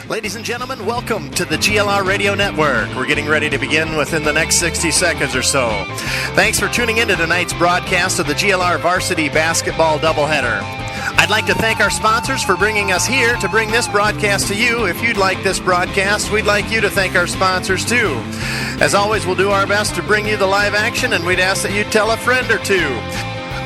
Ladies and gentlemen, welcome to the GLR Radio Network. We're getting ready to begin within the next 60 seconds or so. Thanks for tuning in to tonight's broadcast of the GLR Varsity Basketball Doubleheader. I'd like to thank our sponsors for bringing us here to bring this broadcast to you. If you'd like this broadcast, we'd like you to thank our sponsors too. As always, we'll do our best to bring you the live action, and we'd ask that you tell a friend or two.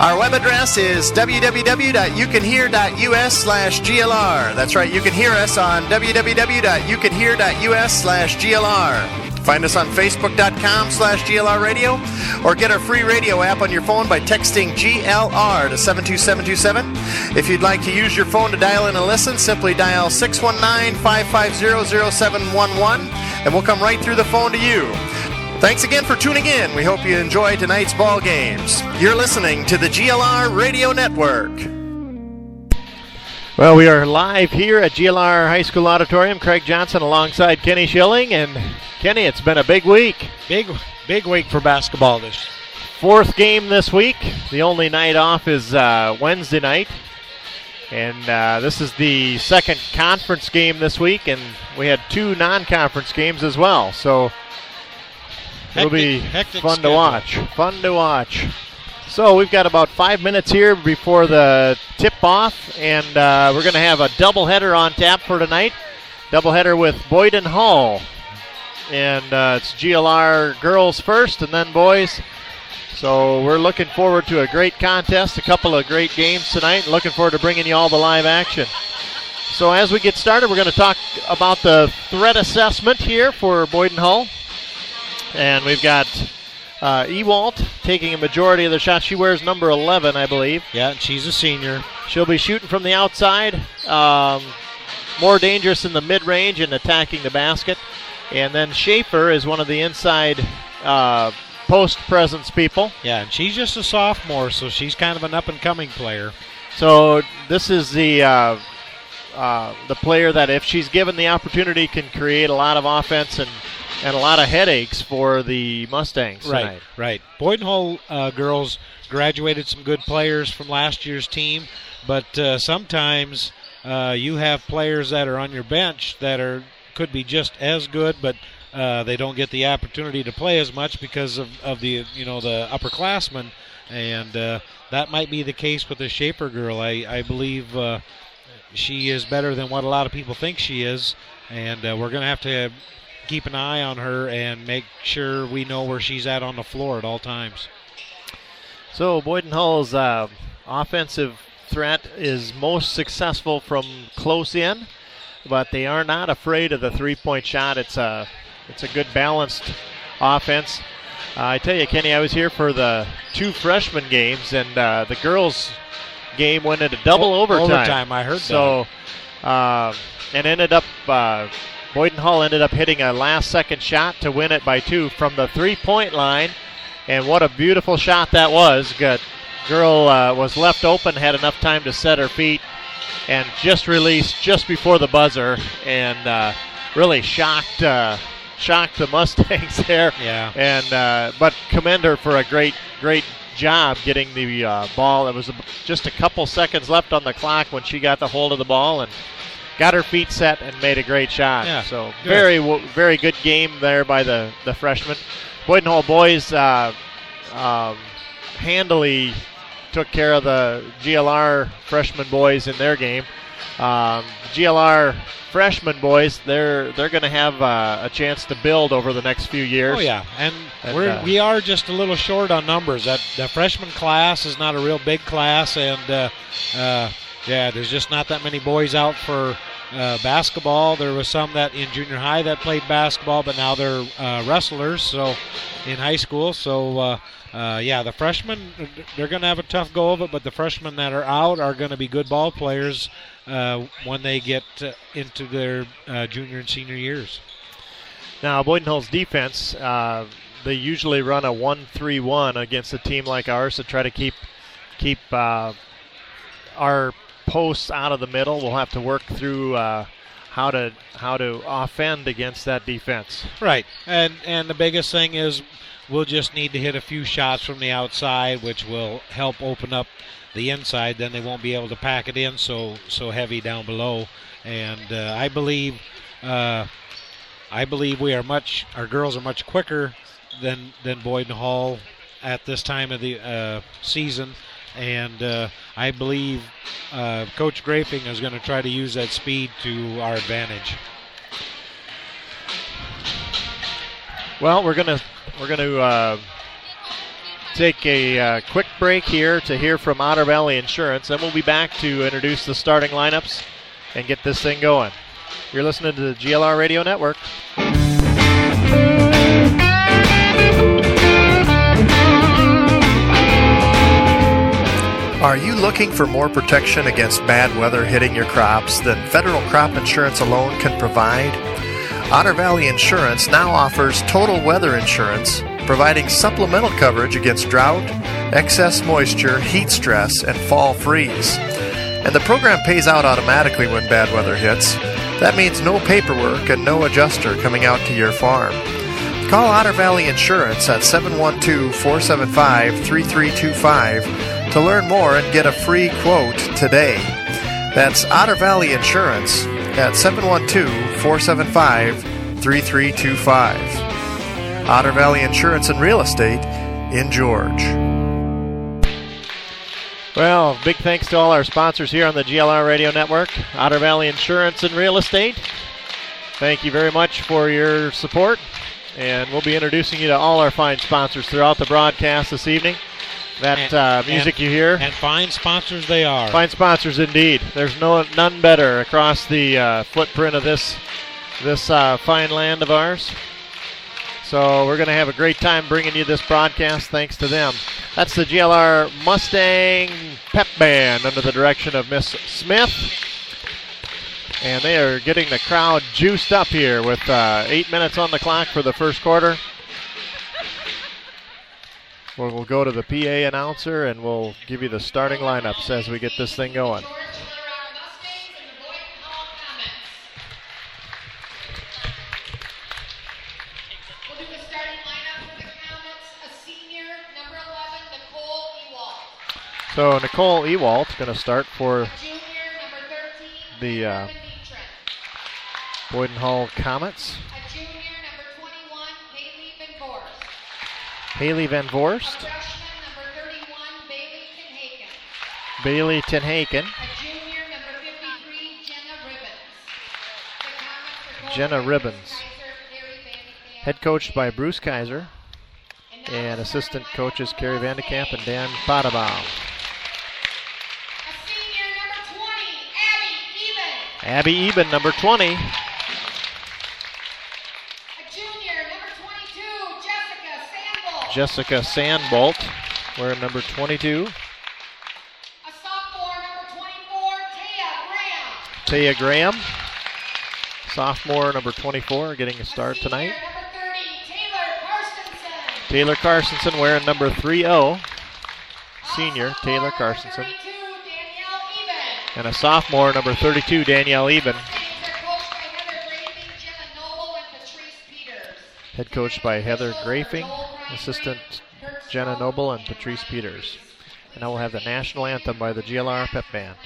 Our web address is www.youcanhear.us/GLR. That's right, you can hear us on www.youcanhear.us/GLR. Find us on Facebook.com/GLR Radio, or get our free radio app on your phone by texting GLR to 72727. If you'd like to use your phone to dial in and listen, simply dial 619-550-0711, and we'll come right through the phone to you. Thanks again for tuning in. We hope you enjoy tonight's ball games. You're listening to the GLR Radio Network. Well, we are live here at GLR High School Auditorium. Craig Johnson alongside Kenny Schilling. And Kenny, it's been a big week. Big week for basketball. This fourth game this week. The only night off is Wednesday night. And this is the second conference game this week. And we had two non-conference games as well. So it'll be fun to watch. So we've got about 5 minutes here before the tip-off, and we're going to have a doubleheader on tap for tonight. Doubleheader with Boyden Hull. And it's GLR girls first and then boys. So we're looking forward to a great contest, a couple of great games tonight, and looking forward to bringing you all the live action. So as we get started, we're going to talk about the threat assessment here for Boyden Hull. And we've got Ewalt taking a majority of the shots. She wears number 11, I believe. Yeah, and she's a senior. She'll be shooting from the outside, more dangerous in the mid-range and attacking the basket. And then Schaefer is one of the inside post presence people. Yeah, and she's just a sophomore, so she's kind of an up-and-coming player. So this is the player that, if she's given the opportunity, can create a lot of offense and a lot of headaches for the Mustangs tonight. Right. Boyden Hull girls graduated some good players from last year's team, but sometimes you have players that are on your bench that could be just as good, but they don't get the opportunity to play as much because of the upperclassmen, and that might be the case with the Schaefer girl. I believe she is better than what a lot of people think she is, and we're going to have to keep an eye on her and make sure we know where she's at on the floor at all times. So Boyden Hull's offensive threat is most successful from close in, but they are not afraid of the three-point shot. It's a good balanced offense. I tell you, Kenny, I was here for the two freshman games, and the girls' game went into double overtime. I heard so, that. And ended up. Boyden Hull ended up hitting a last-second shot to win it by 2 from the three-point line, and what a beautiful shot that was. Good girl was left open, had enough time to set her feet, and just released just before the buzzer, and really shocked the Mustangs there. Yeah. And but commend her for a great job getting the ball. It was just a couple seconds left on the clock when she got the hold of the ball and got her feet set and made a great shot. Yeah, so good. very good game there by the freshman. Boyden Hull boys handily took care of the GLR freshman boys in their game. GLR freshman boys, they're going to have a chance to build over the next few years. Oh yeah, and we are just a little short on numbers. That the freshman class is not a real big class, and there's just not that many boys out for basketball. There was some that in junior high that played basketball, but now they're wrestlers. So in high school, so the freshmen, they're going to have a tough go of it. But the freshmen that are out are going to be good ball players when they get into their junior and senior years. Now Boyden Hull's defense, they usually run a 1-3-1 against a team like ours to try to keep our posts out of the middle. We'll have to work through how to offend against that defense. Right, and the biggest thing is we'll just need to hit a few shots from the outside, which will help open up the inside. Then they won't be able to pack it in so heavy down below. And I believe I believe our girls are much quicker than Boyden Hull at this time of the season, and I believe Coach Grafing is going to try to use that speed to our advantage. Well, we're going to take a quick break here to hear from Otter Valley Insurance, then we'll be back to introduce the starting lineups and get this thing going. You're listening to the GLR Radio Network. Are you looking for more protection against bad weather hitting your crops than federal crop insurance alone can provide? Otter Valley Insurance now offers total weather insurance, providing supplemental coverage against drought, excess moisture, heat stress, and fall freeze. And the program pays out automatically when bad weather hits. That means no paperwork and no adjuster coming out to your farm. Call Otter Valley Insurance at 712-475-3325 to learn more and get a free quote today. That's Otter Valley Insurance at 712-475-3325. Otter Valley Insurance and Real Estate in George. Well, big thanks to all our sponsors here on the GLR Radio Network. Otter Valley Insurance and Real Estate, thank you very much for your support. And we'll be introducing you to all our fine sponsors throughout the broadcast this evening. That music you hear. And fine sponsors they are. Fine sponsors indeed. There's none better across the footprint of this fine land of ours. So we're going to have a great time bringing you this broadcast thanks to them. That's the GLR Mustang Pep Band under the direction of Miss Smith. And they are getting the crowd juiced up here with 8 minutes on the clock for the first quarter. We'll go to the PA announcer and we'll give you the starting lineups as we get this thing going. So Nicole Ewalt going to start for the Boyden Hull Comets. Haley Van Vorst. Bailey Tenhaken. Jenna Ribbons. Head coached by Bruce Kaiser. And assistant coaches Kerry Vandekamp and Dan Potabaum. Abby Eben, number 20. Jessica Sandbolt, wearing number 22. A sophomore, number 24, Taya Graham. Sophomore, number 24, getting a start tonight. Number 30, Taylor Carsonson wearing number 30. Senior, Taylor Carsonson. And a sophomore, number 32, Danielle Eben. Head coached by Heather Grafing, assistant Jenna Noble, and Patrice Peters. And now we'll have the national anthem by the GLR Pep Band.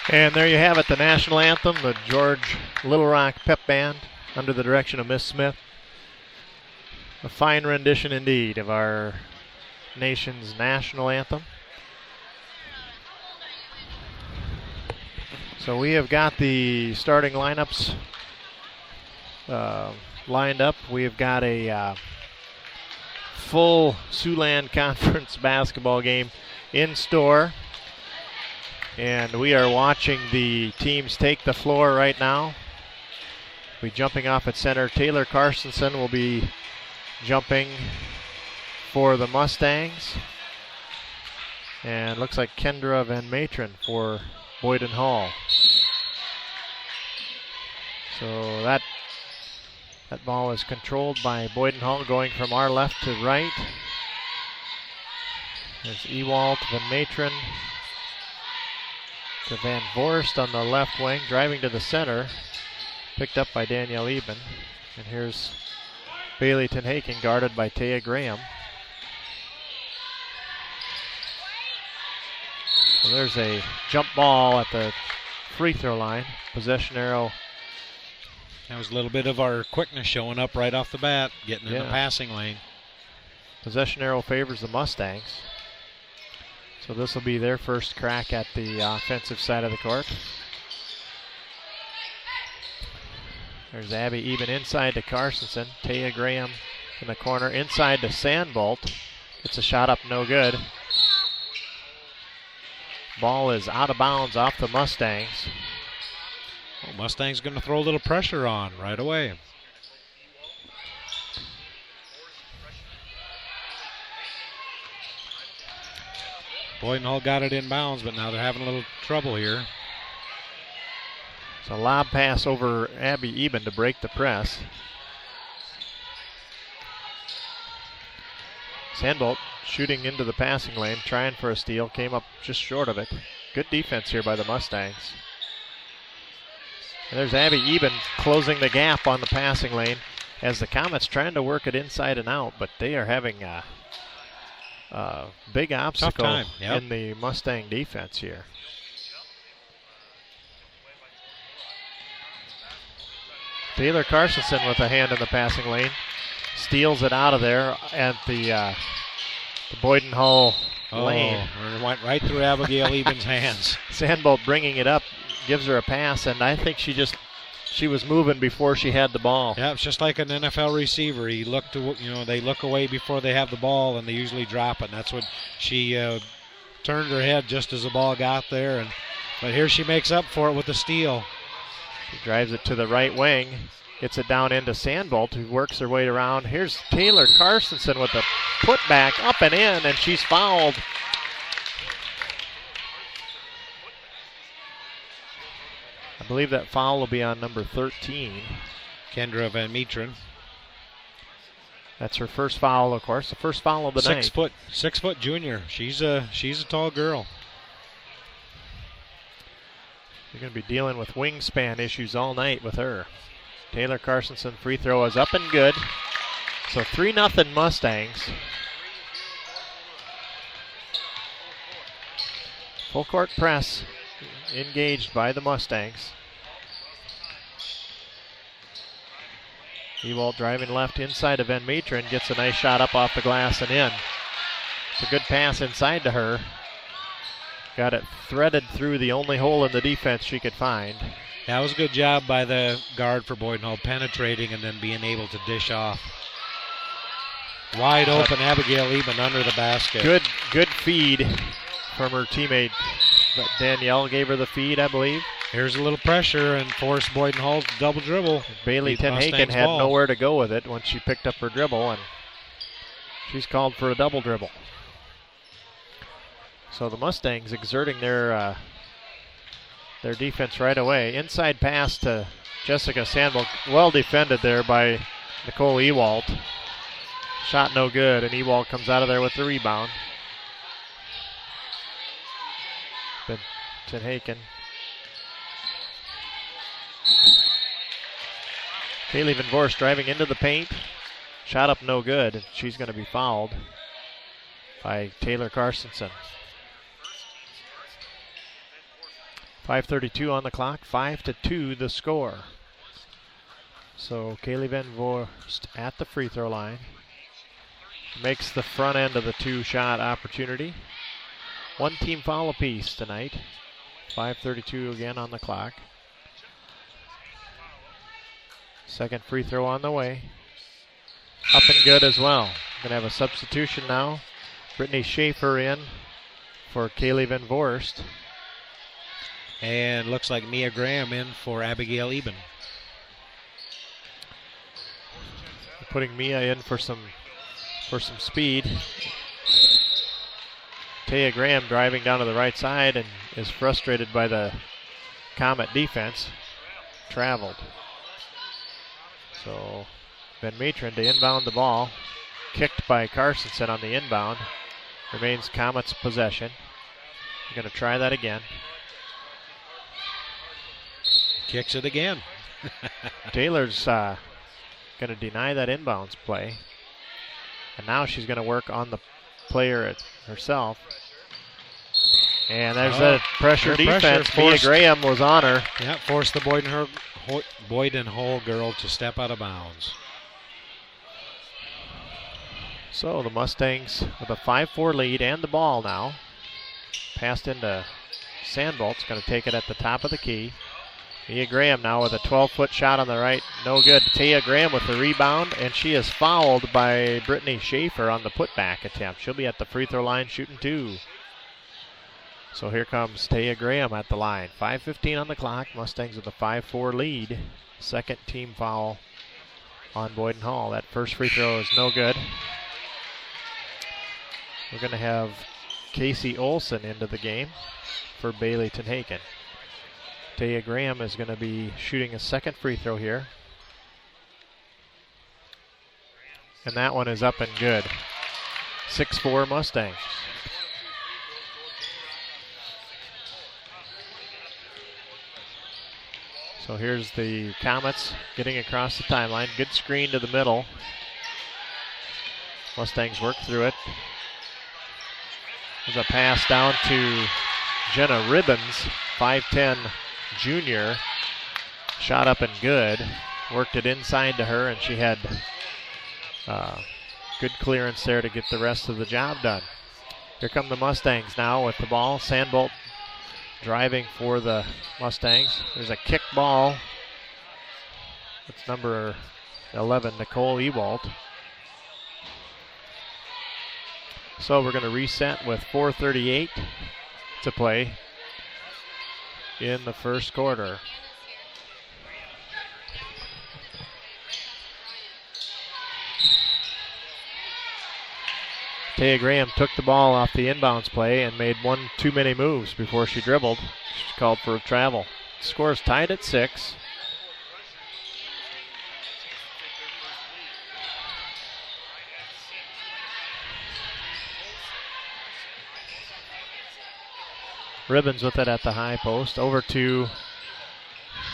And there you have it, the national anthem, the George Little Rock Pep Band, under the direction of Miss Smith. A fine rendition indeed of our nation's national anthem. So we have got the starting lineups lined up. We have got a full Siouxland Conference basketball game in store. And we are watching the teams take the floor right now. We'll be jumping off at center. Taylor Carstensen will be jumping for the Mustangs. And looks like Kendra Van Matron for Boyden Hull. So that ball is controlled by Boyden Hull, going from our left to right. There's Ewald, Van Matron to Van Vorst on the left wing, driving to the center, picked up by Danielle Eben. And here's Bailey Tenhaken, guarded by Taya Graham. So there's a jump ball at the free throw line. Possession arrow. That was a little bit of our quickness showing up right off the bat, getting in the passing lane. Possession arrow favors the Mustangs. So this will be their first crack at the offensive side of the court. There's Abby Eben inside to Carstensen. Taya Graham in the corner, inside to Sandbolt. Gets a shot up, no good. Ball is out of bounds off the Mustangs. Well, Mustangs going to throw a little pressure on right away. Boyden Hull got it in bounds, but now they're having a little trouble here. It's a lob pass over Abby Eben to break the press. Sandbolt shooting into the passing lane, trying for a steal, came up just short of it. Good defense here by the Mustangs. And there's Abby Eben closing the gap on the passing lane as the Comets trying to work it inside and out, but they are having a big obstacle in the Mustang defense here. Taylor Carstensen with a hand in the passing lane. Steals it out of there at the Boyden Hull lane. It went right through Abigail Eben's hands. Sandbolt bringing it up, gives her a pass, and I think she was moving before she had the ball. Yeah, it's just like an NFL receiver. They look away before they have the ball, and they usually drop it. And that's what she turned her head just as the ball got there. But here she makes up for it with a steal. She drives it to the right wing, gets it down into Sandbolt, who works her way around. Here's Taylor Carstensen with a putback up and in, and she's fouled. I believe that foul will be on number 13. Kendra Van Matron. That's her first foul, of course. The first foul of the night. 6 foot junior. She's a tall girl. You're going to be dealing with wingspan issues all night with her. Taylor Carstensen free throw is up and good. So 3-0 Mustangs. Full court press engaged by the Mustangs. Ewald driving left inside of Van Matron, gets a nice shot up off the glass and in. It's a good pass inside to her. Got it threaded through the only hole in the defense she could find. That was a good job by the guard for Boyden Hull, penetrating and then being able to dish off. Wide open Abigail Eben under the basket. Good feed from her teammate. Danielle gave her the feed, I believe. Here's a little pressure and forced Boyden Hull to double dribble. Bailey Tenhaken had nowhere to go with it once she picked up her dribble, and she's called for a double dribble. So the Mustangs exerting their defense right away. Inside pass to Jessica Sandbolt. Well defended there by Nicole Ewald. Shot no good, and Ewald comes out of there with the rebound. But Tenhaken. Kaylee Van Vorst driving into the paint. Shot up no good, and she's going to be fouled by Taylor Carstensen. 5:32 on the clock, 5-2 the score. So Kaylee Van Voorst at the free throw line. Makes the front end of the two-shot opportunity. One team foul apiece tonight. 5:32 again on the clock. Second free throw on the way. Up and good as well. Going to have a substitution now. Brittany Schaefer in for Kaylee Van Voorst. And looks like Mia Graham in for Abigail Eben. Putting Mia in for some speed. Taya Graham driving down to the right side and is frustrated by the Comet defense. Traveled. So Van Meteren to inbound the ball. Kicked by Carstensen on the inbound. Remains Comet's possession. We're going to try that again. Kicks it again. Taylor's going to deny that inbounds play. And now she's going to work on the player herself. And there's that pressure defense. Mia Graham was on her. Yeah, forced the Boyden Hull girl to step out of bounds. So the Mustangs with a 5-4 lead and the ball now. Passed into Sandbolt's going to take it at the top of the key. Mia Graham now with a 12-foot shot on the right. No good. Taya Graham with the rebound, and she is fouled by Brittany Schaefer on the putback attempt. She'll be at the free throw line shooting 2. So here comes Taya Graham at the line. 5:15 on the clock. Mustangs with a 5-4 lead. Second team foul on Boyden Hull. That first free throw is no good. We're going to have Casey Olson into the game for Bailey Tenhaken. Taya Graham is going to be shooting a second free throw here. And that one is up and good. 6-4 Mustangs. So here's the Comets getting across the timeline. Good screen to the middle. Mustangs work through it. There's a pass down to Jenna Ribbons, 5'10" junior. Shot up and good. Worked it inside to her, and she had good clearance there to get the rest of the job done. Here come the Mustangs now with the ball. Sandbolt driving for the Mustangs. There's a kick ball. It's number 11, Nicole Ewald. So we're going to reset with 4:38 to play in the first quarter. Taya Graham took the ball off the inbounds play and made one too many moves before she dribbled. She's called for a travel. Score's tied at 6. Ribbons with it at the high post. Over to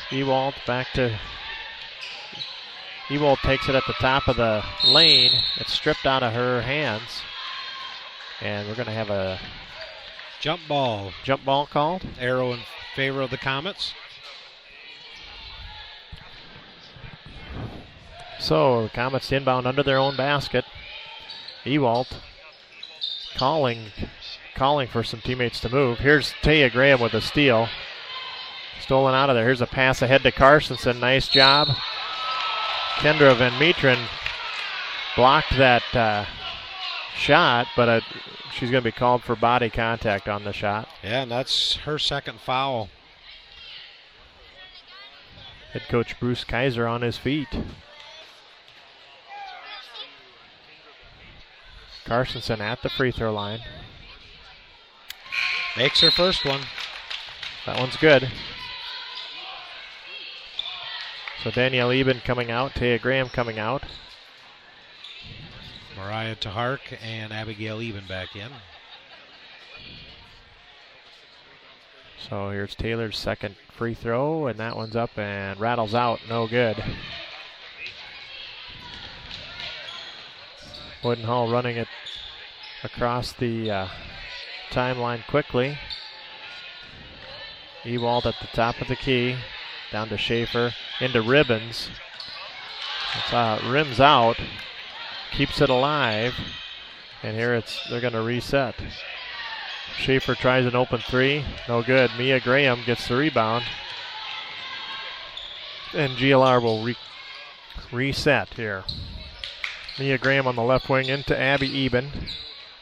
Ewald. Back to Ewald. Takes it at the top of the lane. It's stripped out of her hands. And we're going to have a jump ball. Jump ball called. Arrow in favor of the Comets. So the Comets inbound under their own basket. Ewald calling for some teammates to move. Here's Taya Graham with a steal. Stolen out of there. Here's a pass ahead to Carstensen. Nice job. Kendra Van Meteren blocked that shot, but she's going to be called for body contact on the shot. Yeah, and that's her second foul. Head coach Bruce Kaiser on his feet. Carstensen at the free throw line. Makes her first one. That one's good. So Danielle Eben coming out, Taya Graham coming out. Mariah Tahark and Abigail Eben back in. So here's Taylor's second free throw, and that one's up and rattles out. No good. Boyden Hull running it across the timeline quickly. Ewald at the top of the key. Down to Schaefer. Into Ribbons. It's rims out. Keeps it alive. And here they're going to reset. Schaefer tries an open three. No good. Mia Graham gets the rebound. And GLR will reset here. Mia Graham on the left wing into Abby Eben.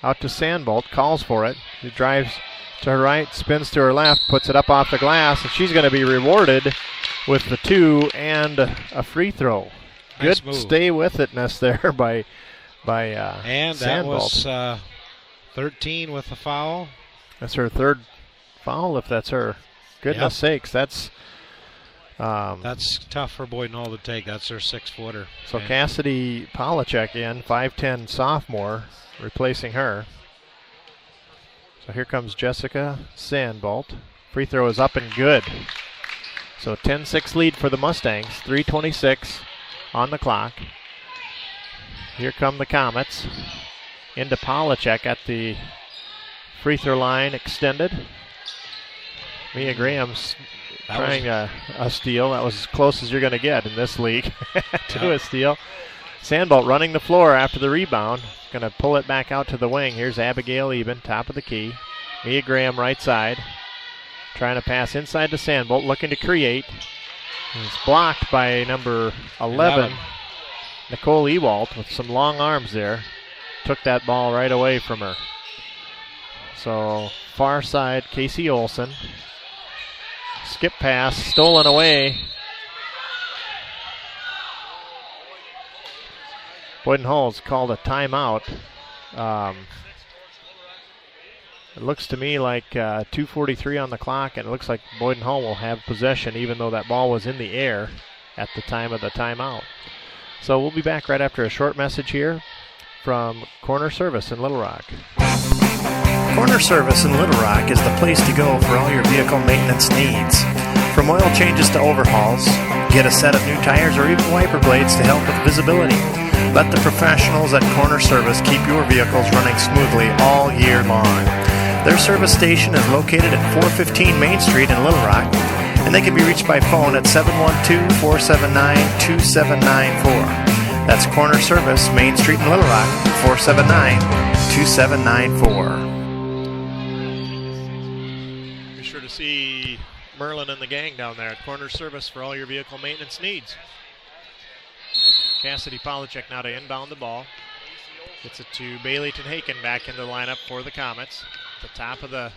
Out to Sandbolt. Calls for it. She drives to her right. Spins to her left. Puts it up off the glass. And she's going to be rewarded with the 2 and a free throw. Nice Good move. stay with itness there by and that Sandbolt. was 13 with the foul. That's her third foul, if that's her. Goodness sakes, that's tough for Boyden Hull to take. That's her 6-footer. so. Cassidy Polachek in, 5'10" sophomore, replacing her. So here comes Jessica Sandbolt. Free throw is up and good. So 10-6 lead for the Mustangs. 3:26 on the clock. Here come the Comets. Into Polachek at the free throw line, extended. Mia Graham's trying a steal. That was as close as you're going to get in this league to a steal. Sandbolt running the floor after the rebound. Going to pull it back out to the wing. Here's Abigail Eben, top of the key. Mia Graham right side. Trying to pass inside to Sandbolt, looking to create. It's blocked by number 11. Nicole Ewald with some long arms there. Took that ball right away from her. So far side, Casey Olson. Skip pass, stolen away. Boyden Hull's called a timeout. It looks to me like 2:43 on the clock, and it looks like Boyden Hull will have possession even though that ball was in the air at the time of the timeout. So we'll be back right after a short message here from Corner Service in Little Rock. Corner Service in Little Rock is the place to go for all your vehicle maintenance needs. From oil changes to overhauls, get a set of new tires or even wiper blades to help with visibility. Let the professionals at Corner Service keep your vehicles running smoothly all year long. Their service station is located at 415 Main Street in Little Rock, and they can be reached by phone at 712-479-2794. That's Corner Service, Main Street in Little Rock, 479-2794. Be sure to see Merlin and the gang down there at Corner Service for all your vehicle maintenance needs. Cassidy Polachek now to inbound the ball. Gets it to Bailey Tenhaken back into the lineup for the Comets. The top of the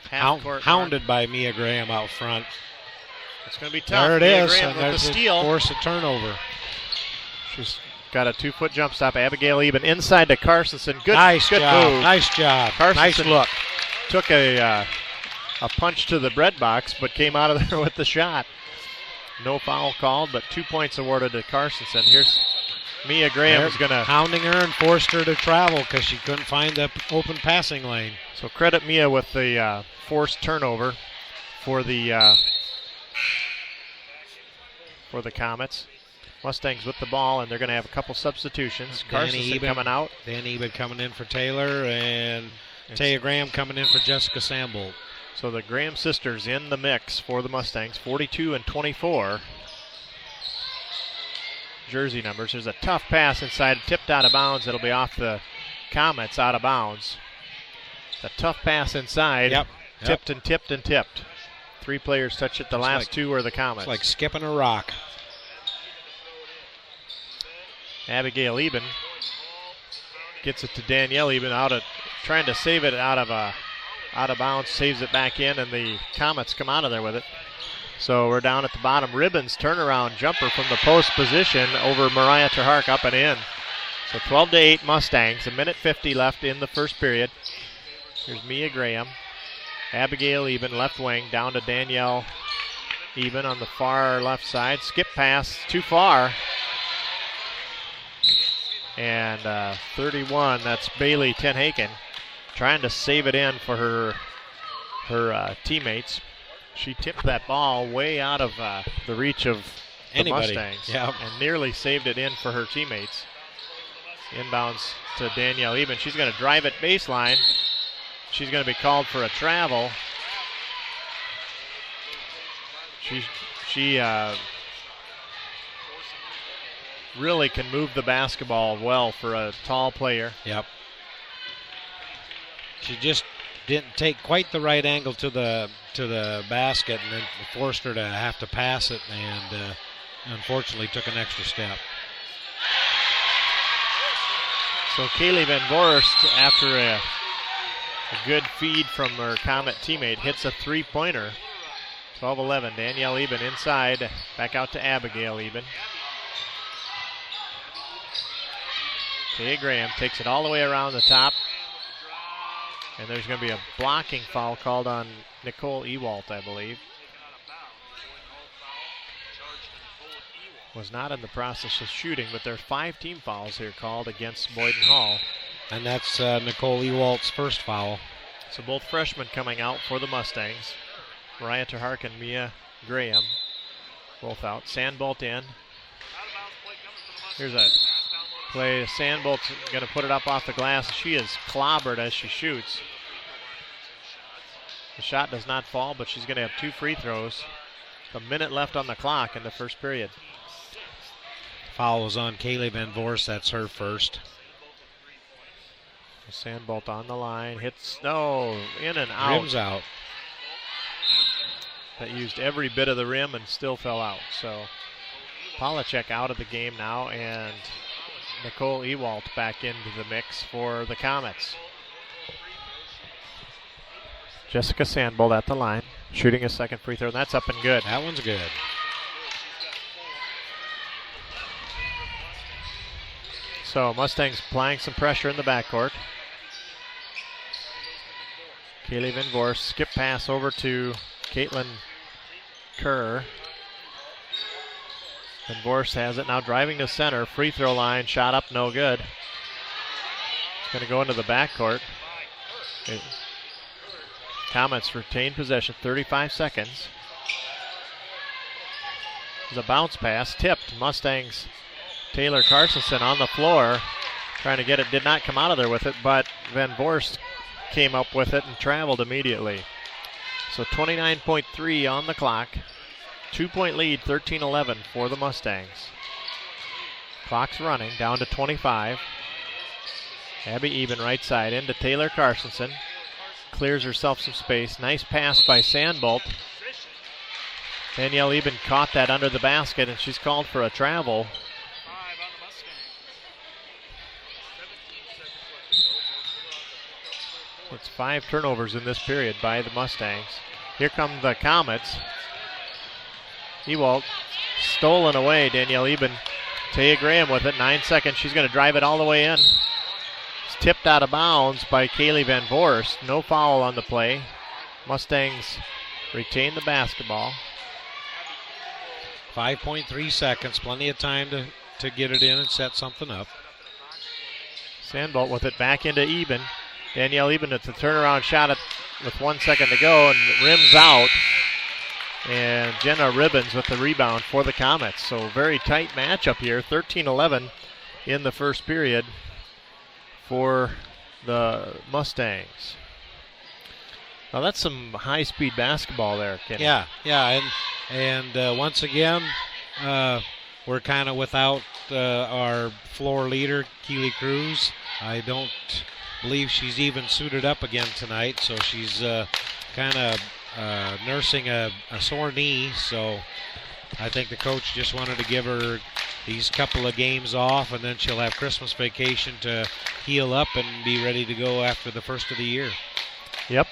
half-court. Hounded by Mia Graham out front. It's going to be tough. There it Mia is. Graham And with there's the steal. Force a turnover. She's got a 2-foot jump stop. Abigail Eben inside to Carsonson. Good job. move. Nice job. Carsonson Nice look. Took a punch to the bread box, but came out of there with the shot. No foul called, but 2 points awarded to Carsonson. Here's Mia Graham is going to hounding her and forced her to travel because she couldn't find the open passing lane. So credit Mia with the forced turnover for the Comets. Mustangs with the ball, and they're going to have a couple substitutions. Carsonson coming out. Danny Eben coming in for Taylor, and Taya Graham coming in for Jessica Sandbolt. So the Graham sisters in the mix for the Mustangs, 42 and 24. Jersey numbers. There's a tough pass inside, tipped out of bounds. It'll be off the Comets, out of bounds. The tough pass inside. Yep. Tipped and tipped and tipped. 3 players touch it. The last 2 are the Comets. It's like skipping a rock. Abigail Eben gets it to Danielle Eben, trying to save it out of bounds, saves it back in, and the Comets come out of there with it. So we're down at the bottom. Ribbons turnaround jumper from the post position over Mariah Terhark, up and in. So 12-8 Mustangs. 1:50 left in the first period. Here's Mia Graham. Abigail Eben, left wing, down to Danielle Eben on the far left side. Skip pass, too far. And 31, that's Bailey Tenhaken, trying to save it in for her teammates. She tipped that ball way out of the reach of the Mustangs, and nearly saved it in for her teammates. Inbounds to Danielle Eben. She's going to drive it baseline. She's going to be called for a travel. She really can move the basketball well for a tall player. Yep. She just didn't take quite the right angle to the basket, and then forced her to have to pass it, and unfortunately took an extra step. So Kaylee Van Vorst, after a good feed from her Comet teammate, hits a three-pointer. 12-11. Danielle Eben inside, back out to Abigail Eben. Taya Graham takes it all the way around the top. And there's going to be a blocking foul called on Nicole Ewalt, I believe. Was not in the process of shooting, but there are 5 team fouls here called against Boyden Hull. And that's Nicole Ewalt's first foul. So both freshmen coming out for the Mustangs. Mariah Terhark and Mia Graham both out. Sandbolt in. Here's a play. Sandbolt's going to put it up off the glass. She is clobbered as she shoots. The shot does not fall, but she's going to have 2 free throws. A minute left on the clock in the first period. Foul was on Kaylee Van Vorst. That's her first. Sandbolt on the line. Hits, no, in and out. Rim's out. That used every bit of the rim and still fell out. So Polacek out of the game now, and Nicole Ewalt back into the mix for the Comets. Jessica Sandbolt at the line, shooting a second free throw, and that's up and good. That one's good. So Mustangs applying some pressure in the backcourt. Kaylee Van Vorst, skip pass over to Caitlin Kerr. Van Vorst has it now, driving to center, free throw line, shot up, no good. It's going to go into the backcourt. Comets retain possession, 35 seconds. There's a bounce pass, tipped. Mustangs, Taylor Carstensen on the floor, trying to get it, did not come out of there with it, but Van Vorst came up with it and traveled immediately. So 29.3 on the clock. 2-point lead, 13-11 for the Mustangs. Clock's running, down to 25. Abby Eben right side into Taylor Carstensen. Clears herself some space. Nice pass by Sandbolt. Danielle Eben caught that under the basket, and she's called for a travel. It's 5 turnovers in this period by the Mustangs. Here come the Comets. Ewalt stolen away. Danielle Eben. Taya Graham with it. 9 seconds. She's going to drive it all the way in. It's tipped out of bounds by Kaylee Van Vorst. No foul on the play. Mustangs retain the basketball. 5.3 seconds. Plenty of time to get it in and set something up. Sandbolt with it back into Eben. Danielle Eben at the turnaround shot with 1 second to go, and rims out. And Jenna Ribbons with the rebound for the Comets. So very tight matchup here. 13-11 in the first period for the Mustangs. Now that's some high-speed basketball there, Kenny. Yeah, and once again, we're kind of without our floor leader, Keely Cruz. I don't believe she's even suited up again tonight, so she's kind of nursing a sore knee. So I think the coach just wanted to give her these couple of games off, and then she'll have Christmas vacation to heal up and be ready to go after the first of the year. Yep.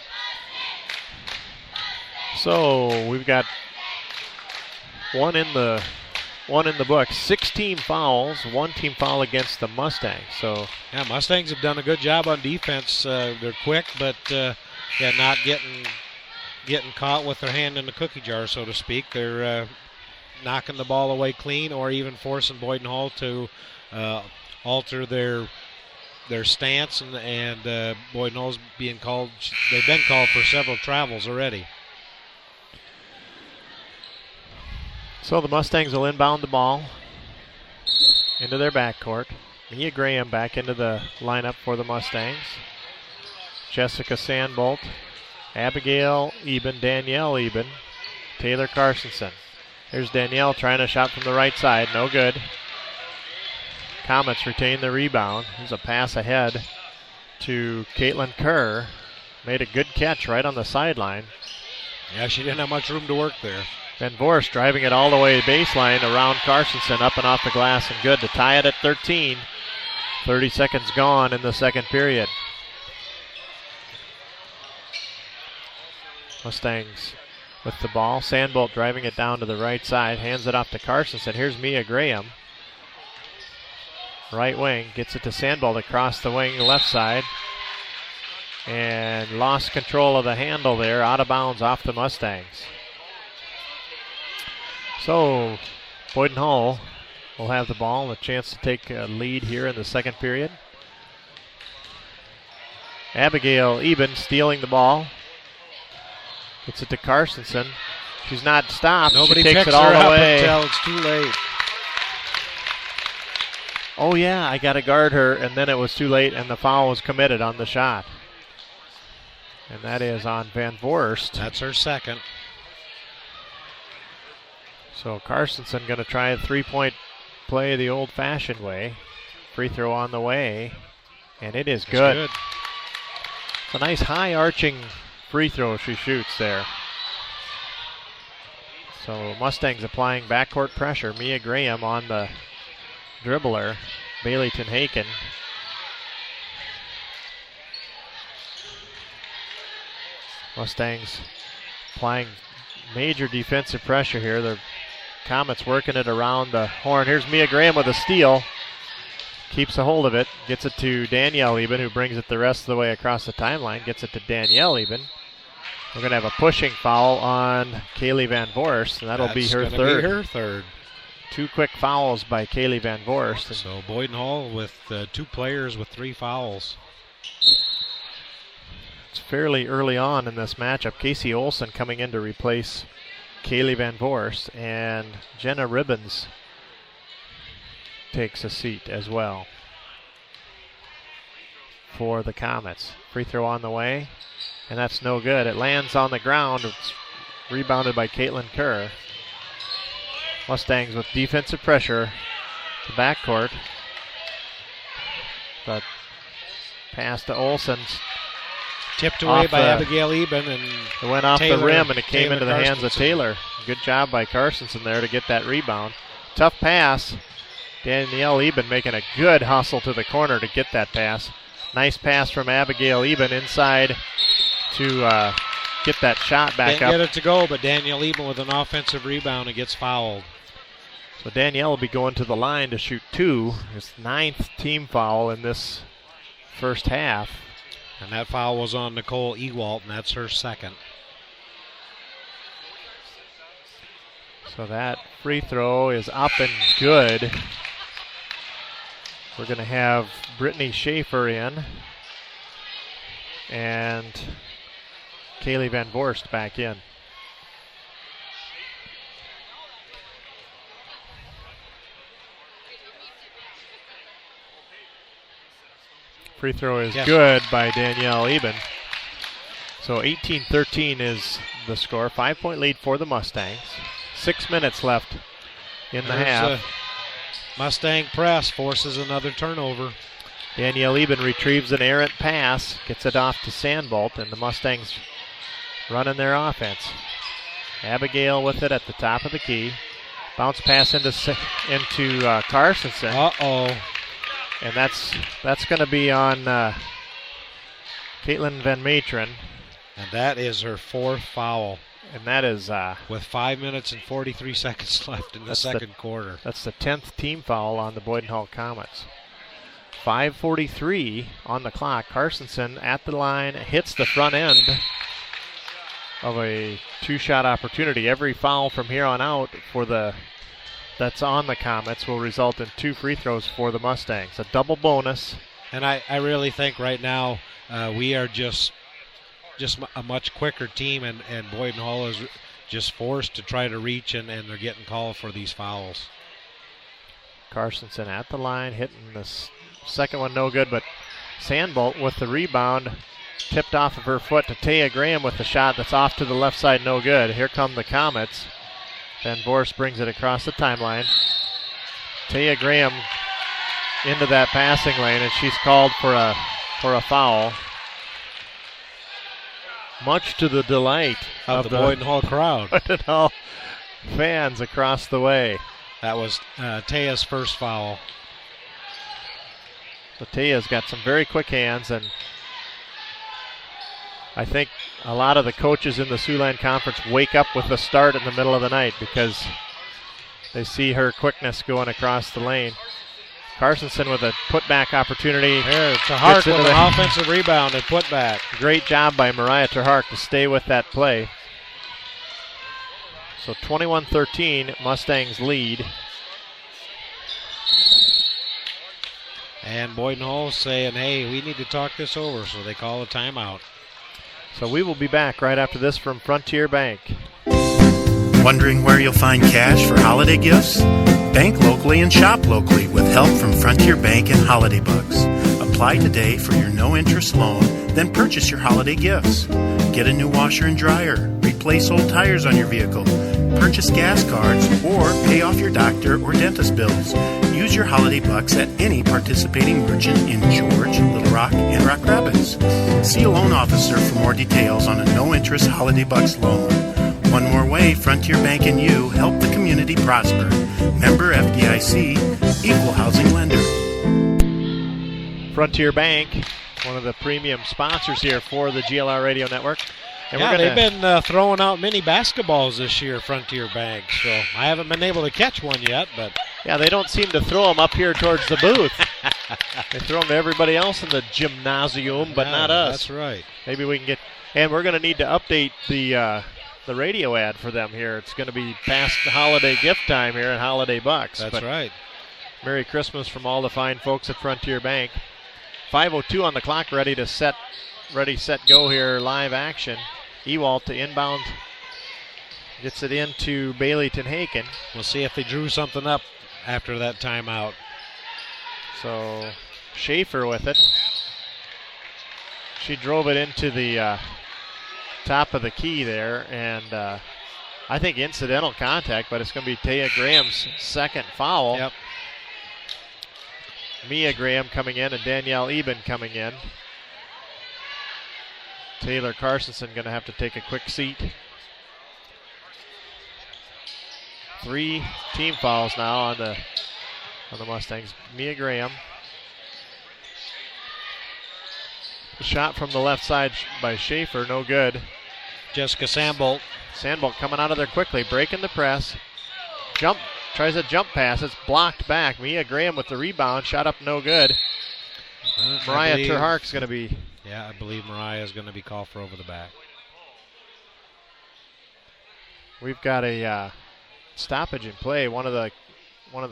So we've got one in the book. 6 team fouls, 1 team foul against the Mustangs. So yeah, Mustangs have done a good job on defense. They're quick, but not getting caught with their hand in the cookie jar, so to speak. They're knocking the ball away clean, or even forcing Boyden Hull to alter their stance, and Boyden Hull's being called. They've been called for several travels already. So the Mustangs will inbound the ball into their backcourt. Mia Graham back into the lineup for the Mustangs. Jessica Sandbolt, Abigail Eben, Danielle Eben, Taylor Carstensen. Here's Danielle trying a shot from the right side. No good. Comets retain the rebound. There's a pass ahead to Caitlin Kerr. Made a good catch right on the sideline. Yeah, she didn't have much room to work there. Van Voorst driving it all the way baseline around Carstensen, up and off the glass, and good to tie it at 13. 30 seconds gone in the second period. Mustangs with the ball. Sandbolt driving it down to the right side, hands it off to Carstensen. Here's Mia Graham. Right wing, gets it to Sandbolt across the wing, left side. And lost control of the handle there, out of bounds off the Mustangs. So, Boyden Hull will have the ball and a chance to take a lead here in the second period. Abigail Eben stealing the ball. Gets it to Carstensen. She's not stopped. Nobody she takes picks it all her the up way. until it's too late. Oh yeah, I got to guard her, and then it was too late, and the foul was committed on the shot. And that is on Van Voorst. That's her second. So Carstensen going to try a three-point play the old-fashioned way. Free throw on the way, and it is good. It's a nice high-arching free throw she shoots there. So Mustangs applying backcourt pressure. Mia Graham on the dribbler. Bailey Tenhaken. Mustangs applying major defensive pressure here. The Comets working it around the horn. Here's Mia Graham with a steal. Keeps a hold of it. Gets it to Danielle Eben, who brings it the rest of the way across the timeline. Gets it to Danielle Eben. We're going to have a pushing foul on Kaylee Van Voorst, and that'll be her third. Two quick fouls by Kaylee Van Voorst. So Boyden Hull with two players with 3 fouls. It's fairly early on in this matchup. Casey Olson coming in to replace Kaylee Van Voorst, and Jenna Ribbons takes a seat as well for the Comets. Free throw on the way, and that's no good. It lands on the ground. It's rebounded by Caitlin Kerr. Mustangs with defensive pressure to backcourt. But pass to Olsen's. Tipped away by Abigail Eben, and it went off Taylor, the rim, and it came into the hands of Carstensen. Taylor. Good job by Carstensen there to get that rebound. Tough pass. Danielle Eben making a good hustle to the corner to get that pass. Nice pass from Abigail Eben inside to get that shot back Didn't up. get it to go, but Danielle Eben with an offensive rebound and gets fouled. So Danielle will be going to the line to shoot 2. His 9th team foul in this first half. And that foul was on Nicole Ewalt, and that's her second. So that free throw is up and good. We're going to have Brittany Schaefer in and Kaylee Van Voorst back in. Free throw is good by Danielle Eben. So 18-13 is the score. 5-point lead for the Mustangs. 6 minutes left in the half. Mustang press forces another turnover. Danielle Eben retrieves an errant pass, gets it off to Sandbolt, and the Mustangs running their offense. Abigail with it at the top of the key. Bounce pass into Carstensen. Uh-oh. And that's going to be on Caitlin Van Matren. And that is her 4th foul. And that is... with 5 minutes and 43 seconds left in the second quarter. That's the 10th team foul on the Boyden Hull Comets. 5:43 on the clock. Carstensen at the line, hits the front end of a 2-shot opportunity. Every foul from here on out that's on the Comets will result in 2 free throws for the Mustangs. A double bonus. And I really think right now we are just a much quicker team, and Boyden Hull is just forced to try to reach, and they're getting called for these fouls. Carstensen at the line, hitting the second one no good, but Sandbolt with the rebound Tipped off of her foot to Taya Graham with the shot that's off to the left side, no good. Here come the Comets. Van Voorst brings it across the timeline. Taya Graham into that passing lane, and she's called for a foul. Much to the delight of the Boyden Hull crowd. Boyden Hull fans across the way. That was Taya's first foul. So Taya's got some very quick hands, and I think a lot of the coaches in the Siouxland Conference wake up with the start in the middle of the night because they see her quickness going across the lane. Carstensen with a putback opportunity. Here, Tahark with an offensive rebound and putback. Great job by Mariah Tahark to stay with that play. So 21-13, Mustangs lead. And Boyden Hull saying, hey, we need to talk this over, so they call a timeout. So we will be back right after this from Frontier Bank. Wondering where you'll find cash for holiday gifts? Bank locally and shop locally with help from Frontier Bank and Holiday Bucks. Apply today for your no-interest loan, then purchase your holiday gifts. Get a new washer and dryer, replace old tires on your vehicle, purchase gas cards, or pay off your doctor or dentist bills. Use your Holiday Bucks at any participating merchant in George, Little Rock, and Rock Rapids. See a loan officer for more details on a no-interest Holiday Bucks loan. One more way Frontier Bank and you help the community prosper. Member FDIC, Equal Housing Lender. Frontier Bank, one of the premium sponsors here for the GLR Radio Network. And they've been throwing out mini basketballs this year, Frontier Bank. So I haven't been able to catch one yet, but yeah, they don't seem to throw them up here towards the booth. They throw them to everybody else in the gymnasium, but not us. That's right. Maybe we can get, and we're going to need to update the radio ad for them here. It's going to be past the holiday gift time here at Holiday Bucks. That's right. Merry Christmas from all the fine folks at Frontier Bank. 5:02 on the clock, ready, set, go here, live action. Ewald to inbound, gets it into Bailey Tenhaken. We'll see if they drew something up after that timeout. So Schaefer with it. She drove it into the top of the key there, and I think incidental contact, but it's going to be Taya Graham's second foul. Yep. Mia Graham coming in and Danielle Eben coming in. Taylor Carstensen going to have to take a quick seat. 3 team fouls now on the Mustangs. Mia Graham. The shot from the left side by Schaefer, no good. Jessica Sandbolt. Sandbolt coming out of there quickly, breaking the press. Tries a jump pass. It's blocked back. Mia Graham with the rebound. Shot up, no good. Mariah Terhark's going to be. Yeah, I believe Mariah is going to be called for over the back. We've got a stoppage in play. One of the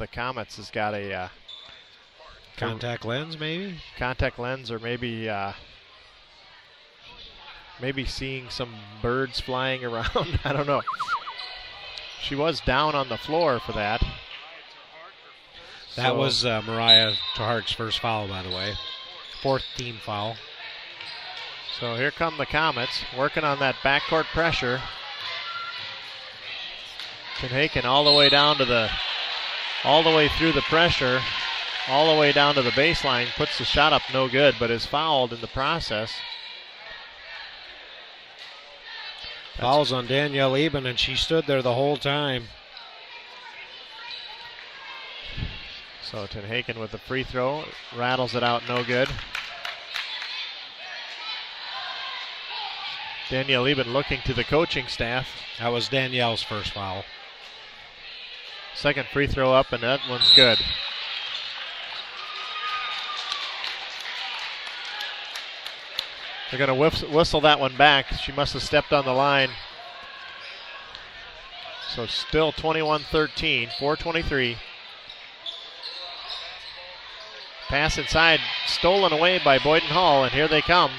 Comets has got a contact lens, maybe. Contact lens, or maybe seeing some birds flying around. I don't know. She was down on the floor for that. That was Mariah Terhark's first foul, by the way. 4th team foul. So here come the Comets, working on that backcourt pressure. Tenhaken all the way through the pressure, all the way down to the baseline, puts the shot up, no good, but is fouled in the process. Fouls on Danielle Eben, and she stood there the whole time. So Tenhaken with the free throw, rattles it out, no good. Danielle Eben looking to the coaching staff. That was Danielle's first foul. Second free throw up, and that one's good. They're going to whistle that one back. She must have stepped on the line. So still 21-13, 4:23. Pass inside, stolen away by Boyden Hull, and here they come.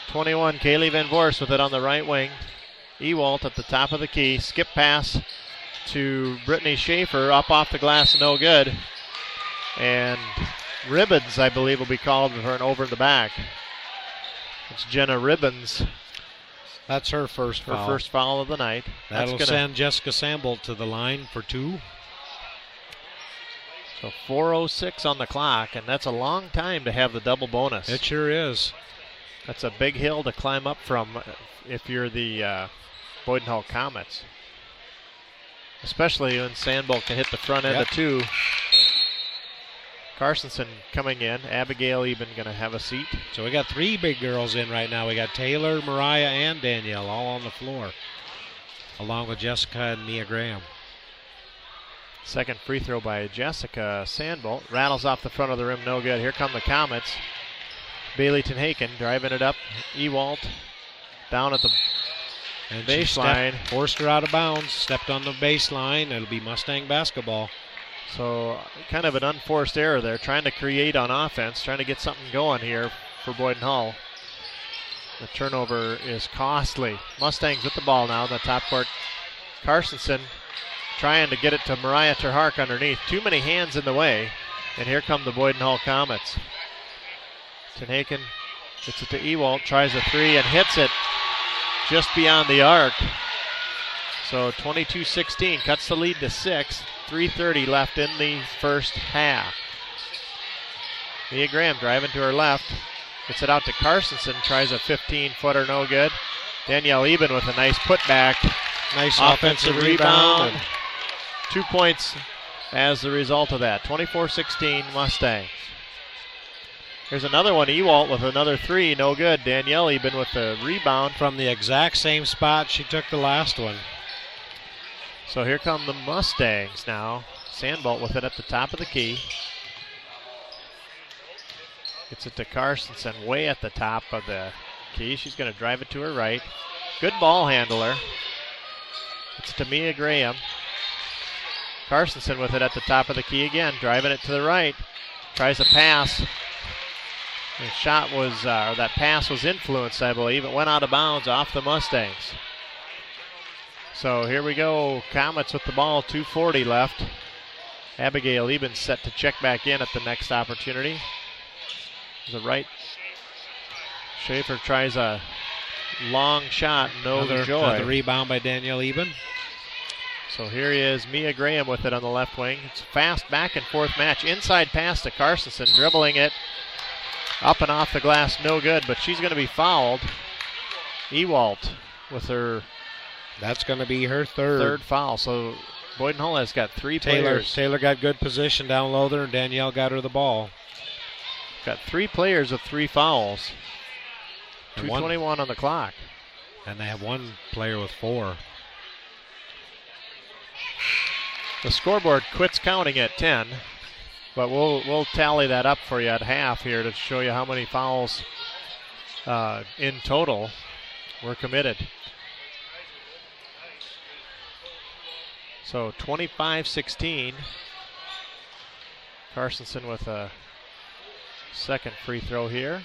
21, Kaylee Van Voorst with it on the right wing. Ewald at the top of the key. Skip pass to Brittany Schaefer, up off the glass, no good. And Ribbons, I believe, will be called for an over the back. It's Jenna Ribbons. That's her first foul. Her first foul of the night. That'll send Jessica Sambolt to the line for 2. So 4:06 on the clock, and that's a long time to have the double bonus. It sure is. That's a big hill to climb up from if you're the Boyden Hull Comets. Especially when Sandbolt can hit the front end of 2. Carstensen coming in. Abigail Eben going to have a seat. So we got 3 big girls in right now. We got Taylor, Mariah, and Danielle all on the floor, along with Jessica and Mia Graham. Second free throw by Jessica Sandbolt. Rattles off the front of the rim, no good. Here come the Comets. Bailey Tenhaken driving it up. Ewalt down at the baseline. Forced her out of bounds. Stepped on the baseline. It'll be Mustang basketball. So kind of an unforced error there. Trying to create on offense. Trying to get something going here for Boyden Hull. The turnover is costly. Mustangs with the ball now in the top court. Carstensen trying to get it to Mariah Terhark underneath. Too many hands in the way. And here come the Boyden Hull Comets. Tenhaken gets it to Ewalt, tries a 3 and hits it just beyond the arc. So 22-16 cuts the lead to 6. 3:30 left in the first half. Mia Graham driving to her left. Gets it out to Carstensen, tries a 15-footer, no good. Danielle Eben with a nice putback. Nice offensive rebound. 2 points as the result of that. 24-16 Mustangs. Here's another one. Ewalt with another 3, no good. Danielle Eben with the rebound. From the exact same spot she took the last one. So here come the Mustangs now. Sandbolt with it at the top of the key. Gets it to Carstensen way at the top of the key. She's going to drive it to her right. Good ball handler. It's to Mia Graham. Carstensen with it at the top of the key again, driving it to the right. Tries a pass. The shot was, or that pass was influenced, I believe. It went out of bounds off the Mustangs. So here we go. Comets with the ball, 2:40 left. Abigail Eben set to check back in at the next opportunity. The right. Schaefer tries a long shot, Another rebound by Danielle Eben. So here is Mia Graham with it on the left wing. It's a fast back and forth match. Inside pass to Carstensen, dribbling it. Up and off the glass, no good, but she's going to be fouled. Ewalt with her... That's going to be her third foul. So Boyden Hull has got 3 players. Taylor got good position down low there, and Danielle got her the ball. Got 3 players with 3 fouls. 2:21 on the clock. And they have 1 player with 4. The scoreboard quits counting at 10, but we'll tally that up for you at half here to show you how many fouls in total were committed. So 25-16. Carstensen with a second free throw here.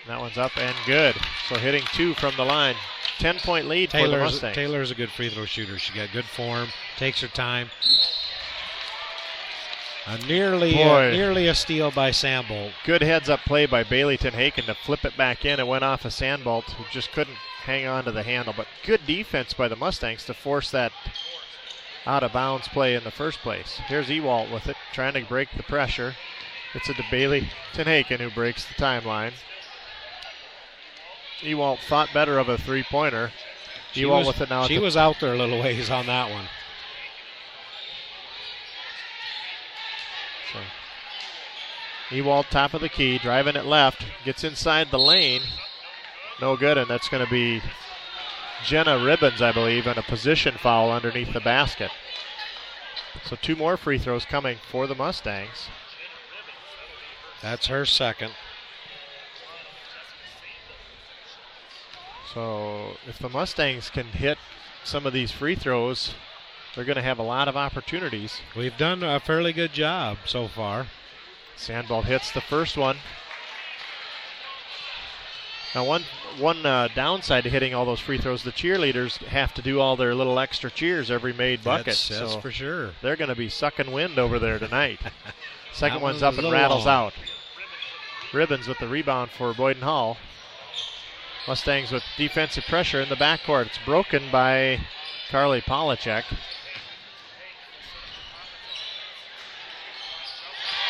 That one's up and good. So hitting 2 from the line. 10-point lead for the Mustangs. Taylor's a good free throw shooter. She got good form, takes her time. Nearly a steal by Sandbolt. Good heads-up play by Bailey Tenhaken to flip it back in. It went off of Sandbolt, who just couldn't hang on to the handle. But good defense by the Mustangs to force that out-of-bounds play in the first place. Here's Ewalt with it, trying to break the pressure. It's a to Bailey Tenhaken, who breaks the timeline. Ewalt thought better of a three-pointer. Ewalt with it now. She was out there a little ways on that one. So Ewalt top of the key, driving it left, gets inside the lane. No good, and that's going to be Jenna Ribbons, I believe, and a position foul underneath the basket. So 2 more free throws coming for the Mustangs. That's her second. So if the Mustangs can hit some of these free throws, they're going to have a lot of opportunities. We've done a fairly good job so far. Sandbolt hits the first one. Now one downside to hitting all those free throws, the cheerleaders have to do all their little extra cheers every made bucket. That's for sure. They're going to be sucking wind over there tonight. Second one's up and rattles out. Ribbons with the rebound for Boyden Hull. Mustangs with defensive pressure in the backcourt. It's broken by Carly Polachek.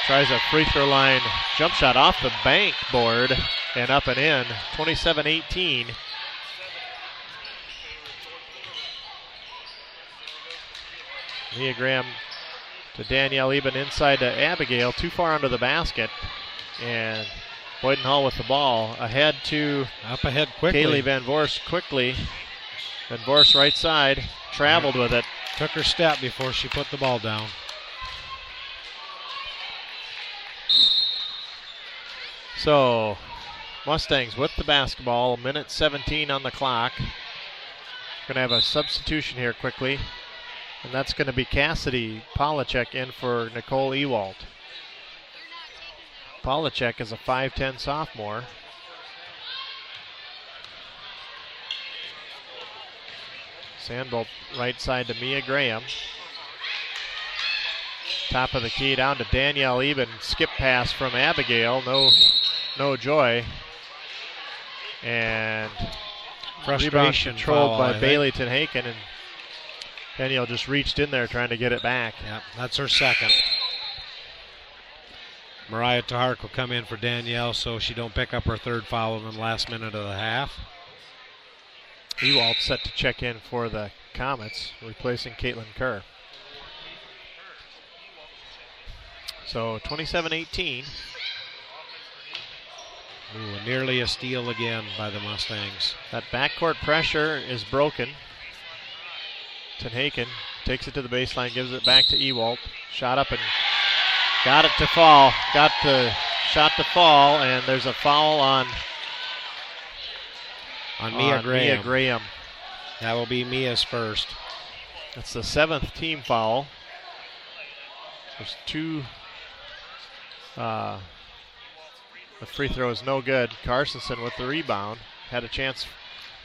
Tries a free throw line jump shot off the bank board and up and in. 27-18. Mia Graham to Danielle Eben inside to Abigail. Too far under the basket. And Boyden Hull with the ball. Ahead to up ahead quickly. Kaylee Van Voorst quickly. Van Voorst right side. Traveled with it. Took her step before she put the ball down. So, Mustangs with the basketball. 1:17 on the clock. Going to have a substitution here quickly. And that's going to be Cassidy Polachek in for Nicole Ewald. Polachek is a 5'10 sophomore. Sandbolt right side to Mia Graham. Top of the key down to Danielle Eben. Skip pass from Abigail. No joy. And frustration controlled by foul, Bailey Tenhaken, and Danielle just reached in there trying to get it back. Yeah, that's her second. Mariah Tahark will come in for Danielle so she don't pick up her third foul in the last minute of the half. Ewald set to check in for the Comets, replacing Caitlin Kerr. So 27-18. Ooh, nearly a steal again by the Mustangs. That backcourt pressure is broken. Tenhaken takes it to the baseline, gives it back to Ewald. Shot up and got it to fall. Got the shot to fall, and there's a foul on Mia Graham. Mia Graham. That will be Mia's first. That's the 7th team foul. There's two. The free throw is no good. Carstensen with the rebound. Had a chance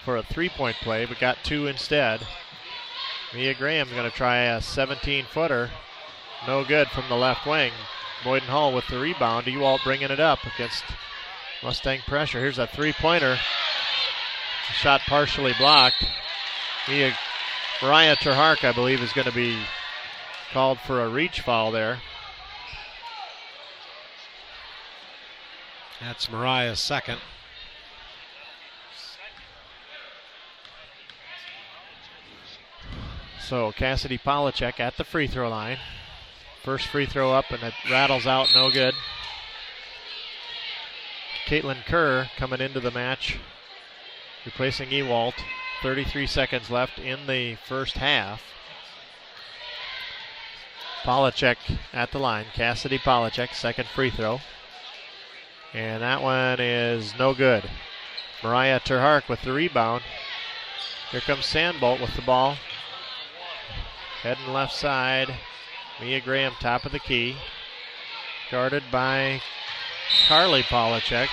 for a three-point play, but got two instead. Mia Graham going to try a 17-footer. No good from the left wing. Boyden Hull with the rebound. Ewald bringing it up against Mustang pressure. Here's a three-pointer. Shot partially blocked. Mariah Terhark, I believe, is going to be called for a reach foul there. That's Mariah's second. So Cassidy Polachek at the free throw line. First free throw up, and it rattles out, no good. Caitlin Kerr coming into the match, replacing Ewald. 33 seconds left in the first half. Polachek at the line. Cassidy Polachek, second free throw. And that one is no good. Mariah Terhark with the rebound. Here comes Sandbolt with the ball. Heading left side. Mia Graham, top of the key. Guarded by Carly Polachek.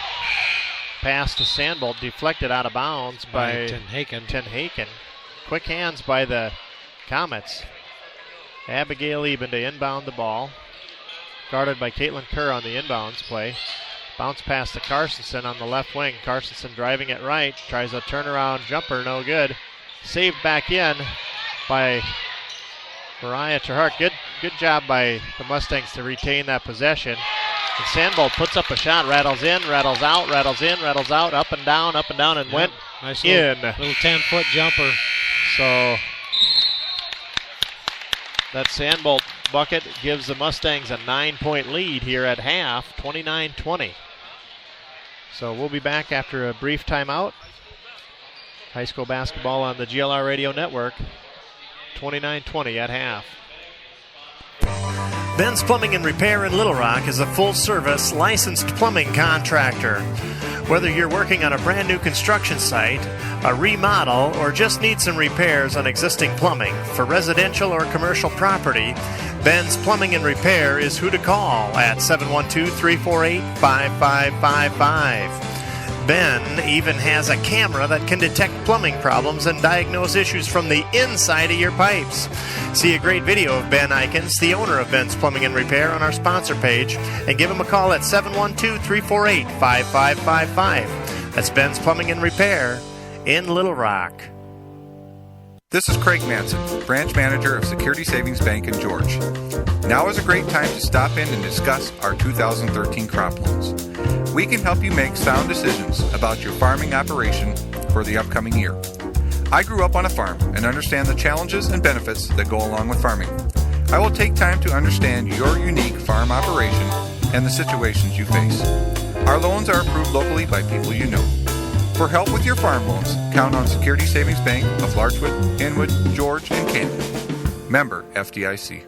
Pass to Sandbolt, deflected out of bounds by Tenhaken. Quick hands by the Comets. Abigail Eben to inbound the ball. Guarded by Caitlin Kerr on the inbounds play. Bounce pass to Carstensen on the left wing. Carstensen driving it right. Tries a turnaround jumper, no good. Saved back in by Mariah Terhark. Good job by the Mustangs to retain that possession. And Sandbolt puts up a shot, rattles in, rattles out, rattles in, rattles out, up and down, and went nice in. Little 10-foot jumper. So that Sandbolt bucket gives the Mustangs a 9-point lead here at half, 29-20. So we'll be back after a brief timeout. High school basketball on the GLR Radio Network, 29-20 at half. Ben's Plumbing and Repair in Little Rock is a full-service licensed plumbing contractor. Whether you're working on a brand new construction site, a remodel, or just need some repairs on existing plumbing for residential or commercial property, Ben's Plumbing and Repair is who to call at 712-348-5555. Ben even has a camera that can detect plumbing problems and diagnose issues from the inside of your pipes. See a great video of Ben Eikens, the owner of Ben's Plumbing and Repair, on our sponsor page, and give him a call at 712-348-5555. That's Ben's Plumbing and Repair in Little Rock. This is Craig Manson, branch manager of Security Savings Bank in George. Now is a great time to stop in and discuss our 2013 crop loans. We can help you make sound decisions about your farming operation for the upcoming year. I grew up on a farm and understand the challenges and benefits that go along with farming. I will take time to understand your unique farm operation and the situations you face. Our loans are approved locally by people you know. For help with your farm loans, count on Security Savings Bank of Larchwood, Inwood, George, and Canton. Member FDIC.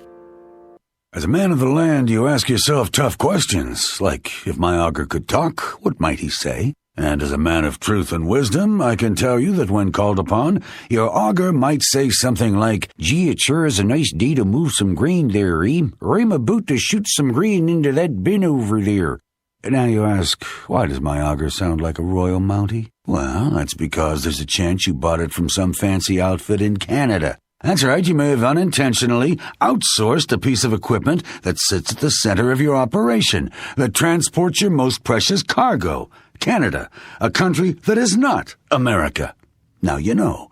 As a man of the land, you ask yourself tough questions, like, if my auger could talk, what might he say? And as a man of truth and wisdom, I can tell you that when called upon, your auger might say something like, "Gee, it sure is a nice day to move some grain there, or I'm about to shoot some grain into that bin over there." Now you ask, why does my auger sound like a Royal Mountie? Well, that's because there's a chance you bought it from some fancy outfit in Canada. That's right, you may have unintentionally outsourced a piece of equipment that sits at the center of your operation, that transports your most precious cargo. Canada, a country that is not America. Now you know.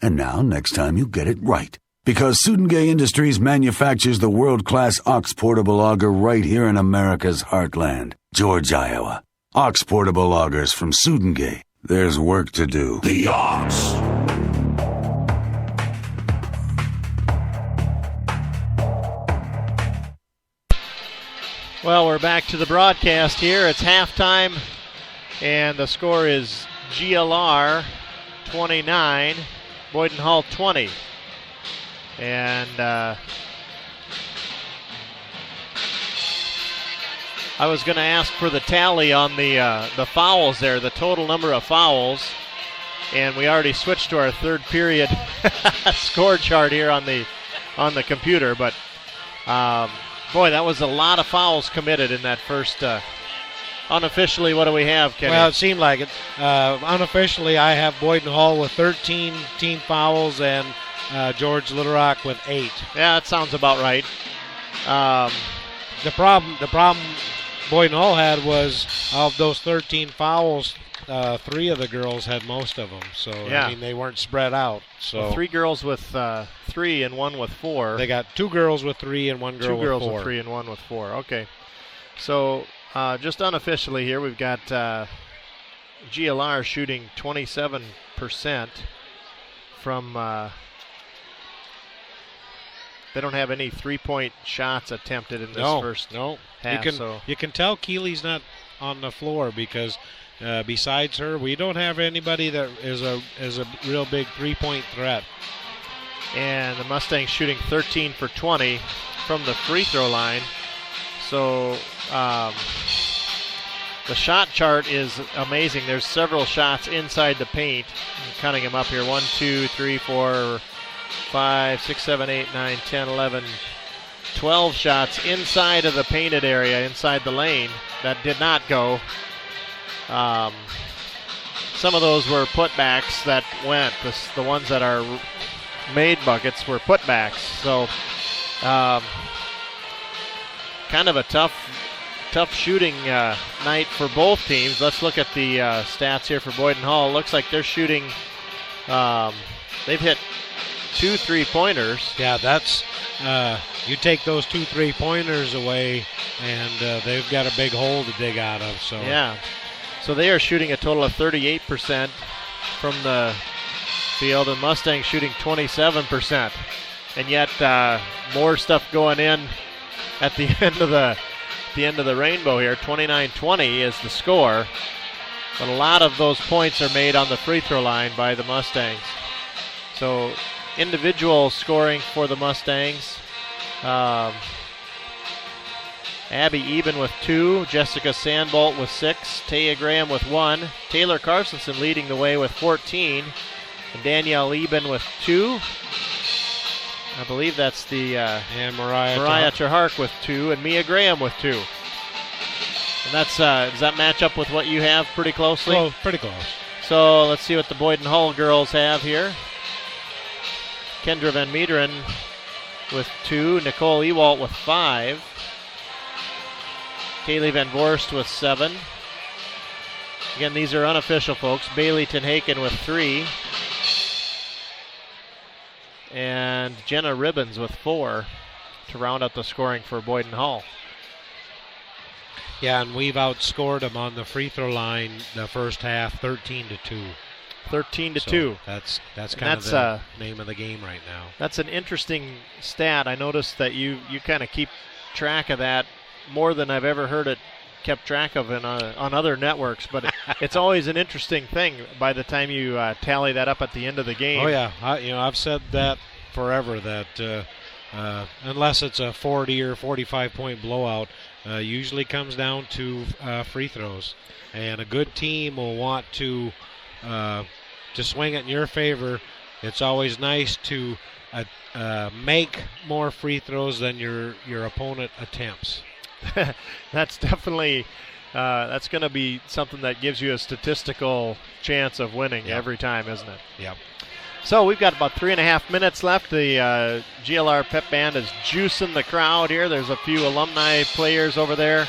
And now, next time, you get it right. Because Sudengay Industries manufactures the world-class Ox Portable Auger right here in America's heartland, George, Iowa. Ox Portable Augers from Sudengay. There's work to do. The Ox. Well, we're back to the broadcast here. It's halftime, and the score is GLR 29, Boyden Hull 20. And I was going to ask for the tally on the fouls there, the total number of fouls, and we already switched to our third period score chart here on the computer. But boy, that was a lot of fouls committed in that first. Unofficially, what do we have, Kenny? Well, it seemed like it. Unofficially, I have Boyden Hull with 13 team fouls and George Little Rock with 8. Yeah, that sounds about right. The problem Boyden Hull had was, of those 13 fouls, 3 of the girls had most of them. So yeah. I mean, they weren't spread out. So well, 3 girls with 3 and 1 with 4. They got 2 girls with 3 and 1 girl with 4. 2 girls with 3 and 1 with 4. Okay. So just unofficially here, we've got GLR shooting 27% from. They don't have any three-point shots attempted in this first half. You can tell Keeley's not on the floor because besides her, we don't have anybody that is a real big three-point threat. And the Mustangs shooting 13 for 20 from the free throw line. So the shot chart is amazing. There's several shots inside the paint. I'm counting them up here. 1, 2, 3, 4, 5, 6, 7, 8, 9, 10, 11, 12 shots inside of the painted area, inside the lane. That did not go. Some of those were putbacks that went. The ones that are made buckets were putbacks. So kind of a tough shooting night for both teams. Let's look at the stats here for Boyden Hull. Looks like they're shooting, they've hit 2 3-pointers. Yeah, that's you take those 2 3-pointers away, and they've got a big hole to dig out of. So yeah, so they are shooting a total of 38% from the field, and Mustangs shooting 27%, and yet more stuff going in at the end of the rainbow here. 29-20 is the score, but a lot of those points are made on the free throw line by the Mustangs. So individual scoring for the Mustangs. Abby Eben with 2, Jessica Sandbolt with 6, Taya Graham with 1, Taylor Carstensen leading the way with 14, and Danielle Eben with 2. I believe that's the and Mariah Terhark with 2, and Mia Graham with 2. And that's does that match up with what you have pretty closely? Pretty close. So let's see what the Boyden Hull girls have here. Kendra Van Meederen with 2, Nicole Ewalt with 5, Kaylee Van Vorst with 7. Again, these are unofficial, folks. Bailey Tenhaken with 3. And Jenna Ribbons with 4 to round out the scoring for Boyden Hull. Yeah, and we've outscored them on the free throw line the first half 13-2. 13-2. That's kind of the name of the game right now. That's an interesting stat. I noticed that you kind of keep track of that more than I've ever heard it kept track of on other networks, but it's always an interesting thing by the time you tally that up at the end of the game. Oh yeah, I've said that forever, that unless it's a 40 or 45 point blowout, usually comes down to free throws, and a good team will want to swing it in your favor. It's always nice to make more free throws than your opponent attempts. That's definitely that's going to be something that gives you a statistical chance of winning every time, isn't it? Yep. So we've got about 3.5 minutes left. The GLR pep band is juicing the crowd here. There's a few alumni players over there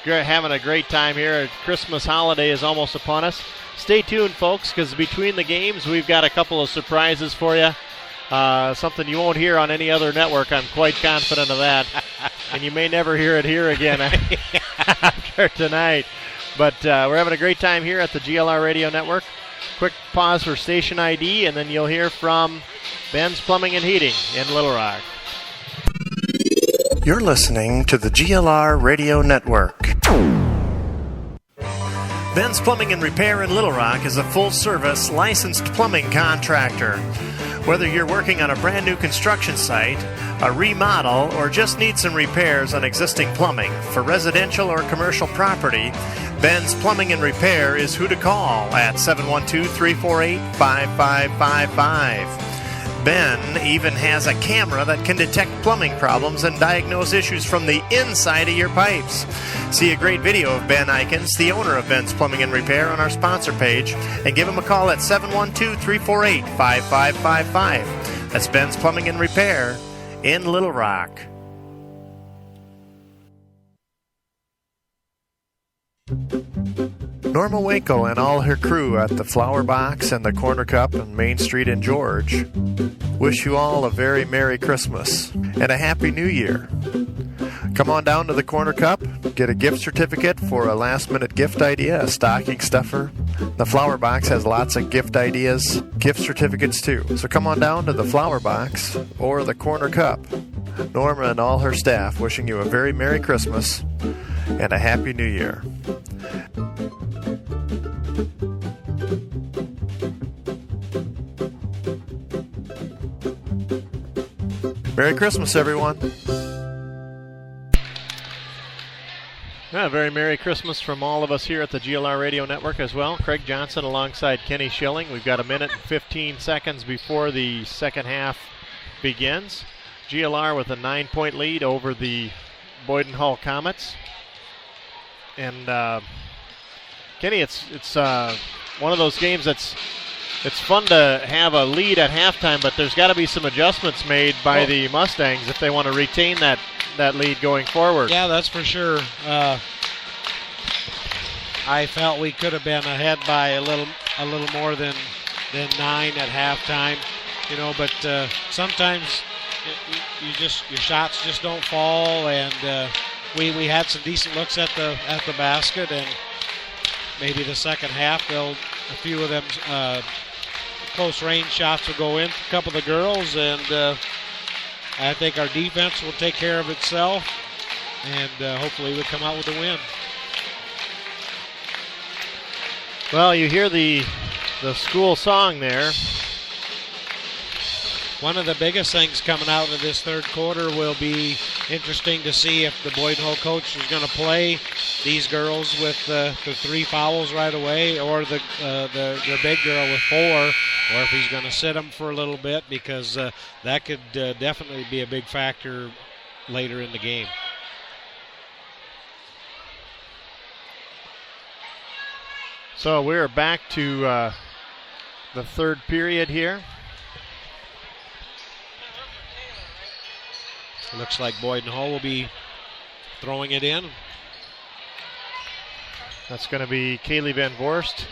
having a great time here. Christmas holiday is almost upon us. Stay tuned, folks, because between the games, we've got a couple of surprises for you. Something you won't hear on any other network. I'm quite confident of that. And you may never hear it here again after tonight. But we're having a great time here at the GLR Radio Network. Quick pause for station ID, and then you'll hear from Ben's Plumbing and Heating in Little Rock. You're listening to the GLR Radio Network. Ben's Plumbing and Repair in Little Rock is a full-service, licensed plumbing contractor. Whether you're working on a brand new construction site, a remodel, or just need some repairs on existing plumbing for residential or commercial property, Ben's Plumbing and Repair is who to call at 712-348-5555. Ben even has a camera that can detect plumbing problems and diagnose issues from the inside of your pipes. See a great video of Ben Eikens, the owner of Ben's Plumbing and Repair, on our sponsor page, and give him a call at 712-348-5555. That's Ben's Plumbing and Repair in Little Rock. Norma Waco and all her crew at the Flower Box and the Corner Cup on Main Street in George wish you all a very Merry Christmas and a Happy New Year. Come on down to the Corner Cup, get a gift certificate for a last-minute gift idea, a stocking stuffer. The Flower Box has lots of gift ideas, gift certificates too. So come on down to the Flower Box or the Corner Cup. Norma and all her staff wishing you a very Merry Christmas and a Happy New Year. Merry Christmas, everyone. Yeah, very Merry Christmas from all of us here at the GLR Radio Network as well. Craig Johnson alongside Kenny Schilling. We've got a minute and 15 seconds before the second half begins. GLR with a 9-point lead over the Boyden Hull Comets. And Kenny, it's one of those games that's it's fun to have a lead at halftime, but there's got to be some adjustments made by the Mustangs if they want to retain that lead going forward. Yeah, that's for sure. I felt we could have been ahead by a little more than 9 at halftime, but sometimes your shots just don't fall, and we had some decent looks at the basket, and maybe the second half a few of them close range shots will go in, a couple of the girls, and I think our defense will take care of itself, and hopefully we'll come out with a win. Well, you hear the school song there. One of the biggest things coming out of this third quarter will be interesting to see if the Boyden Hull coach is going to play these girls with the 3 fouls right away, or the big girl with 4, or if he's going to sit them for a little bit, because that could definitely be a big factor later in the game. So we're back to the third period here. Looks like Boyden Hull will be throwing it in. That's going to be Kaylee Van Voorst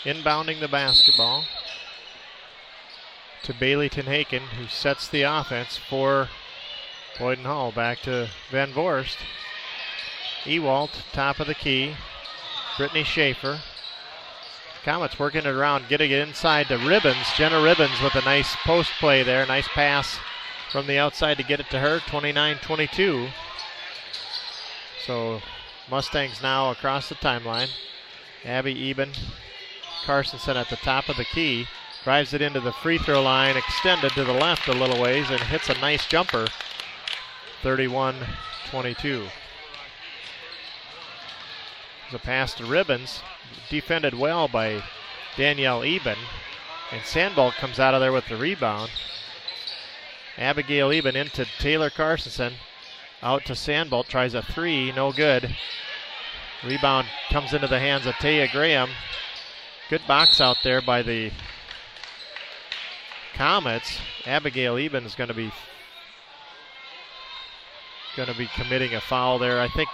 inbounding the basketball to Bailey Tenhaken, who sets the offense for Boyden Hull. Back to Van Voorst. Ewalt, top of the key. Brittany Schaefer. Comets working it around, getting it inside to Ribbons. Jenna Ribbons with a nice post play there. Nice pass from the outside to get it to her. 29-22. So Mustangs now across the timeline. Abby Eben Carsonson at the top of the key. Drives it into the free throw line, extended to the left a little ways, and hits a nice jumper. 31-22. The pass to Ribbons, defended well by Danielle Eben, and Sandbolt comes out of there with the rebound. Abigail Eben into Taylor Carsonson, out to Sandbolt, tries a three, no good. Rebound comes into the hands of Taya Graham. Good box out there by the Comets. Abigail Eben is going to be committing a foul there. I think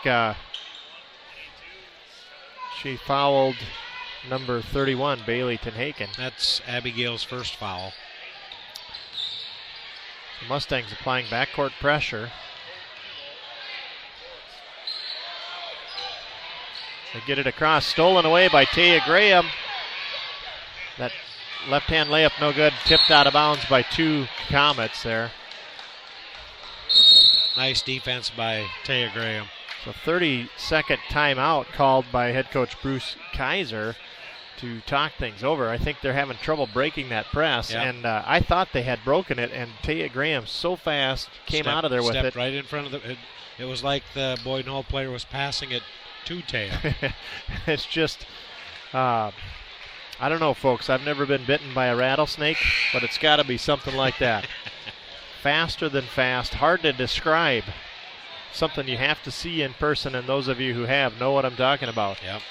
she fouled number 31, Bailey Tenhaken. That's Abigail's first foul. The Mustangs applying backcourt pressure. They get it across, stolen away by Taya Graham. That left-hand layup no good, tipped out of bounds by two Comets there. Nice defense by Taya Graham. So 30-second timeout called by head coach Bruce Kaiser to talk things over. I think they're having trouble breaking that press, and I thought they had broken it, and Taya Graham so fast came out of there with it. Right in front of it was like the Boyden Hull player was passing it to Taya. It's just, I don't know, folks. I've never been bitten by a rattlesnake, but it's got to be something like that. Faster than fast, hard to describe. Something you have to see in person, and those of you who have know what I'm talking about. Yep.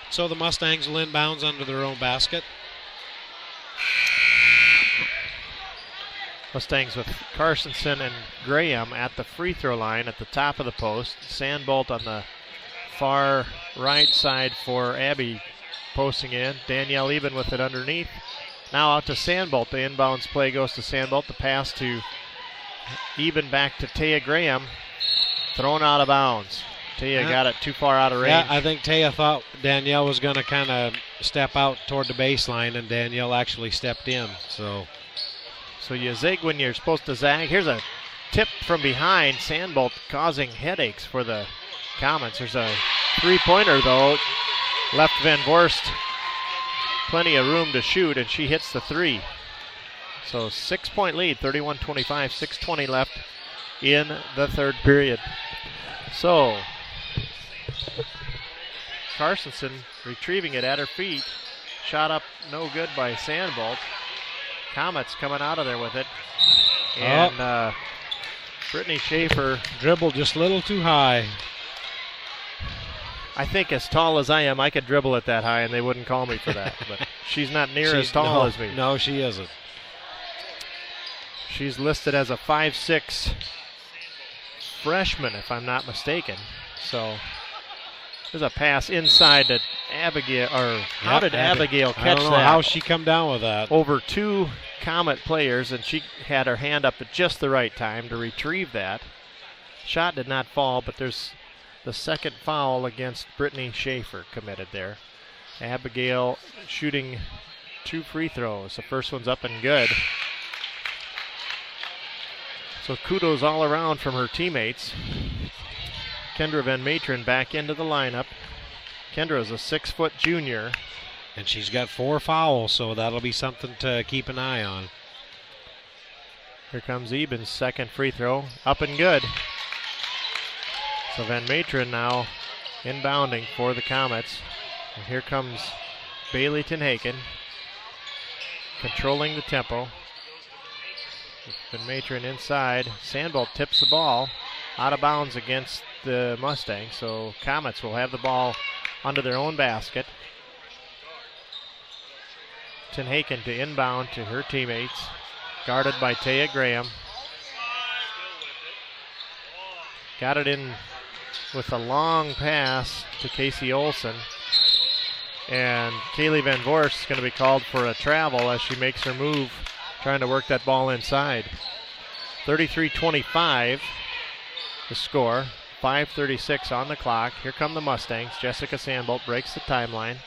So the Mustangs will inbounds under their own basket. Mustangs with Carsonson and Graham at the free throw line at the top of the post. Sandbolt on the far right side for Abby posting in. Danielle Eben with it underneath. Now out to Sandbolt. The inbounds play goes to Sandbolt. The pass to Eben back to Taya Graham. Thrown out of bounds. Taya got it too far out of range. Yeah, I think Taya thought Danielle was going to kind of step out toward the baseline, and Danielle actually stepped in. So you zig when you're supposed to zag. Here's a tip from behind. Sandbolt causing headaches for the Comets. There's a three-pointer, though. Left Van Voorst plenty of room to shoot, and she hits the three. So 6-point lead, 31-25, 6:20 left in the third period. So Carsonson retrieving it at her feet. Shot up no good by Sandbolt. Comets coming out of there with it. And Brittany Schaefer dribbled just a little too high. I think as tall as I am, I could dribble it that high and they wouldn't call me for that. But she's not near as tall as me. No, she isn't. She's listed as a 5'6" freshman, if I'm not mistaken. So there's a pass inside to Abigail. Or how did Abigail catch that? I don't know how she come down with that. Over two Comet players, and she had her hand up at just the right time to retrieve that. Shot did not fall, but there's the second foul against Brittany Schaefer committed there. Abigail shooting two free throws. The first one's up and good. So kudos all around from her teammates. Kendra Van Materen back into the lineup. Kendra is a 6-foot junior. And she's got 4 fouls, so that'll be something to keep an eye on. Here comes Eben's second free throw. Up and good. So Van Materen now inbounding for the Comets. And here comes Bailey Tenhaken controlling the tempo. Van Materen inside. Sandbolt tips the ball out of bounds against the Mustangs. So Comets will have the ball under their own basket. Tenhaken to inbound to her teammates. Guarded by Taya Graham. Got it in with a long pass to Casey Olson. And Kaylee Van Voorst is going to be called for a travel as she makes her move, trying to work that ball inside. 33-25 the score. 5:36 on the clock. Here come the Mustangs. Jessica Sandbolt breaks the timeline.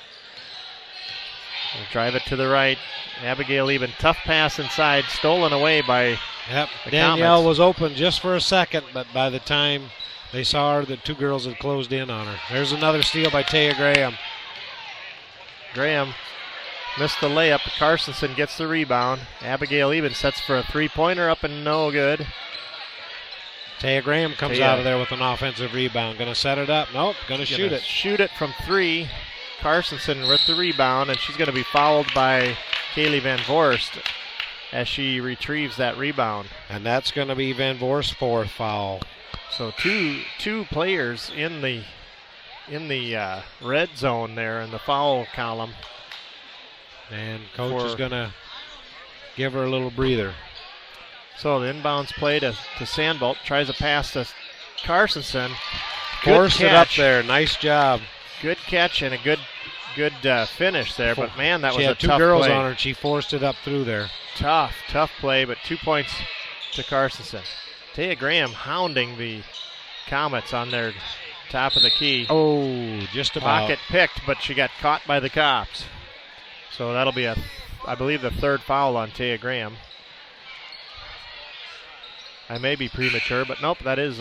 We'll drive it to the right. Abigail Eben, tough pass inside, stolen away by Danielle was open just for a second, but by the time they saw her, the two girls had closed in on her. There's another steal by Taya Graham. Graham missed the layup. Carstensen gets the rebound. Abigail Eben sets for a three-pointer up and no good. Taya Graham comes out of there with an offensive rebound. Going to set it up. Nope, going to shoot it. Shoot it from three. Carstensen with the rebound, and she's going to be fouled by Kaylee Van Voorst as she retrieves that rebound. And that's going to be Van Voorst's fourth foul. So two players in the red zone there in the foul column. And coach is going to give her a little breather. So the inbounds play to Sandbolt. Tries a pass to Carstensen. Forced it up there. Nice job. Good catch and a good finish there. But, man, that was a tough play. She had two girls on her, and she forced it up through there. Tough play, but 2 points to Carstensen. Taya Graham hounding the Comets on their top of the key. Oh, just about. Pocket picked, but she got caught by the Cops. So that'll be, I believe, the third foul on Taya Graham. I may be premature, but nope, that is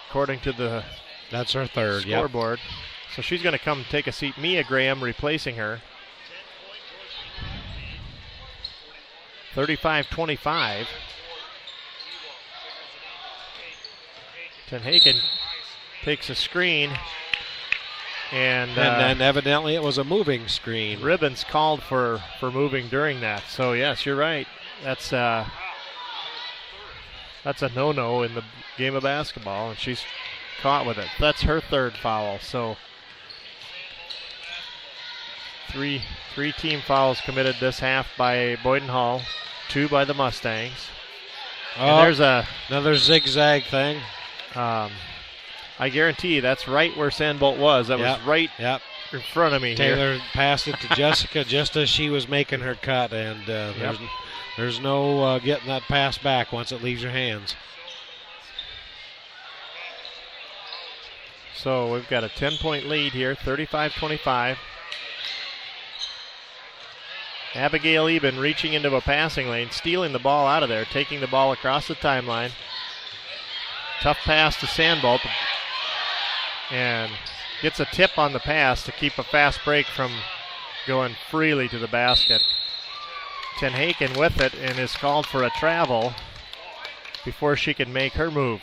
according to the that's her third scoreboard. Yep. So she's going to come take a seat. Mia Graham replacing her. 35-25. Tenhaken takes a screen. And evidently it was a moving screen. Ribbons called for moving during that. So, yes, you're right. That's a no-no in the game of basketball, and she's caught with it. That's her third foul. So three team fouls committed this half by Boyden Hull, 2 by the Mustangs. And there's another zigzag thing. I guarantee you that's right where Sandbolt was. That was right in front of me. Taylor passed it to Jessica just as she was making her cut, and there's no getting that pass back once it leaves your hands. So we've got a 10-point lead here, 35-25. Abigail Eben reaching into a passing lane, stealing the ball out of there, taking the ball across the timeline. Tough pass to Sandbolt, and gets a tip on the pass to keep a fast break from going freely to the basket. Tenhaken with it and is called for a travel before she can make her move.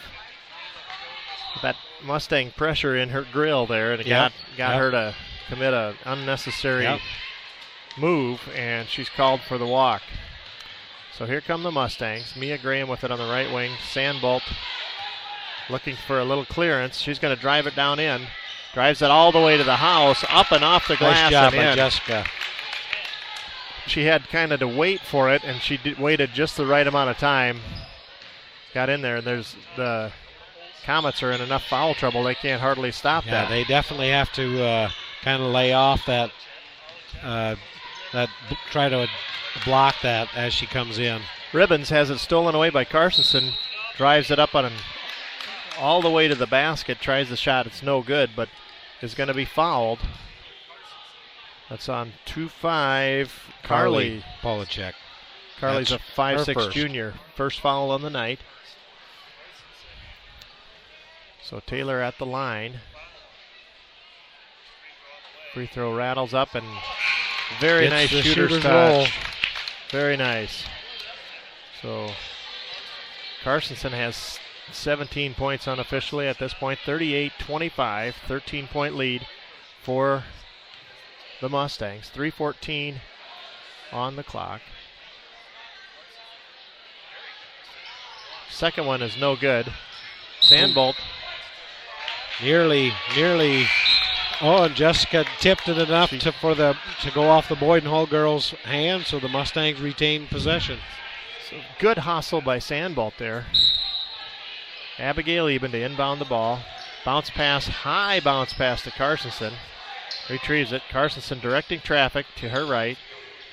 That Mustang pressure in her grill there, and it got her to commit an unnecessary move, and she's called for the walk. So here come the Mustangs. Mia Graham with it on the right wing. Sandbolt looking for a little clearance. She's going to drive it down in. Drives it all the way to the house, up and off the glass. Nice job and by in. Jessica. She had kind of to wait for it, and she waited just the right amount of time. Got in there, and there's the Comets are in enough foul trouble they can't hardly stop that. Yeah, they definitely have to kind of lay off that, try to block that as she comes in. Ribbons has it stolen away by Carstensen, drives it up on all the way to the basket, tries the shot, it's no good, but is going to be fouled. That's on 2-5, Carly Polachek. Carly's a 5'6" junior. First foul on the night. So Taylor at the line. Free throw rattles up, and very nice shooter's touch. Very nice. So Carstensen has 17 points unofficially at this point. 38-25, 13-point lead for the Mustangs. 3:14 on the clock. Second one is no good. Sandbolt nearly Oh, and Jessica tipped it enough to go off the Boyden Hull girls' hand, so the Mustangs retain possession. So good hustle by Sandbolt there. Abigail Eben to inbound the ball. Bounce pass, high bounce pass to Carsonson. Retrieves it. Carsonson directing traffic to her right.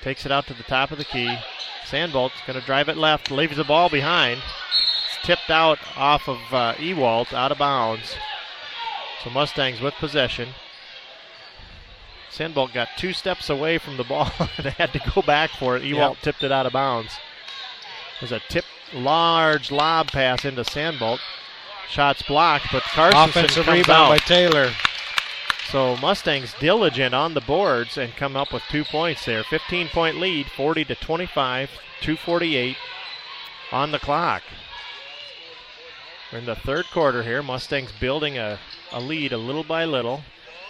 Takes it out to the top of the key. Sandbolt's going to drive it left. Leaves the ball behind. It's tipped out off of Ewald, out of bounds. So Mustangs with possession. Sandbolt got 2 steps away from the ball and had to go back for it. Ewald tipped it out of bounds. There's a large lob pass into Sandbolt. Shots blocked, but Carsonson offensive comes rebound out. by Taylor. So Mustangs diligent on the boards and come up with 2 points there. 15-point lead, 40-25, 2:48 on the clock. We're in the third quarter here. Mustangs building a lead a little by little.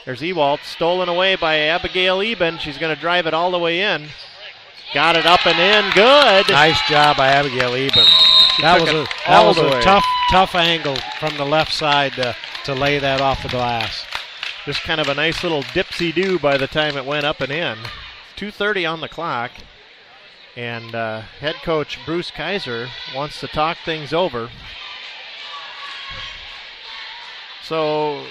There's Ewald, stolen away by Abigail Eben. She's going to drive it all the way in. Got it up and in. Good. Nice job by Abigail Eben. That was a tough angle from the left side to lay that off the glass. Just kind of a nice little dipsy-do by the time it went up and in. 2:30 on the clock. And head coach Bruce Kaiser wants to talk things over. So,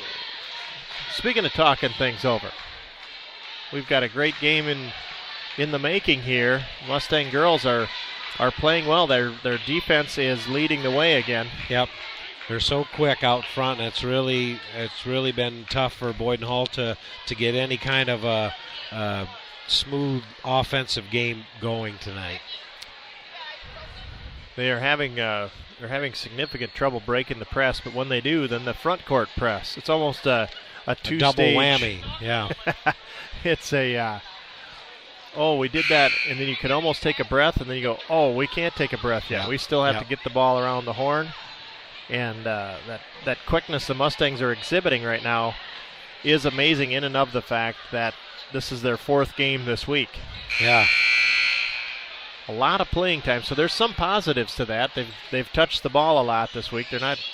speaking of talking things over, we've got a great game in the making here. Mustang girls are playing well. Their defense is leading the way again. Yep. They're so quick out front. It's really been tough for Boyden Hull to get any kind of a smooth offensive game going tonight. They're having significant trouble breaking the press, but when they do, then the front court press. It's almost a two-stage. Double whammy, yeah. It's we did that, and then you can almost take a breath, and then you go, oh, we can't take a breath yet. Yeah. We still have to get the ball around the horn. And that quickness the Mustangs are exhibiting right now is amazing in and of the fact that this is their 4th game this week. Yeah. A lot of playing time, so there's some positives to that. They've touched the ball a lot this week. They're not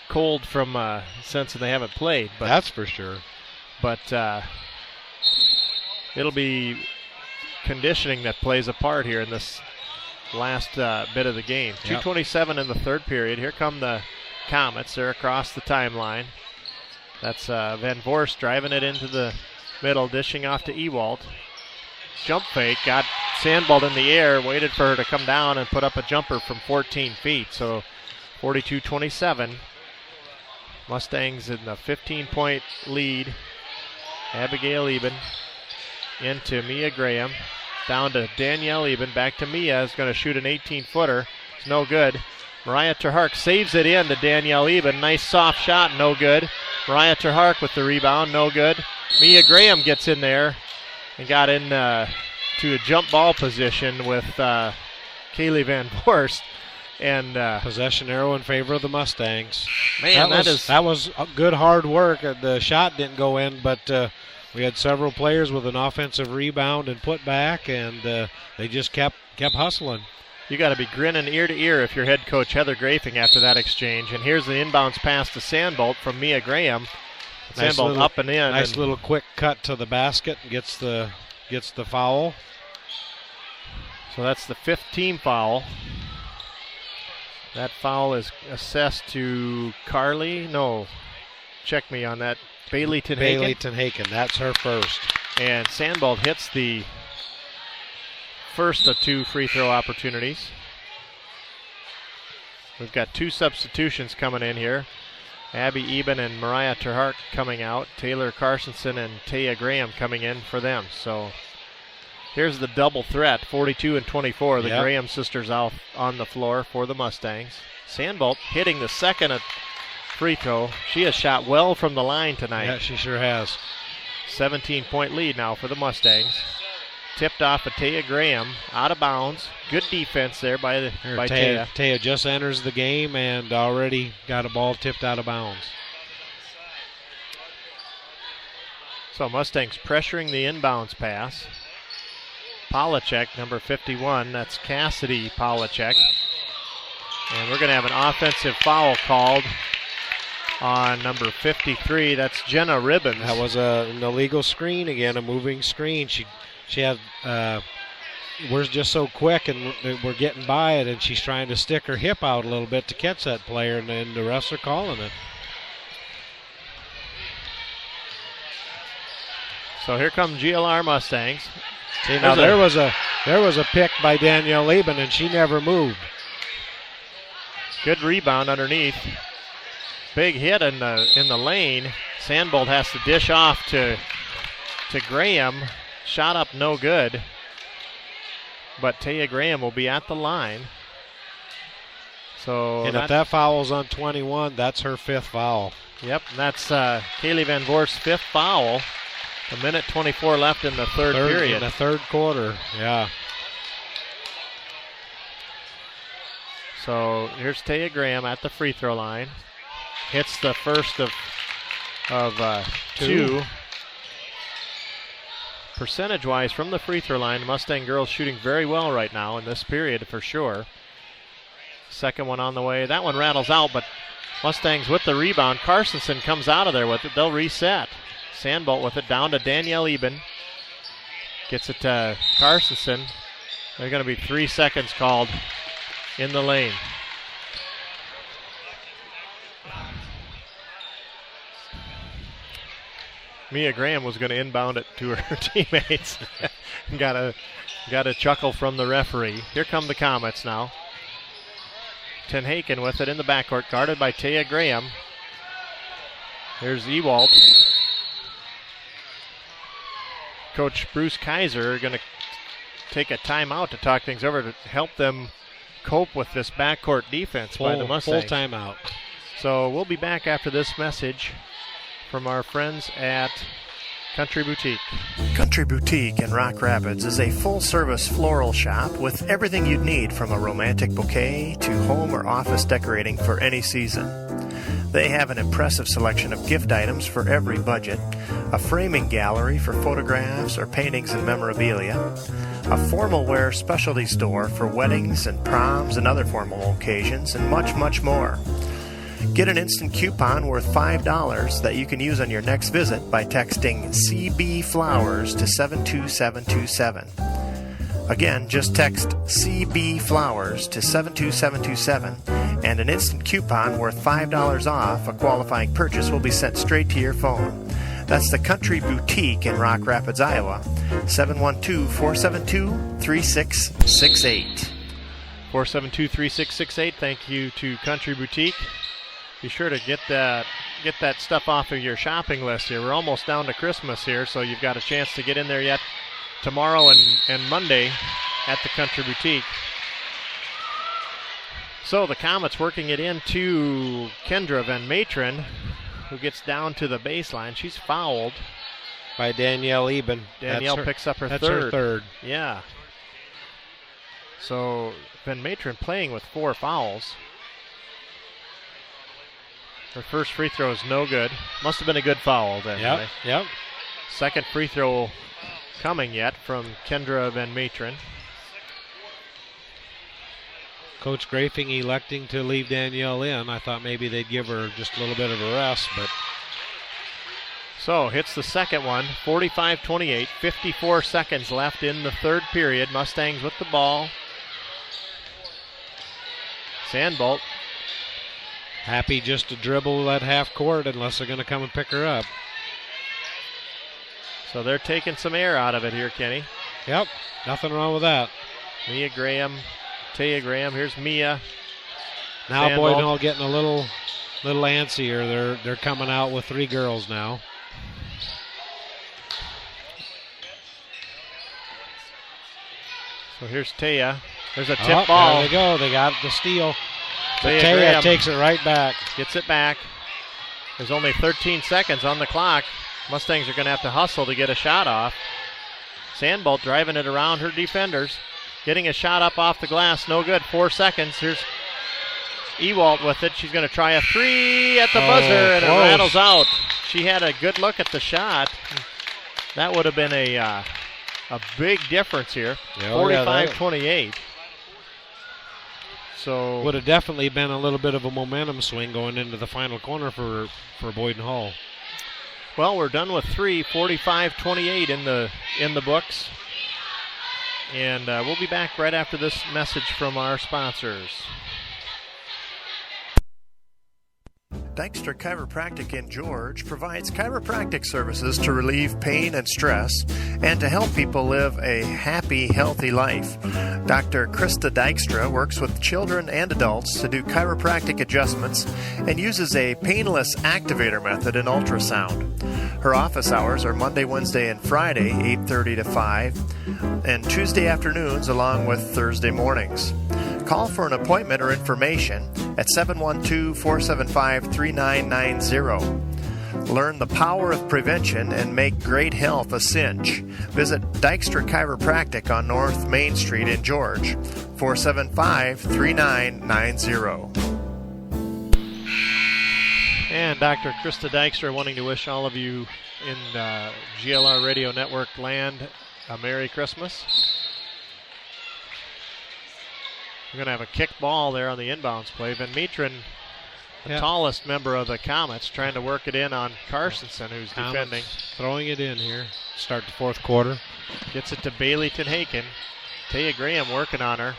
cold from since they haven't played. But that's for sure. But it'll be conditioning that plays a part here in this last bit of the game. 2:27 in the third period. Here come the Comets. They're across the timeline. That's Van Voorst driving it into the middle, dishing off to Ewald. Jump fake, got Sandbolt in the air, waited for her to come down and put up a jumper from 14 feet. So 42-27. Mustangs in the 15-point lead. Abigail Eben into Mia Graham. Down to Danielle Eben. Back to Mia. Is going to shoot an 18-footer. It's no good. Mariah Terhark saves it in to Danielle Eben. Nice soft shot. No good. Mariah Terhark with the rebound. No good. Mia Graham gets in there and got in to a jump ball position with Kaylee Van Voorst. And possession arrow in favor of the Mustangs. Man, that was good hard work. The shot didn't go in, but we had several players with an offensive rebound and put back, and they just kept hustling. You got to be grinning ear to ear if you're head coach Heather Grafing after that exchange. And here's the inbounds pass to Sandbolt from Mia Graham. Sandbolt up and in. Nice little quick cut to the basket and gets the foul. So that's the 5th team foul. That foul is assessed to Carly. No, check me on that. Bailey Tenhaken, that's her first. And Sandbolt hits the first of 2 free throw opportunities. We've got 2 substitutions coming in here. Abby Eben and Mariah Terhark coming out. Taylor Carsonson and Taya Graham coming in for them. So here's the double threat, 42 and 24. The Graham sisters out on the floor for the Mustangs. Sandbolt hitting the second free throw. She has shot well from the line tonight. Yeah, she sure has. 17-point lead now for the Mustangs. Tipped off of Taya Graham, out of bounds. Good defense there by Taya. Taya just enters the game and already got a ball tipped out of bounds. So Mustangs pressuring the inbounds pass. Polachek, number 51, that's Cassidy Polachek. And we're going to have an offensive foul called on number 53. That's Jenna Ribbons. That was an illegal screen again, a moving screen. She had, we're just so quick and we're getting by it, and she's trying to stick her hip out a little bit to catch that player, and then the refs are calling it. So here come GLR Mustangs. See, now there was a pick by Danielle Lieben, and she never moved. Good rebound underneath. Big hit in the lane. Sandbolt has to dish off to Graham. Shot up, no good. But Taya Graham will be at the line. So and if that foul's on 21, that's her 5th foul. Yep, and that's Kaylee Van Voorst's 5th foul. A minute 24 left in the third period. In the third quarter, yeah. So here's Taya Graham at the free throw line. Hits the first of two. Percentage-wise from the free throw line, Mustang girls shooting very well right now in this period for sure. Second one on the way. That one rattles out, but Mustangs with the rebound. Carstensen comes out of there with it. They'll reset. Sandbolt with it down to Danielle Eben. Gets it to Carstensen. There's going to be 3 seconds called in the lane. Mia Graham was going to inbound it to her teammates. got a chuckle from the referee. Here come the Comets now. Ten Haken with it in the backcourt, guarded by Taya Graham. Here's Ewald. Coach Bruce Kaiser going to take a timeout to talk things over to help them cope with this backcourt defense by the Mustangs. Full timeout. So we'll be back after this message from our friends at Country Boutique. Country Boutique in Rock Rapids is a full-service floral shop with everything you'd need from a romantic bouquet to home or office decorating for any season. They have an impressive selection of gift items for every budget, a framing gallery for photographs or paintings and memorabilia, a formal wear specialty store for weddings and proms and other formal occasions, and much, much more. Get an instant coupon worth $5 that you can use on your next visit by texting CB Flowers to 72727. Again, just text CB Flowers to 72727 and an instant coupon worth $5 off a qualifying purchase will be sent straight to your phone. That's the Country Boutique in Rock Rapids, Iowa. 712-472-3668. 472-3668. Thank you to Country Boutique. Be sure to get that stuff off of your shopping list here. We're almost down to Christmas here, so you've got a chance to get in there yet tomorrow and Monday at the Country Boutique. So the Comets working it into Kendra Van Matren, who gets down to the baseline. She's fouled by Danielle Eben. Danielle picks up her third. That's her third. Yeah. So Van Matren playing with 4 fouls. Her first free throw is no good. Must have been a good foul then. Yep. Second free throw coming yet from Kendra Van Matren. Coach Grafing electing to leave Danielle in. I thought maybe they'd give her just a little bit of a rest, but. So hits the second one, 45-28, 54 seconds left in the third period. Mustangs with the ball. Sandbolt. Happy just to dribble that half court unless they're going to come and pick her up. So they're taking some air out of it here, Kenny. Yep, nothing wrong with that. Mia Graham, Taya Graham. Here's Mia. Now Sandbolt. Boyden Hull getting a little antsier. They're coming out with 3 girls now. So here's Taya. There's a tip ball. There they go. They got the steal. Taya takes it right back. Gets it back. There's only 13 seconds on the clock. Mustangs are going to have to hustle to get a shot off. Sandbolt driving it around her defenders. Getting a shot up off the glass. No good. 4 seconds. Here's Ewald with it. She's going to try a 3 at the buzzer, and close. It rattles out. She had a good look at the shot. That would have been a big difference here. 45-28. So would have definitely been a little bit of a momentum swing going into the final corner for Boyden Hull. Well, we're done with 3, 45-28 in the books. And we'll be back right after this message from our sponsors. Dykstra Chiropractic in George provides chiropractic services to relieve pain and stress and to help people live a happy, healthy life. Dr. Krista Dykstra works with children and adults to do chiropractic adjustments and uses a painless activator method in ultrasound. Her office hours are Monday, Wednesday, and Friday, 8:30 to 5, and Tuesday afternoons along with Thursday mornings. Call for an appointment or information at 712-475-3990. Learn the power of prevention and make great health a cinch. Visit Dykstra Chiropractic on North Main Street in George, 475-3990. And Dr. Krista Dykstra wanting to wish all of you in GLR Radio Network land a Merry Christmas. We're going to have a kick ball there on the inbounds play. Van Metren, the tallest member of the Comets, trying to work it in on Carstensen, who's defending. Throwing it in here. Start the fourth quarter. Gets it to Bailey Tenhaken. Taya Graham working on her.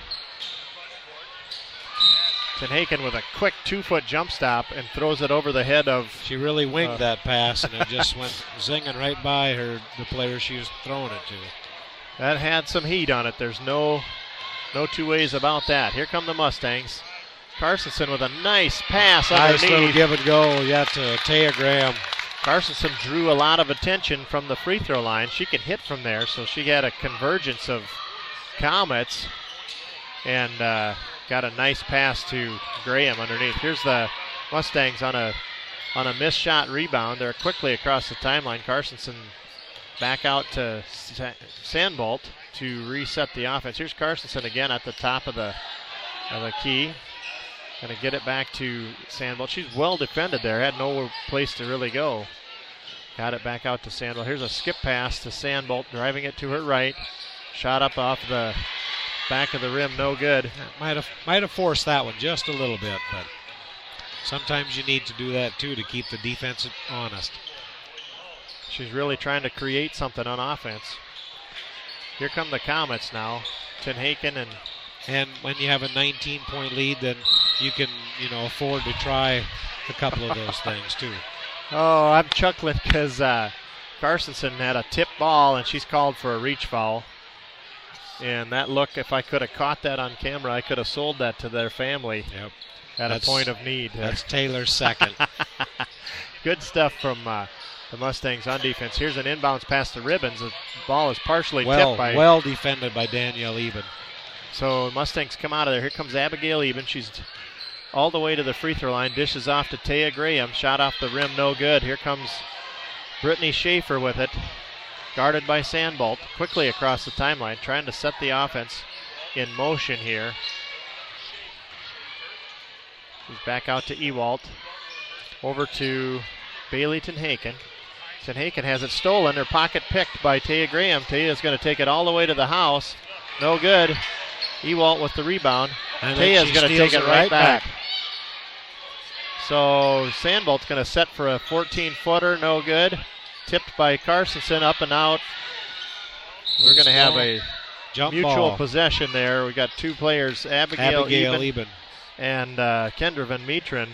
Tenhaken with a quick 2-foot jump stop and throws it over the head of... She really winged that pass, and it just went zinging right by the player she was throwing it to. That had some heat on it. There's no two ways about that. Here come the Mustangs. Carstensen with a nice pass underneath. Nice little give and go, to Taya Graham. Carstensen drew a lot of attention from the free throw line. She could hit from there, so she had a convergence of Comets and got a nice pass to Graham underneath. Here's the Mustangs on a missed shot rebound. They're quickly across the timeline. Carstensen back out to Sandbolt to reset the offense. Here's Carstensen again at the top of the key. Going to get it back to Sandbolt. She's well defended there. Had no place to really go. Got it back out to Sandbolt. Here's a skip pass to Sandbolt, driving it to her right. Shot up off the back of the rim, no good. Might have forced that one just a little bit, but sometimes you need to do that too to keep the defense honest. She's really trying to create something on offense. Here come the Comets now. Tenhaken and when you have a 19-point lead, then you can, afford to try a couple of those things too. Oh, I'm chuckling because Carstensen had a tip ball and she's called for a reach foul. And that look, if I could have caught that on camera, I could have sold that to their family at a point of need. That's Taylor's second. Good stuff from the Mustangs on defense. Here's an inbounds pass to Ribbons. The ball is partially tipped by... Well defended by Danielle Eben. So Mustangs come out of there. Here comes Abigail Eben. She's all the way to the free throw line. Dishes off to Taya Graham. Shot off the rim, no good. Here comes Brittany Schaefer with it. Guarded by Sandbolt. Quickly across the timeline. Trying to set the offense in motion here. She's back out to Ewalt. Over to Bailey Tenhaken. Tenhaken has it stolen. Her pocket picked by Taya Graham. Taya's going to take it all the way to the house. No good. Ewalt with the rebound. Taya's going to take it right back. So Sandbolt's going to set for a 14-footer. No good. Tipped by Carstensen, up and out. We're going to have a mutual possession there. We got two players, Abigail Eben and Kendra Van Metren,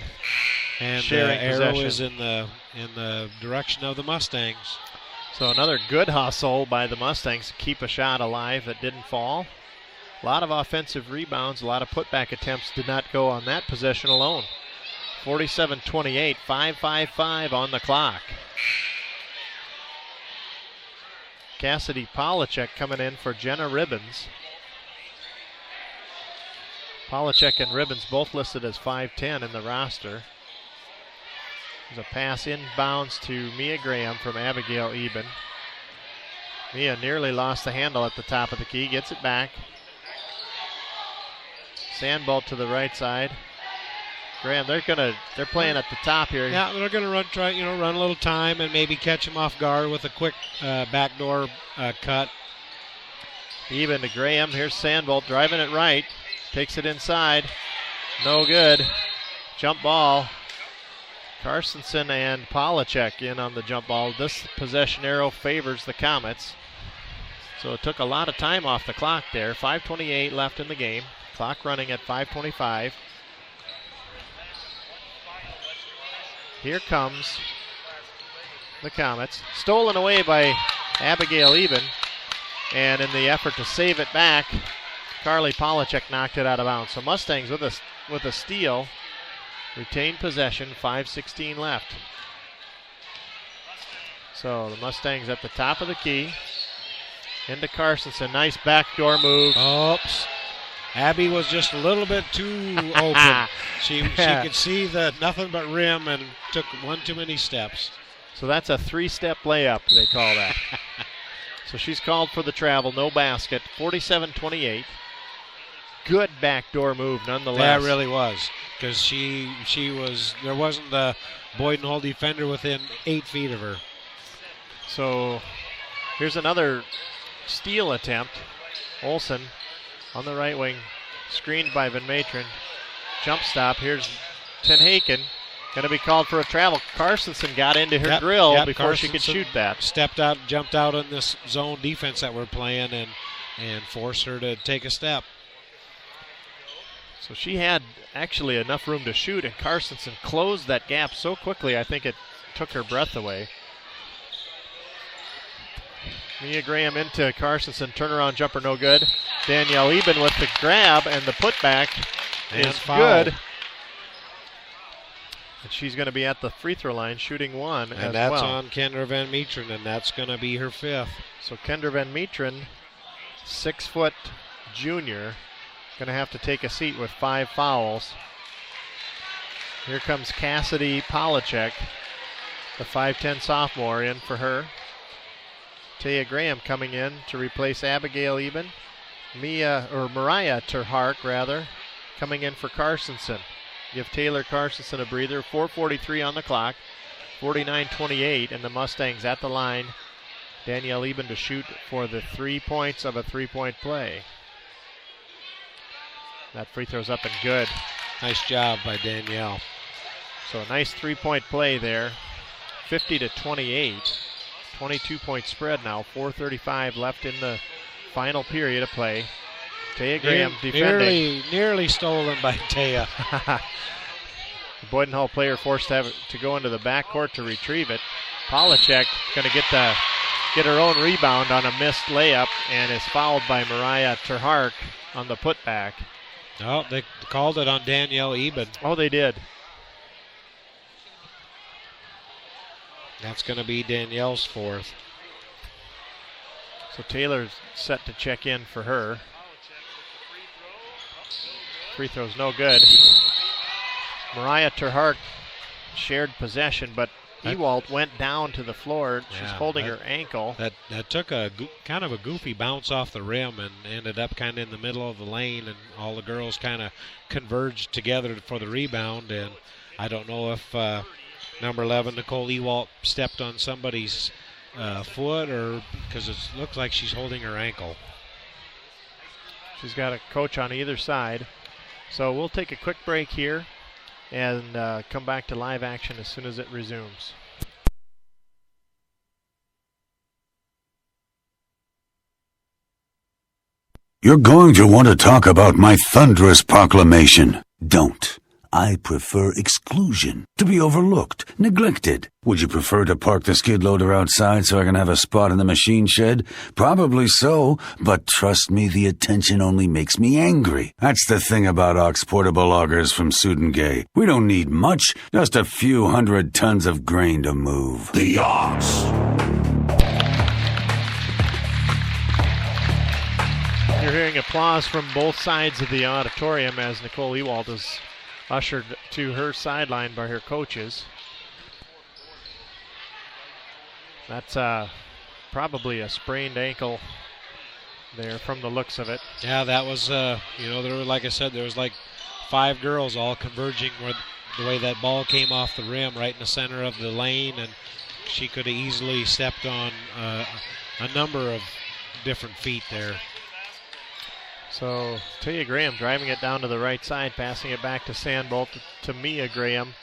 and sharing arrow possession. is in the direction of the Mustangs. So another good hustle by the Mustangs to keep a shot alive that didn't fall. A lot of offensive rebounds, a lot of putback attempts did not go on that possession alone. 47-28, 5:55 on the clock. Cassidy Polachek coming in for Jenna Ribbons. Polachek and Ribbons both listed as 5'10 in the roster. There's a pass inbounds to Mia Graham from Abigail Eben. Mia nearly lost the handle at the top of the key, gets it back. Sandbolt to the right side. Graham, they're playing at the top here. Yeah, they're going to run a little time and maybe catch them off guard with a quick backdoor cut. Even to Graham. Here's Sandbolt driving it right. Takes it inside. no good. Jump ball. Carstensen and Polachek in on the jump ball. This possession arrow favors the Comets. So it took a lot of time off the clock there. 5:28 left in the game. Clock running at 5:25. Here comes the Comets. Stolen away by Abigail Eben. And in the effort to save it back, Carly Polachek knocked it out of bounds. So Mustangs with a steal. Retained possession, 5:16 left. So the Mustangs at the top of the key. Into Carstensen. Nice backdoor move. Oops. Abby was just a little bit too open. She could see the nothing but rim and took one too many steps. So that's a 3-step layup, they call that. So she's called for the travel, no basket. 47-28. Good backdoor move nonetheless. Yeah, it really was. Because there wasn't the Boyden Hull defender within 8 feet of her. So here's another steal attempt. Olsen on the right wing, screened by Van Matren. Jump stop. Here's Ten Haken. Going to be called for a travel. Carstensen got into her grill before she could shoot that. Stepped out, jumped out in this zone defense that we're playing and forced her to take a step. So she had actually enough room to shoot, and Carstensen closed that gap so quickly I think it took her breath away. Mia Graham into Carstensen. Turnaround jumper no good. Danielle Eben with the grab, and the putback is good. And she's going to be at the free throw line shooting one as well. And that's on Kendra Van Metren, and that's going to be her 5th. So Kendra Van Metren, 6-foot junior, going to have to take a seat with 5 fouls. Here comes Cassidy Polachek, the 5'10 sophomore, in for her. Taya Graham coming in to replace Abigail Eben. Mariah Terhark, coming in for Carstensen. Give Taylor Carstensen a breather. 4:43 on the clock. 49-28, and the Mustangs at the line. Danielle Eben to shoot for the 3 points of a 3-point play. That free throw's up and good. Nice job by Danielle. So a nice 3-point play there. 50-28. 22-point spread now. 4:35 left in the final period of play. Taya Graham defending. Nearly stolen by Taya. The Boyden Hull player forced to go into the backcourt to retrieve it. Polachek going to get her own rebound on a missed layup and is fouled by Mariah Terhark on the putback. Oh, they called it on Danielle Eben. Oh, they did. That's going to be Danielle's 4th. So Taylor's set to check in for her. Free throw's no good. Mariah Terhark shared possession, but Ewald went down to the floor. She's holding her ankle. That took a kind of a goofy bounce off the rim and ended up kind of in the middle of the lane, and all the girls kind of converged together for the rebound. And I don't know if number 11, Nicole Ewald, stepped on somebody's foot, or because it looks like she's holding her ankle. She's got a coach on either side. So we'll take a quick break here and come back to live action as soon as it resumes. You're going to want to talk about my thunderous proclamation. Don't. I prefer exclusion, to be overlooked, neglected. Would you prefer to park the skid loader outside so I can have a spot in the machine shed? Probably so, but trust me, the attention only makes me angry. That's the thing about Ox portable loggers from Sudengay. We don't need much, just a few 100 tons of grain to move. The Ox. You're hearing applause from both sides of the auditorium as Nicole Ewald is ushered to her sideline by her coaches. That's probably a sprained ankle there from the looks of it. Yeah, that was, there were, like I said, there was like 5 girls all converging with the way that ball came off the rim right in the center of the lane, and she could have easily stepped on a number of different feet there. So Taya Graham driving it down to the right side, passing it back to Sandbolt to Mia Graham.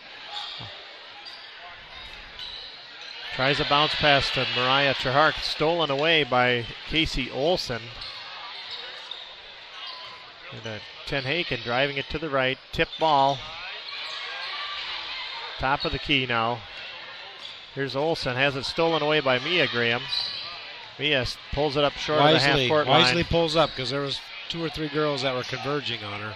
Tries a bounce pass to Mariah Trahark, stolen away by Casey Olson. And Ten Haken driving it to the right, tip ball. Top of the key now. Here's Olson, has it stolen away by Mia Graham. Mia pulls it up short of the half-court line. Wisely pulls up because there was 2 or 3 girls that were converging on her.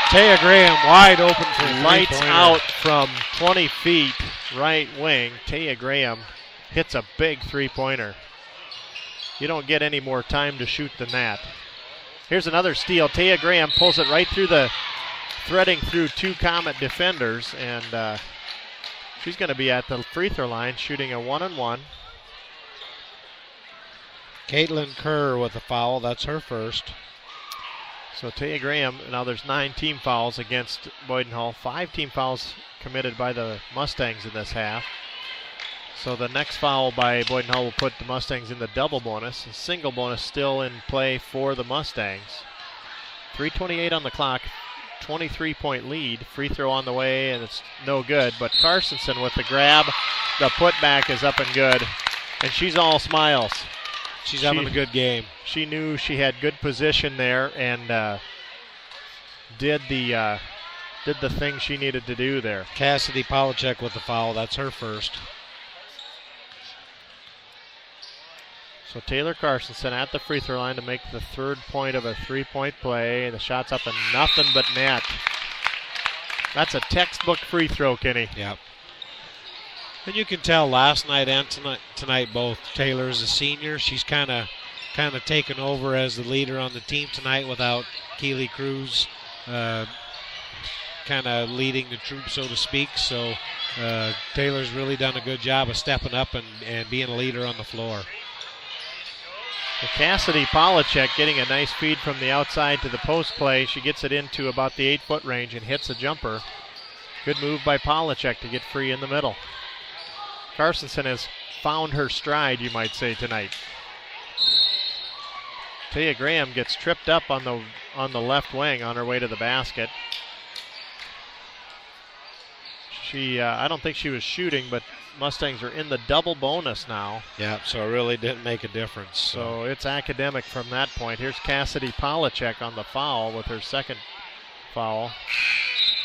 Taya Graham wide open for a lights out from 20 feet, right wing. Taya Graham hits a big three-pointer. You don't get any more time to shoot than that. Here's another steal. Taya Graham pulls it right through threading through 2 Comet defenders, and she's going to be at the free throw line shooting a 1-on-1. Caitlin Kerr with a foul. That's her first. So Taya Graham, now there's 9 team fouls against Boyden Hull. 5 team fouls committed by the Mustangs in this half. So the next foul by Boyden Hull will put the Mustangs in the double bonus. A single bonus still in play for the Mustangs. 3:28 on the clock, 23-point lead. Free throw on the way, and it's no good. But Carstensen with the grab. The putback is up and good. And she's all smiles. She's having a good game. She knew she had good position there and did the thing she needed to do there. Cassidy Polachek with the foul. That's her first. So Taylor Carstensen at the free throw line to make the 3rd point of a 3-point play. The shot's up and nothing but net. That's a textbook free throw, Kenny. Yep. And you can tell last night and tonight both. Taylor's a senior. She's kind of taken over as the leader on the team tonight without Keely Cruz kind of leading the troop, so to speak. So Taylor's really done a good job of stepping up and being a leader on the floor. Cassidy Polachek getting a nice feed from the outside to the post play. She gets it into about the 8-foot range and hits a jumper. Good move by Polachek to get free in the middle. Carstensen has found her stride, you might say, tonight. Taya Graham gets tripped up on the left wing on her way to the basket. I don't think she was shooting, but Mustangs are in the double bonus now. Yeah, so it really didn't make a difference. So it's academic from that point. Here's Cassidy Polachek on the foul with her 2nd foul.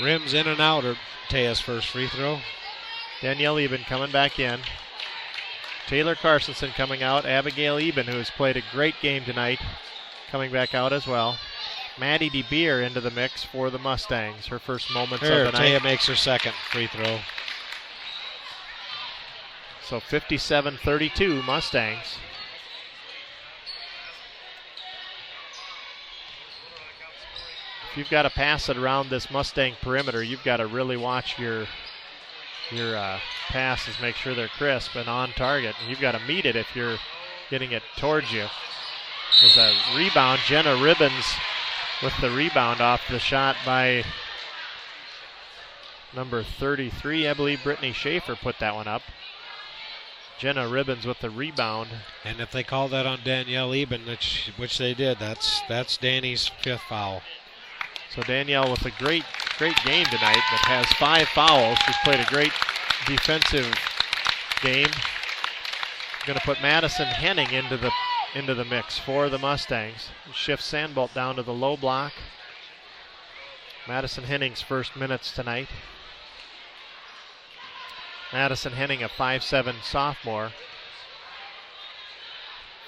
Rims in and out are Taya's first free throw. Danielle Eben coming back in. Taylor Carstensen coming out. Abigail Eben, who has played a great game tonight, coming back out as well. Maddie DeBeer into the mix for the Mustangs. Her first moments of the night. Taya makes her 2nd free throw. So 57-32 Mustangs. If you've got to pass it around this Mustang perimeter, you've got to really watch your passes, make sure they're crisp and on target. And you've got to meet it if you're getting it towards you. There's a rebound. Jenna Ribbons with the rebound off the shot by number 33, I believe Brittany Schaefer put that one up. Jenna Ribbons with the rebound. And if they call that on Danielle Eben, which they did, that's Danny's 5th foul. So Danielle with a great game tonight, but has 5 fouls. She's played a great defensive game. Going to put Madison Henning into the mix for the Mustangs. Shifts Sandbolt down to the low block. Madison Henning's first minutes tonight. Madison Henning, a 5'7" sophomore.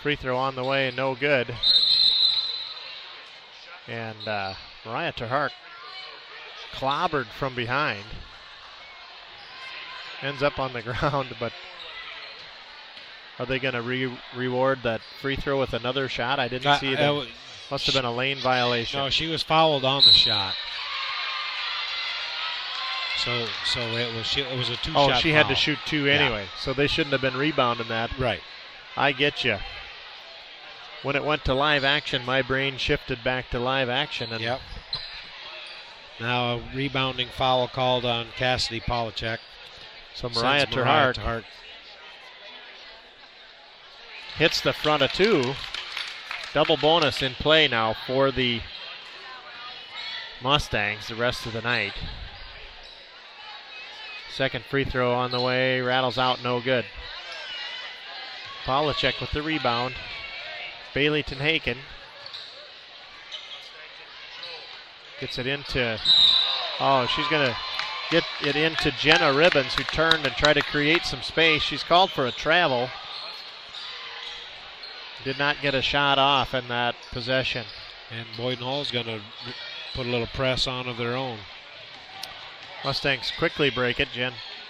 Free throw on the way, no good. And Mariah Trahark clobbered from behind. Ends up on the ground, but are they going to reward that free throw with another shot? I didn't see that. Must have been a lane violation. No, she was fouled on the shot. So it was a 2-shot foul. Oh, she had foul. to shoot 2 anyway, so they shouldn't have been rebounding that. Right. I get you. When it went to live action, my brain shifted back to live action. And yep. Now a rebounding foul called on Cassidy Polachek. So Mariah Trahark hits the front of 2. double bonus in play now for the Mustangs the rest of the night. Second free throw on the way, rattles out, no good. Polachek with the rebound. Bailey Tenhaken gets it into, she's going to get it into Jenna Ribbons, who turned and tried to create some space. She's called for a travel. Did not get a shot off in that possession. And Boyden Hull's going to put a little press on of their own. Mustangs quickly break it.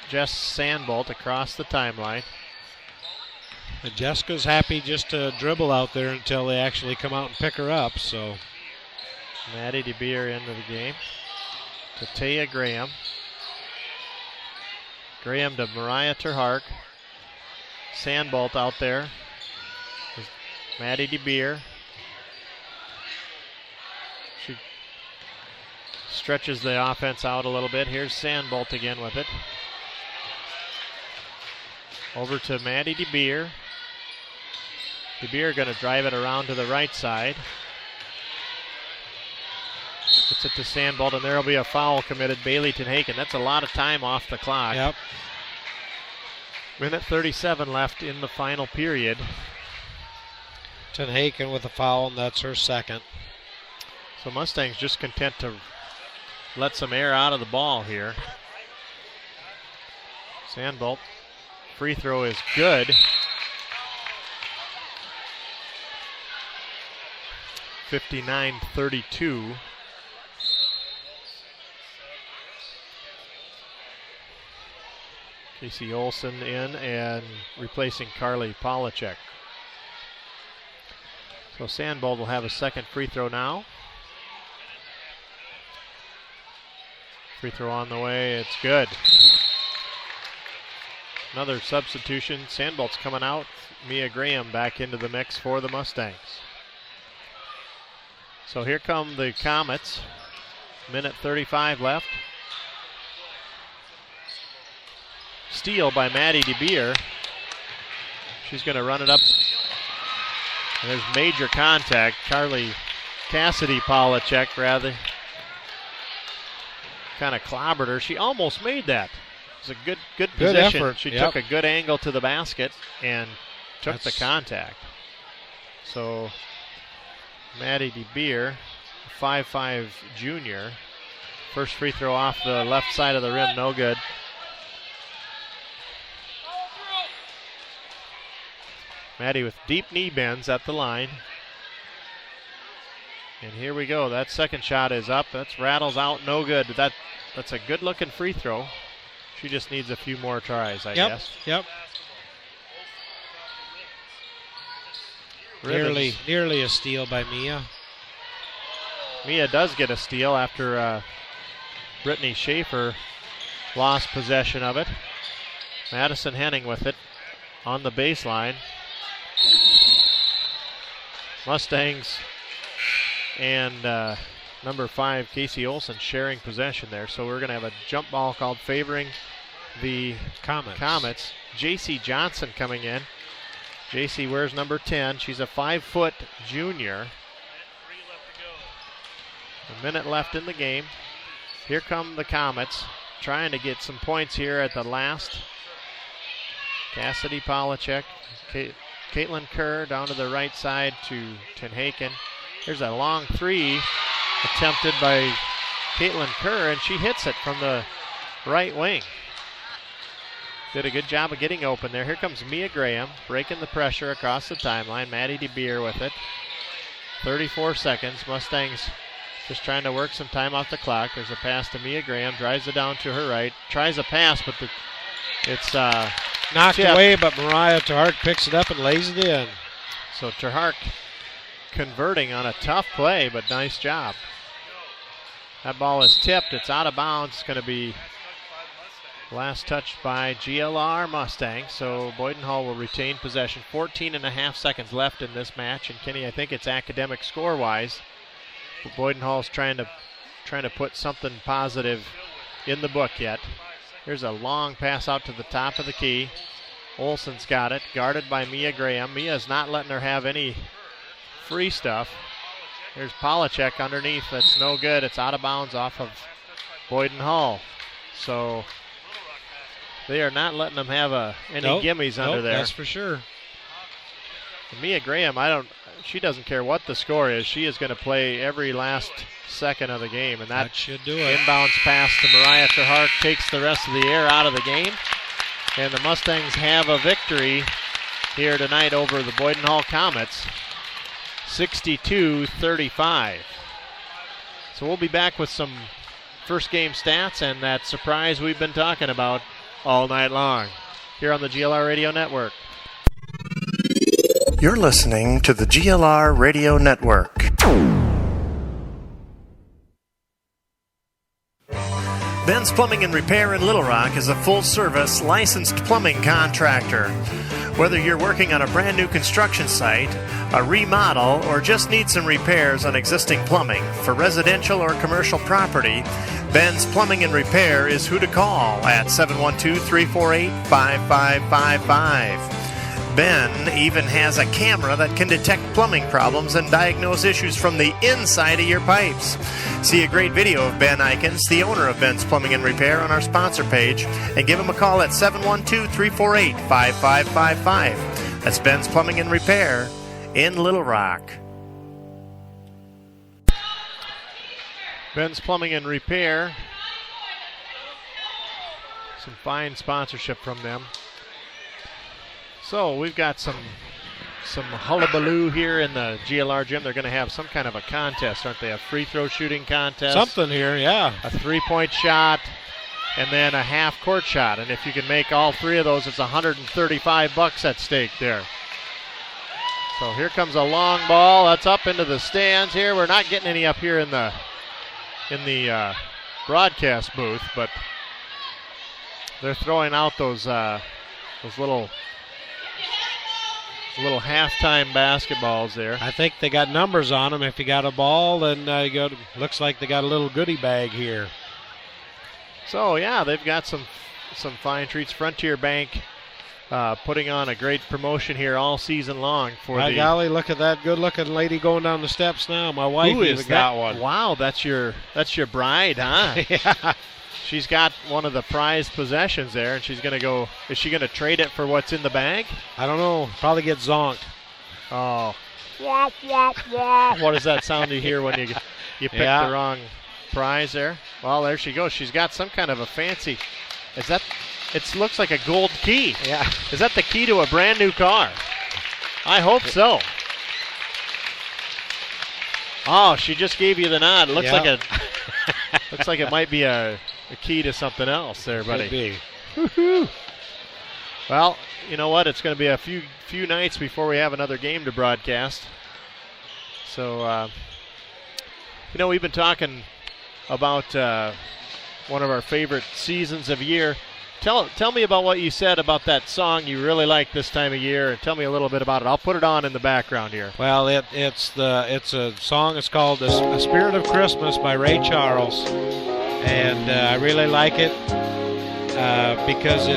Jess Sandbolt across the timeline. And Jessica's happy just to dribble out there until they actually come out and pick her up. So Maddie DeBeer into the game. To Taya Graham. Graham to Mariah Terhark. Sandbolt out there. Maddie DeBeer. She stretches the offense out a little bit. Here's Sandbolt again with it. Over to Maddie DeBeer. DeBeer going to drive it around to the right side. Gets it to Sandbolt, and there will be a foul committed. Bailey Tenhaken. That's a lot of time off the clock. Yep. Minute 37 left in the final period. Tenhaken with a foul, and that's her second. So Mustangs just content to let some air out of the ball here. Sandbolt. Free throw is good. 59-32. Casey Olson in and replacing Carly Polachek. So Sandbolt will have a second free throw now. Free throw on the way, it's good. Another substitution. Sandbolt's coming out. Mia Graham back into the mix for the Mustangs. So here come the Comets. Minute 35 left. Steal by Maddie DeBeer. She's going to run it up. And there's major contact. Cassidy Polachek rather kind of clobbered her. She almost made that. It was a good position. Effort. She Yep. took a good angle to the basket and took the That's contact. So Maddie DeBeer, 5'5" junior. First free throw off the left side of the rim, no good. Maddie with deep knee bends at the line. And here we go. That second shot is up. That's rattles out, no good. That's a good looking free throw. She just needs a few more tries, I guess. Yep. Ribbons. Nearly a steal by Mia. Mia does get a steal after Brittany Schaefer lost possession of it. Madison Henning with it on the baseline. Mustangs and number 5, Casey Olson, sharing possession there. So we're going to have a jump ball called favoring the Comets. J.C. Johnson coming in. J.C. wears number 10. She's a 5-foot junior. A minute left in the game. Here come the Comets, trying to get some points here at the last. Cassidy Polachek, Caitlin Kerr down to the right side to Tenhaken. There's a long three attempted by Caitlin Kerr, and she hits it from the right wing. Did a good job of getting open there. Here comes Mia Graham, breaking the pressure across the timeline. Maddie DeBeer with it. 34 seconds. Mustangs just trying to work some time off the clock. There's a pass to Mia Graham. Drives it down to her right. Tries a pass, but it's knocked tipped away, but Mariah Terhark picks it up and lays it in. So Terhark converting on a tough play, but nice job. That ball is tipped. It's out of bounds. It's going to be last touch by GLR Mustangs. So Boyden Hull will retain possession. 14.5 seconds left in this match. And Kenny, I think it's academic score-wise. But Boyden Hull's trying to put something positive in the book yet. Here's a long pass out to the top of the key. Olson's got it, guarded by Mia Graham. Mia's not letting her have any free stuff. Here's Polachek underneath. That's no good. It's out of bounds off of Boyden Hull. So they are not letting them have any gimmies under there. That's for sure. And Mia Graham, she doesn't care what the score is. She is going to play every last second of the game. And that should do it. Inbounds pass to Mariah Terhark takes the rest of the air out of the game. And the Mustangs have a victory here tonight over the Boyden Hull Comets, 62-35. So we'll be back with some first game stats and that surprise we've been talking about all night long here on the GLR Radio Network. You're listening to the GLR Radio Network. Ben's Plumbing and Repair in Little Rock is a full-service, licensed plumbing contractor. Whether you're working on a brand new construction site, a remodel, or just need some repairs on existing plumbing for residential or commercial property, Ben's Plumbing and Repair is who to call at 712-348-5555. Ben even has a camera that can detect plumbing problems and diagnose issues from the inside of your pipes. See a great video of Ben Eikens, the owner of Ben's Plumbing and Repair, on our sponsor page, and give him a call at 712-348-5555. That's Ben's Plumbing and Repair in Little Rock. Ben's Plumbing and Repair. Some fine sponsorship from them. So we've got some hullabaloo here in the GLR gym. They're going to have some kind of a contest, aren't they? A free throw shooting contest. Something here, yeah. A 3-point shot, and then a half-court shot. And if you can make all three of those, it's $135 at stake there. So here comes a long ball. That's up into the stands here. We're not getting any up here in the broadcast booth, but they're throwing out those little halftime basketballs there. I think they got numbers on them. If you got a ball, then looks like they got a little goodie bag here. So yeah, they've got some fine treats. Frontier Bank putting on a great promotion here all season long for My golly, look at that good-looking lady going down the steps now. My wife even got one. Wow, that's your bride, huh? Yeah. She's got one of the prized possessions there, and she's going to go. Is she going to trade it for what's in the bag? I don't know. Probably get zonked. Oh. Wah, wah, wah. What does that sound you hear when you pick the wrong prize there? Well, there she goes. She's got some kind of a fancy. It looks like a gold key. Yeah. Is that the key to a brand new car? I hope so. Oh, she just gave you the nod. It looks like it might be a key to something else there, buddy. Could be. Woo-hoo. Well, you know what? It's going to be a few nights before we have another game to broadcast. So, we've been talking about one of our favorite seasons of year. Tell me about what you said about that song you really like this time of year, and tell me a little bit about it. I'll put it on in the background here. Well, it's a song. It's called "A Spirit of Christmas" by Ray Charles, and I really like it because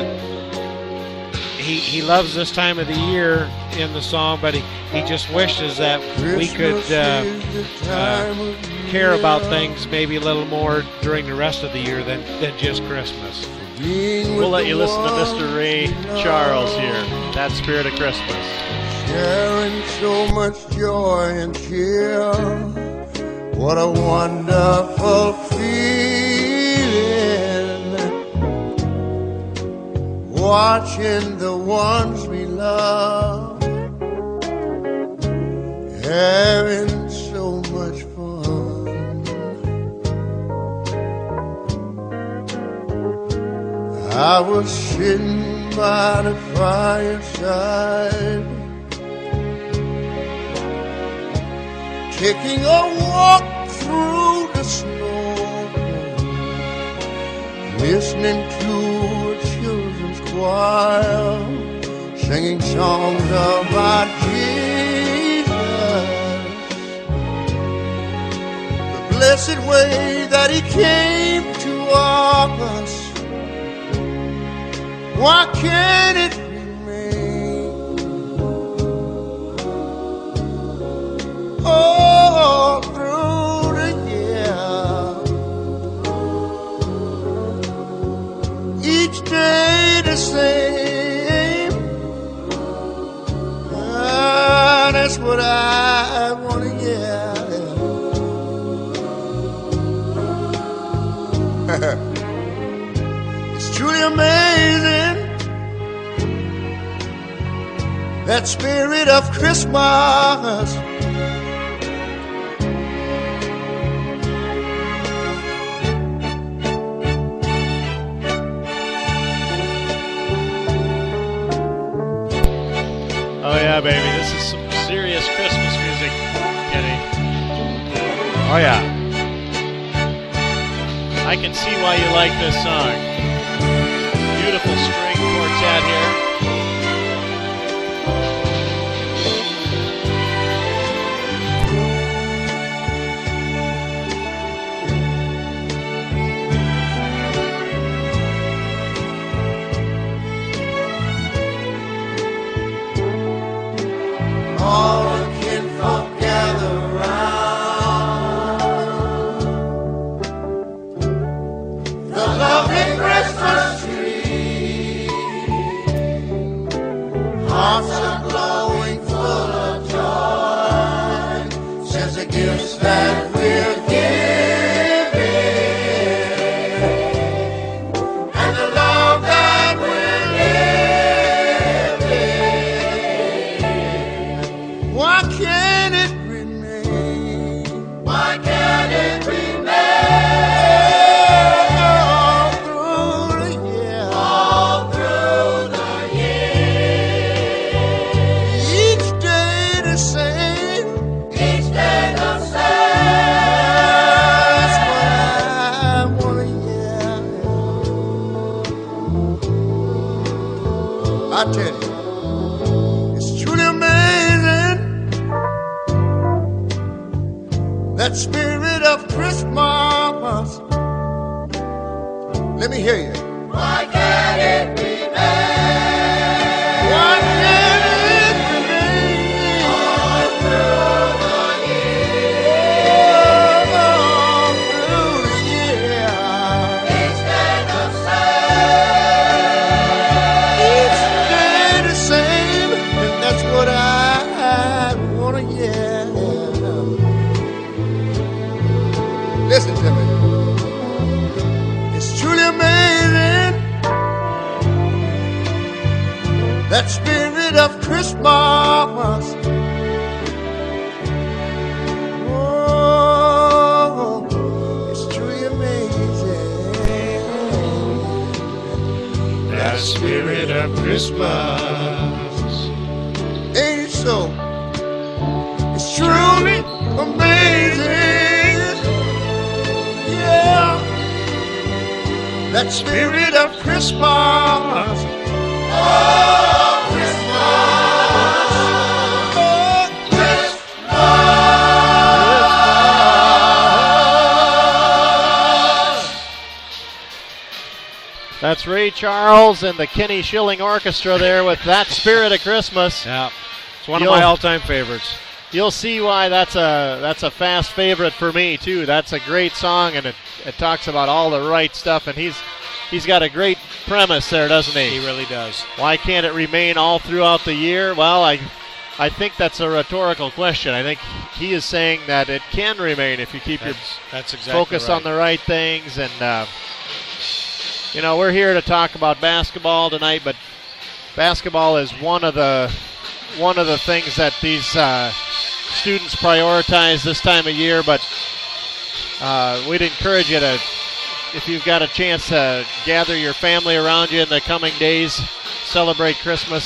he loves this time of the year in the song, but he just wishes that we could care about things maybe a little more during the rest of the year than just Christmas. We'll let you listen to Mr. Ray Charles here. That Spirit of Christmas. Sharing so much joy and cheer. What a wonderful feeling. Watching the ones we love. Having so much fun. I was sitting by the fireside, taking a walk through the snow, listening to a children's choir, singing songs about Jesus, the blessed way that he came to us. Why can't it remain? It's truly amazing, that spirit of Christmas. Oh yeah, baby, this is some serious Christmas music, Kenny. Oh yeah. I can see why you like this song. Beautiful string quartet here. All the kinfolk gather round the lovely Christmas tree. Hearts are glowing full of joy, since the gifts that we're giving and the love that we're living. Why can't it remain? Why can't it remain all through the year? All through the year. Each day the same. Each day the same. That's what I wanna hear. I tell you, it's truly amazing, that spirit of Christmas. Let me hear you. Why can't it remain? Why can't it remain all through the year? All through the year. Each day the same. Each day the same. And that's what I want to hear. Listen to me. It's truly amazing, that spirit of Christmas. Oh, it's truly amazing, That spirit of Christmas. ain't it so? It's truly amazing. Yeah, that spirit of Christmas. Oh, Christmas. Oh, Christmas. That's Ray Charles and the Kenny Schilling Orchestra there with That Spirit of Christmas. Yeah, it's one of my all-time favorites. You'll see why that's a fast favorite for me too. That's a great song, and it talks about all the right stuff, and he's got a great premise there, doesn't he? He really does. Why can't it remain all throughout the year? Well, I think that's a rhetorical question. I think he is saying that it can remain if you keep That's exactly focus right. on the right things. And we're here to talk about basketball tonight, but basketball is one of the things that these students prioritize this time of year. But we'd encourage you to, if you've got a chance to gather your family around you in the coming days, celebrate Christmas,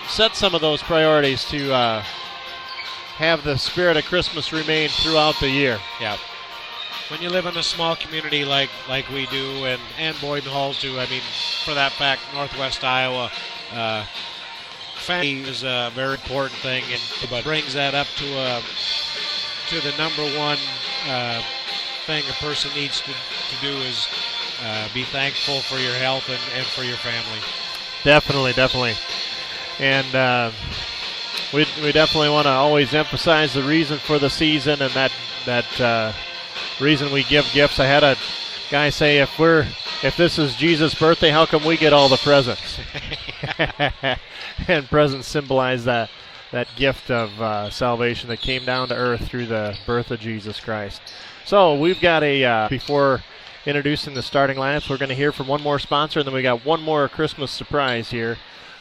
set some of those priorities to have the spirit of Christmas remain throughout the year. Yeah. When you live in a small community like we do, and Boyden Hull too, I mean, for that fact, Northwest Iowa, family is a very important thing, but brings that up to the number one thing a person needs to do is be thankful for your health and for your family. Definitely. And we definitely want to always emphasize the reason for the season, and that reason we give gifts. I had a guy say, if this is Jesus' birthday, how come we get all the presents? And presents symbolize that gift of salvation that came down to earth through the birth of Jesus Christ. So we've got before introducing the starting lineups. We're going to hear from one more sponsor, and then we got one more Christmas surprise here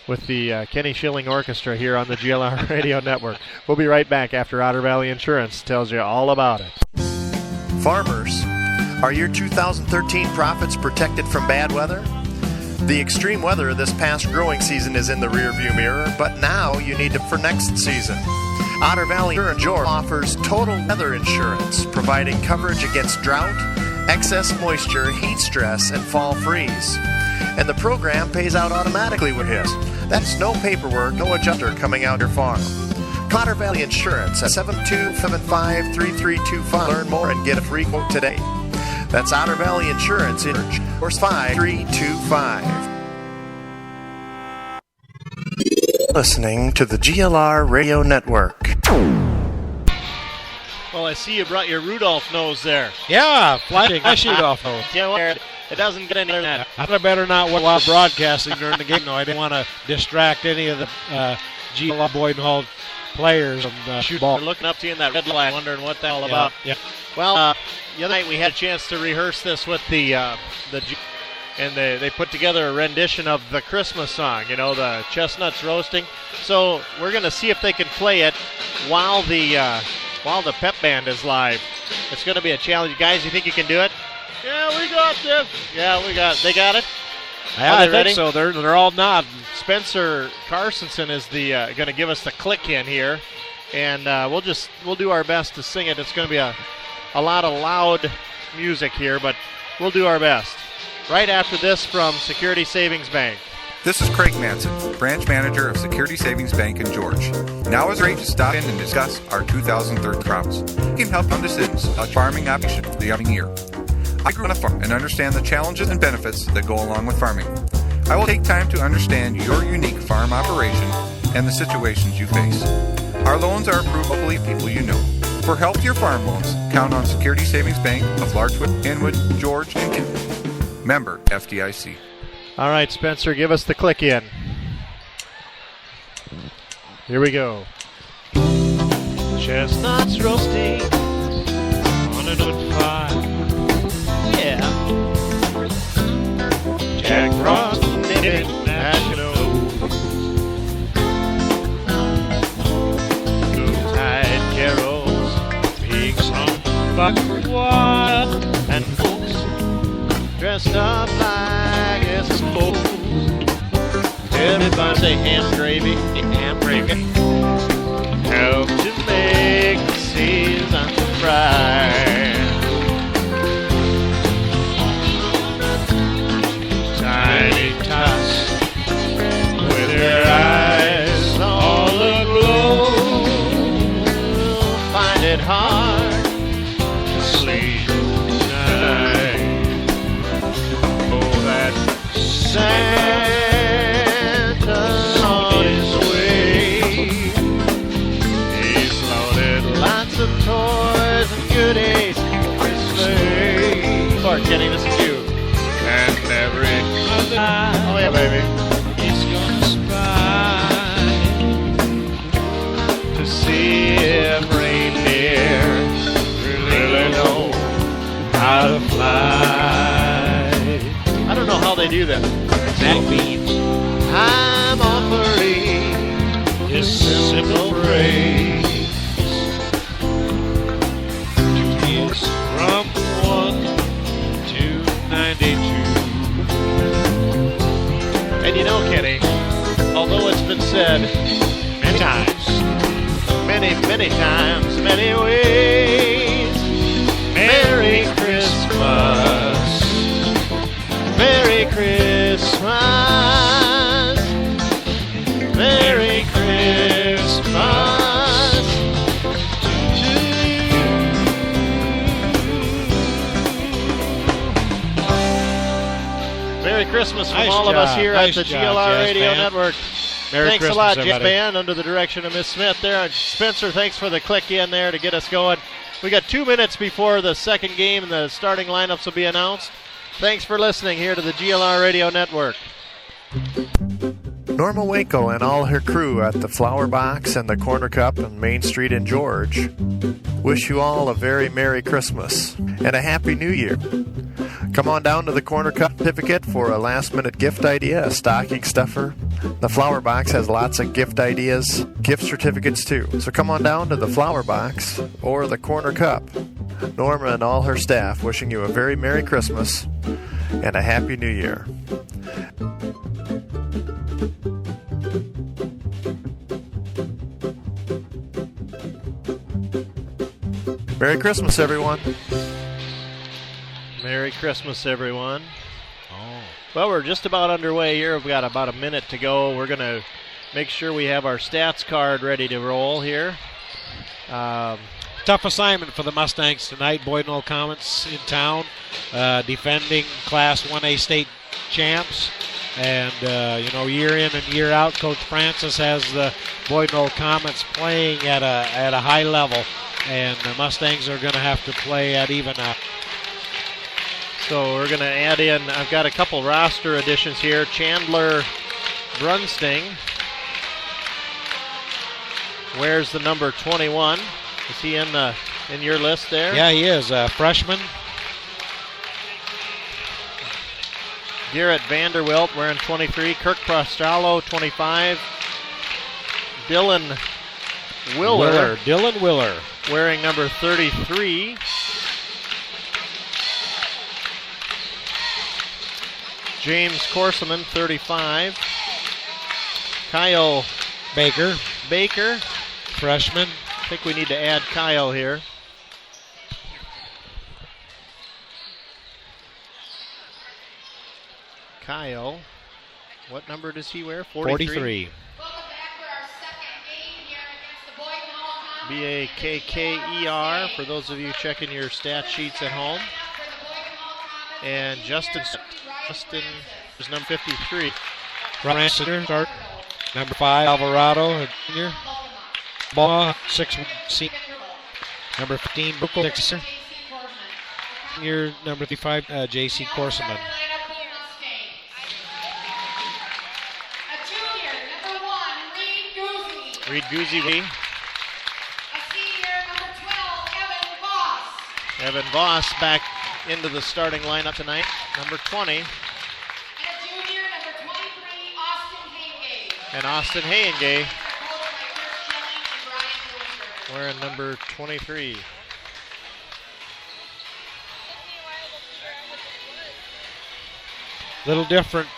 with the Kenny Schilling Orchestra here on the GLR Radio Network. We'll be right back after Otter Valley Insurance tells you all about it. Farmers, are your 2013 profits protected from bad weather? The extreme weather this past growing season is in the rearview mirror, but now you need it for next season. Otter Valley Insurance offers total weather insurance, providing coverage against drought, excess moisture, heat stress, and fall freeze. And the program pays out automatically when it hits. That's no paperwork, no adjuster coming out your farm. Otter Valley Insurance at 7275-3325. Learn more and get a free quote today. That's Otter Valley Insurance in Force 5325. Listening to the GLR Radio Network. Well, I see you brought your Rudolph nose there. Yeah, flashing Rudolph nose. Yeah, it doesn't get any better than that. I better not while broadcasting during the game, though. I didn't want to distract any of the GLR Boyden Hull players from shoot ball. They're looking up to you in that red light, wondering what that's all about. Yeah. Well, the other night we had a chance to rehearse this with and they put together a rendition of the Christmas song, you know, the chestnuts roasting. So we're going to see if they can play it while the pep band is live. It's going to be a challenge. Guys, you think you can do it? Yeah, we got this. Yeah, they got it? Yeah, I think so. They're all nodding. Spencer Carsonson is going to give us the click in here, and we'll do our best to sing it. It's going to be a lot of loud music here, but we'll do our best. Right after this from Security Savings Bank. This is Craig Manson, branch manager of Security Savings Bank in George. Now is great to stop in and discuss our 2013 crops. We can help on decisions about farming operation for the upcoming year. I grew on a farm and understand the challenges and benefits that go along with farming. I will take time to understand your unique farm operation and the situations you face. Our loans are approved locally, people you know. For healthier farm loans, count on Security Savings Bank of Larchwood, Inwood, George, and Kent. Member FDIC. All right, Spencer, give us the click in. Here we go. Chestnuts roasting on a wood fire. Yeah. Jack Frost knitting national. Tide carols being sung by choir and folks dressed up like it's cold. Everybody say ham gravy, ham gravy. Help to make the season bright. Tiny tots with their eyes all aglow find it hard to sleep tonight. Oh, that Santa's on his way. He's loaded lots of toys and goodies in his sleigh. Clark, Kenny, this is you. And every other night, oh yeah, baby, he's gonna spy to see if reindeer really know how to fly. I don't know how they do that. That means I'm offering this simple praise to kids from 1 to 92. And you know, Kenny, although it's been said many times, many times, many ways, Merry Christmas, Merry Christmas, Merry Christmas to you. Merry Christmas from all of us here at the GLR Radio Network. Thanks a lot, Jeff Band, under the direction of Miss Smith there. And Spencer, thanks for the click in there to get us going. We got 2 minutes before the second game, and the starting lineups will be announced. Thanks for listening here to the GLR Radio Network. Norma Waco and all her crew at the Flower Box and the Corner Cup on Main Street in George wish you all a very Merry Christmas and a Happy New Year. Come on down to the Corner Cup certificate for a last-minute gift idea, a stocking stuffer. The Flower Box has lots of gift ideas, gift certificates too. So come on down to the Flower Box or the Corner Cup. Norma and all her staff wishing you a very Merry Christmas and a Happy New Year. Merry Christmas, everyone. Merry Christmas, everyone. Well, we're just about underway here. We've got about a minute to go. We're going to make sure we have our stats card ready to roll here. Tough assignment for the Mustangs tonight. Boyden Hull Comets in town, defending Class 1A state champs. And, year in and year out, Coach Francis has the Boyden Hull Comets playing at a high level. And the Mustangs are going to have to play at even a. So we're going to add in, I've got a couple roster additions here. Chandler Brunsting wears the number 21. Is he in your list there? Yeah, he is. A freshman. Garrett Vanderwilt wearing 23. Kirk Prostralo, 25. Dylan Willer wearing number 33. James Corseman, 35. Kyle Baker, freshman. I think we need to add Kyle here. Kyle, what number does he wear? 43. Bakker for those of you checking your stat sheets at home. And Justin is number 53. Ransom start. Number 5, Alvarado, junior. Ball 6. Number 15, Buchel, 6. Senior, number 35, J.C. Corseman. Reed Guzzi. Evan Voss back into the starting lineup tonight, number 20. And Austin Hayengay wearing number 23. Little different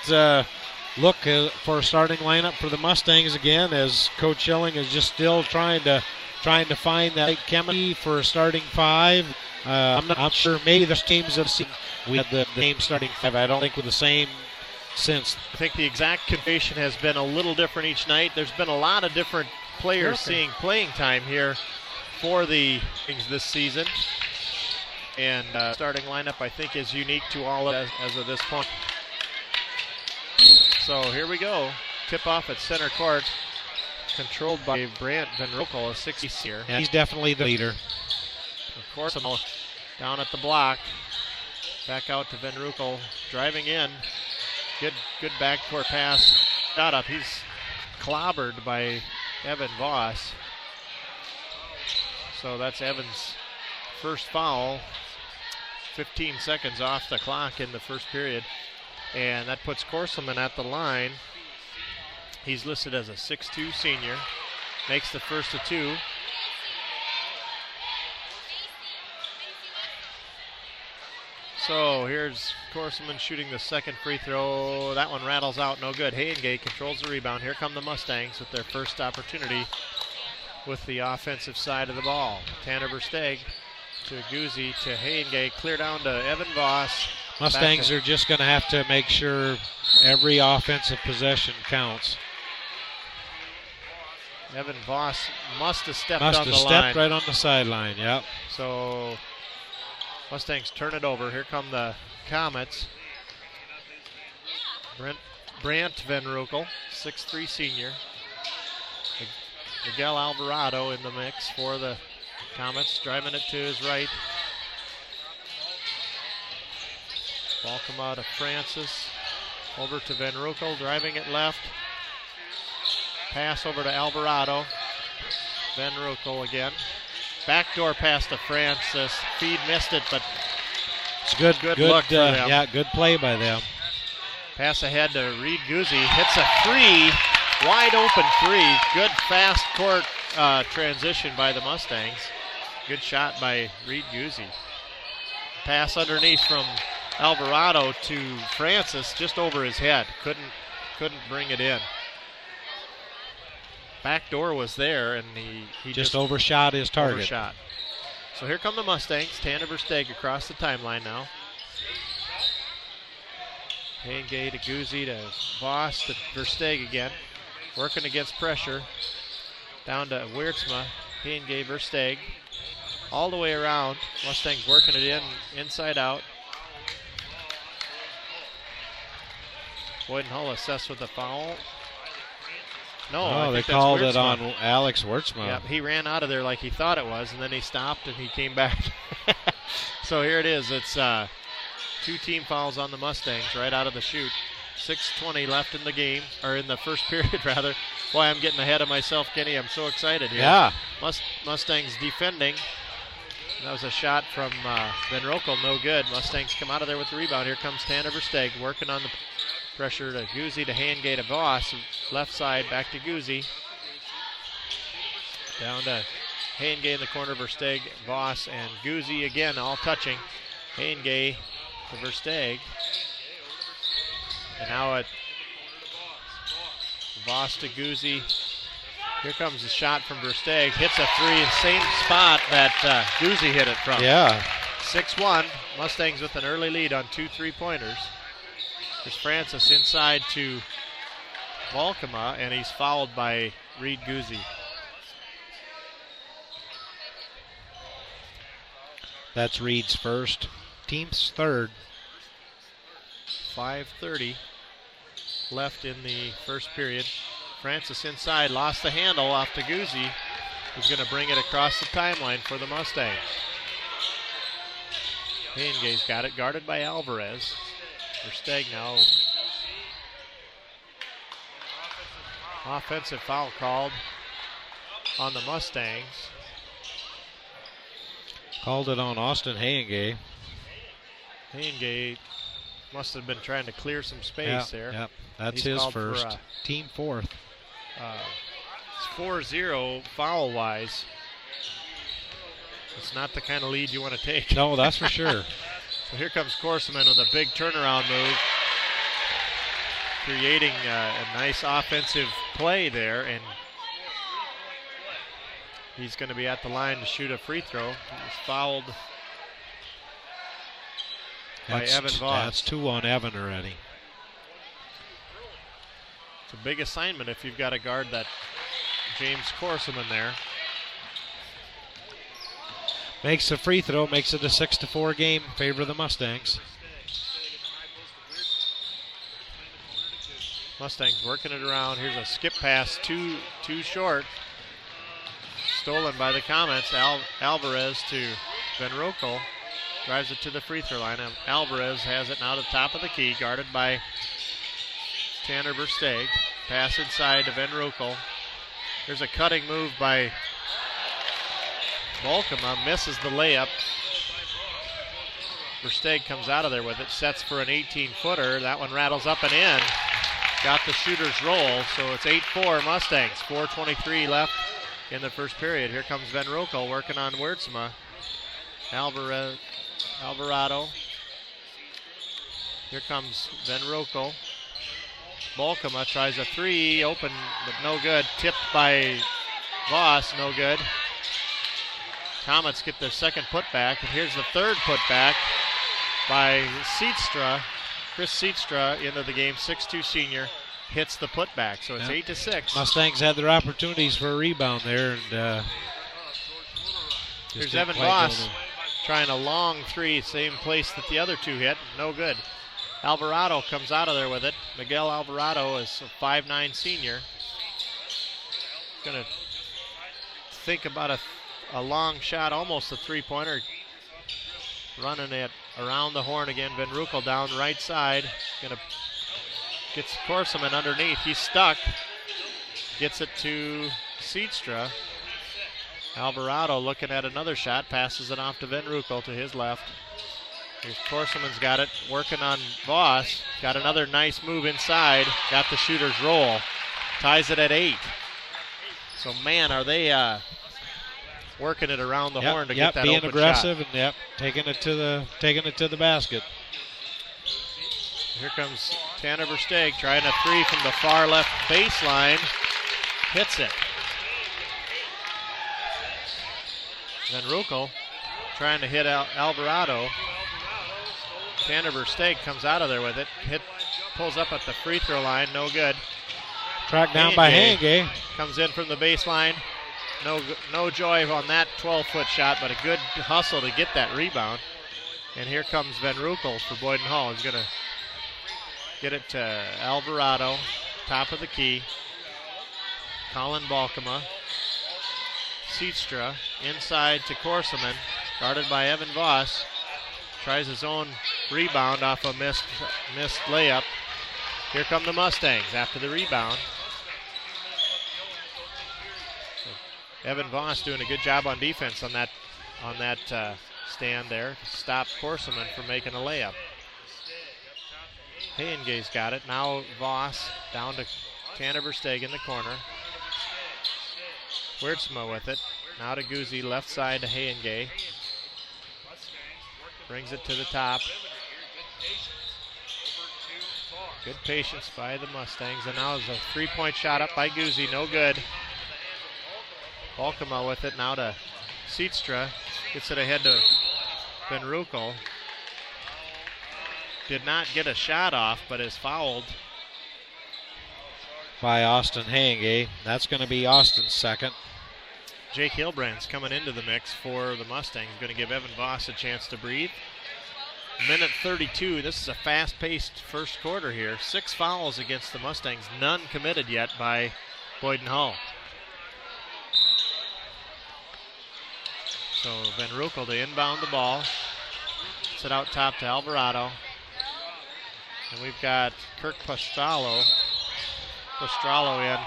look for a starting lineup for the Mustangs again, as Coach Schilling is just still trying to find that chemistry for a starting 5. I'm not sure. Maybe the teams have seen we had the same starting 5. I don't think with the same since. I think the exact configuration has been a little different each night. There's been a lot of different players seeing playing time here for the Kings this season. And starting lineup, I think, is unique to all of us as of this point. So here we go. Tip off at center court. Controlled by Brant Van Roekel, a 60 here. Yeah, he's definitely the leader. Of course, down at the block. Back out to Van Roekel, driving in. Good backcourt pass. Shot up. He's clobbered by Evan Voss. So that's Evan's first foul. 15 seconds off the clock in the first period. And that puts Corseman at the line. He's listed as a 6'2 senior. Makes the first of 2. So here's Corseman shooting the second free throw. That one rattles out, no good. Hayengay controls the rebound. Here come the Mustangs with their first opportunity with the offensive side of the ball. Tanner Versteeg to Guzzi to Hayengay. Clear down to Evan Voss. Mustangs are just going to have to make sure every offensive possession counts. Evan Voss must have stepped right on the sideline, yep. So Mustangs turn it over. Here come the Comets. Brant Van Roekel, 6'3 senior. Miguel Alvarado in the mix for the Comets, driving it to his right. Ball come out of Francis. Over to Van Roekel, driving it left. Pass over to Alvarado. Van Roekel again. Backdoor pass to Francis. Feed missed it, but It's good look for them. Yeah, good play by them. Pass ahead to Reed Guzzi. Hits a three. Wide open three. Good fast court transition by the Mustangs. Good shot by Reed Guzzi. Pass underneath from Alvarado to Francis, just over his head. Couldn't bring it in. Back door was there, and he just overshot his target. Overshot. So here come the Mustangs. Tanner Versteeg across the timeline now. Hangay to Guzzi to Voss to Versteeg again. Working against pressure. Down to Wiertzma. Hangay, Versteeg. All the way around. Mustangs working it inside out. Boyden Hull assessed with a foul. No, they called it on Alex Wiertzma. Yeah, he ran out of there like he thought it was, and then he stopped and he came back. So here it is. It's 2 team fouls on the Mustangs right out of the chute. 6:20 left in the game, or in the first period rather. Boy, I'm getting ahead of myself, Kenny. I'm so excited here. Yeah. Mustangs defending. That was a shot from Van Rokel, no good. Mustangs come out of there with the rebound. Here comes Tanner Versteeg working on the pressure to Guzzi to Hangay to Voss. Left side back to Guzzi. Down to Hangay in the corner, Versteeg, Voss, and Guzzi again all touching. Hangay to Versteeg. And now at Voss to Guzzi. Here comes the shot from Versteeg. Hits a three, same spot that Guzzi hit it from. Yeah. 6-1. Mustangs with an early lead on 2 3-pointers. There's Francis inside to Volkema, and he's fouled by Reed Guzzi. That's Reed's first. Team's third. 5:30 left in the first period. Francis inside, lost the handle off to Guzzi, who's going to bring it across the timeline for the Mustangs. Hangay's got it, guarded by Alvarez. Versteeg now. Offensive foul called on the Mustangs. Called it on Austin Hangay. Hangay must have been trying to clear some space there. Yep, that's He's his first. Team fourth. It's 4-0 foul-wise. It's not the kind of lead you want to take. No, that's for sure. So here comes Korseman with a big turnaround move, creating a nice offensive play there, and he's going to be at the line to shoot a free throw. He's fouled by Evan Voss. That's 2 on Evan already. It's a big assignment if you've got to guard that James Korseman there. Makes a free throw, makes it a 6-4 game in favor of the Mustangs. Mustangs working it around. Here's a skip pass, too short. Stolen by the Comets. Alvarez to Van Rokel. Drives it to the free throw line. Alvarez has it now to the top of the key, guarded by Tanner Versteeg. Pass inside to Van Rokel. There's a cutting move by Volkema, misses the layup. Versteeg comes out of there with it, sets for an 18-footer. That one rattles up and in. Got the shooter's roll, so it's 8-4 Mustangs. 4:23 left in the first period. Here comes Van Rokel working on Wiertzma. Alvarado. Here comes Van Rokel. Volkema tries a three, open, but no good. Tipped by Voss, no good. Comets get their second putback, and here's the third putback by Seatstra. Chris Seatstra into the game, 6'2 senior, hits the putback, so it's 8-6. Mustangs had their opportunities for a rebound there, and here's Evan Voss trying a long three, same place that the other two hit, no good. Alvarado comes out of there with it. Miguel Alvarado is a 5'9 senior. Going to think about a long shot, almost a three-pointer. Running it around the horn again. Van Rokel down right side. Gets Korseman underneath. He's stuck. Gets it to Seatstra. Alvarado looking at another shot. Passes it off to Van Rokel to his left. Here's Corseman's got it, working on Voss. Got another nice move inside. Got the shooter's roll. Ties it at 8. So, man, are they working it around the horn to get that being open aggressive shot. and taking it to the basket. Here comes Tanner Versteeg trying a 3 from the far left baseline. Hits it. Then Ruckel trying to hit Alvarado. Tanner Versteeg comes out of there with it. Pulls up at the free throw line. No good. Tracked down by Henge. Comes in from the baseline. No joy on that 12-foot shot, but a good hustle to get that rebound. And here comes Van Ruckel for Boyden Hull. He's going to get it to Alvarado, top of the key. Colin Balkema. Seatstra inside to Corseman, guarded by Evan Voss. Tries his own rebound off a missed layup. Here come the Mustangs after the rebound. So Evan Voss doing a good job on defense on that stand there to stop Corseman from making a layup. Hayenge's got it. Now Voss down to Tanner Versteeg in the corner. Wiertzma with it. Now to Guzzi, left side to Hayenge. Brings it to the top. Good patience by the Mustangs. And now is a 3-point shot up by Guzzi. No good. Balkema with it. Now to Seatstra. Gets it ahead to Van Ruckel. Did not get a shot off, but is fouled by Austin Hayenge. That's going to be Austin's second. Jake Hilbrand's coming into the mix for the Mustangs. Going to give Evan Voss a chance to breathe. Minute 32. This is a fast-paced first quarter here. 6 fouls against the Mustangs. None committed yet by Boyden Hull. So Van Ruckel to inbound the ball. Sit out top to Alvarado. And we've got Kirk Pastrallo in.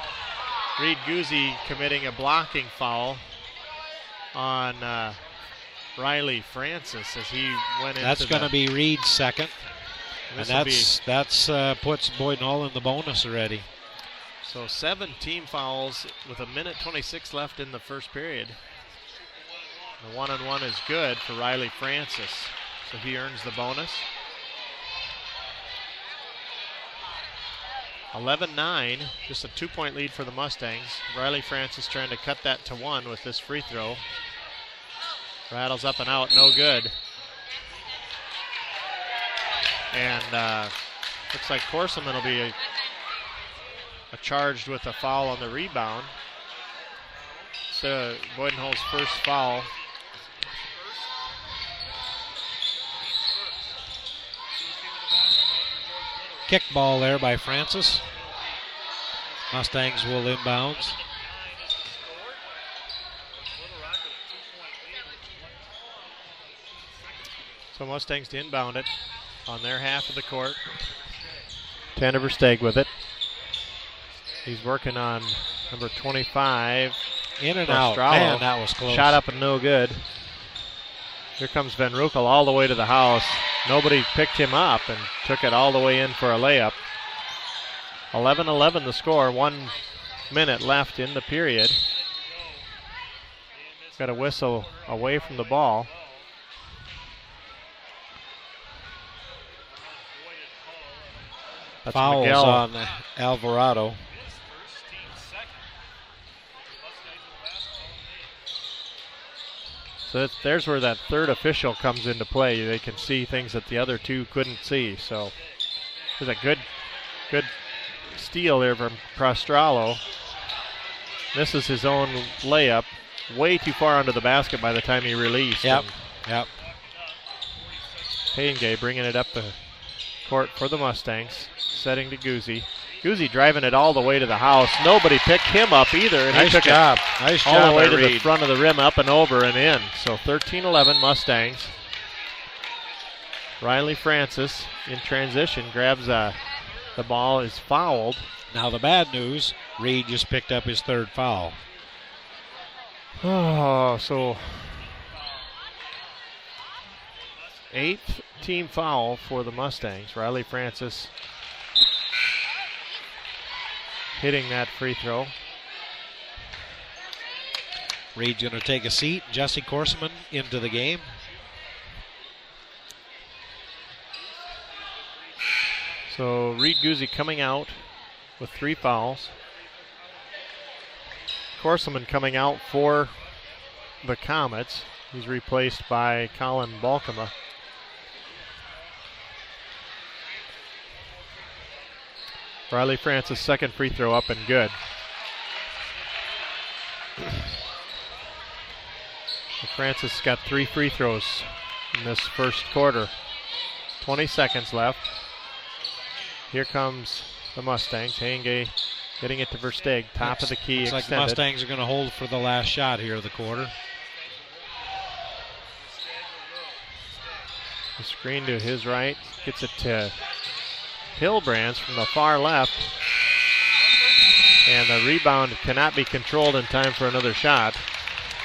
Reed Guzzi committing a blocking foul on Riley Francis as he went into That's going to be Reed's second. And that's puts Boyden Hull in the bonus already. So 7 team fouls with a minute 26 left in the first period. The 1-on-1 is good for Riley Francis, so he earns the bonus. 11-9, just a 2-point lead for the Mustangs. Riley Francis trying to cut that to 1 with this free throw. Rattles up and out, no good. And looks like Corseman will be charged with a foul on the rebound. So Boyden Hull's first foul. Kick ball there by Francis. Mustangs will inbounds. So Mustangs to inbound it on their half of the court. Tanner Versteeg with it. He's working on number 25. In and out. Man, that was close. Shot up and no good. Here comes Van Ruckel all the way to the house. Nobody picked him up and took it all the way in for a layup. 11-11 the score. 1 minute left in the period. Got a whistle away from the ball. That's fouls Miguel on Alvarado. So there's where that third official comes into play. They can see things that the other two couldn't see. So there's a good steal there from Prostralo. Misses his own layup. Way too far under the basket by the time he released. Yep. Hayenge bringing it up the court for the Mustangs. Setting to Guzzi. Guzzi driving it all the way to the house. Nobody picked him up either. And nice he took job. It nice all job the way to Reed. the front of the rim, up and over and in. So 13-11 Mustangs. Riley Francis in transition grabs the ball, is fouled. Now the bad news, Reed just picked up his third foul. Oh, so 8th team foul for the Mustangs. Riley Francis hitting that free throw. Reed's going to take a seat. Jesse Korseman into the game. So Reed Guzzi coming out with 3 fouls. Korseman coming out for the Comets. He's replaced by Colin Balkema. Riley Francis' second free throw up and good. Francis got 3 free throws in this first quarter. 20 seconds left. Here comes the Mustangs. Hayengay getting it to Versteeg. Top of the key looks extended. like the Mustangs are going to hold for the last shot here of the quarter. The screen to his right. Gets it to Hilbrands from the far left. And the rebound cannot be controlled in time for another shot.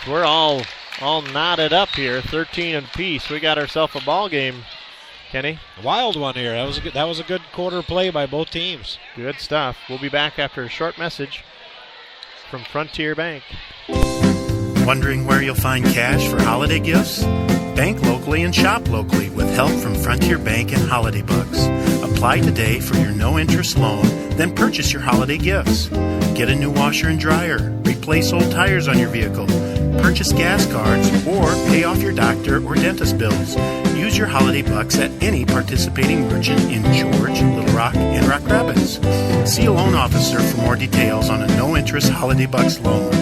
We're all knotted up here, 13 apiece. We got ourselves a ball game, Kenny. A wild one here. That was a good quarter play by both teams. Good stuff. We'll be back after a short message from Frontier Bank. Wondering where you'll find cash for holiday gifts? Bank locally and shop locally with help from Frontier Bank and Holiday Bucks. Apply today for your no-interest loan, then purchase your holiday gifts. Get a new washer and dryer, replace old tires on your vehicle, purchase gas cards, or pay off your doctor or dentist bills. Use your Holiday Bucks at any participating merchant in George, Little Rock, and Rock Rapids. See a loan officer for more details on a no-interest Holiday Bucks loan.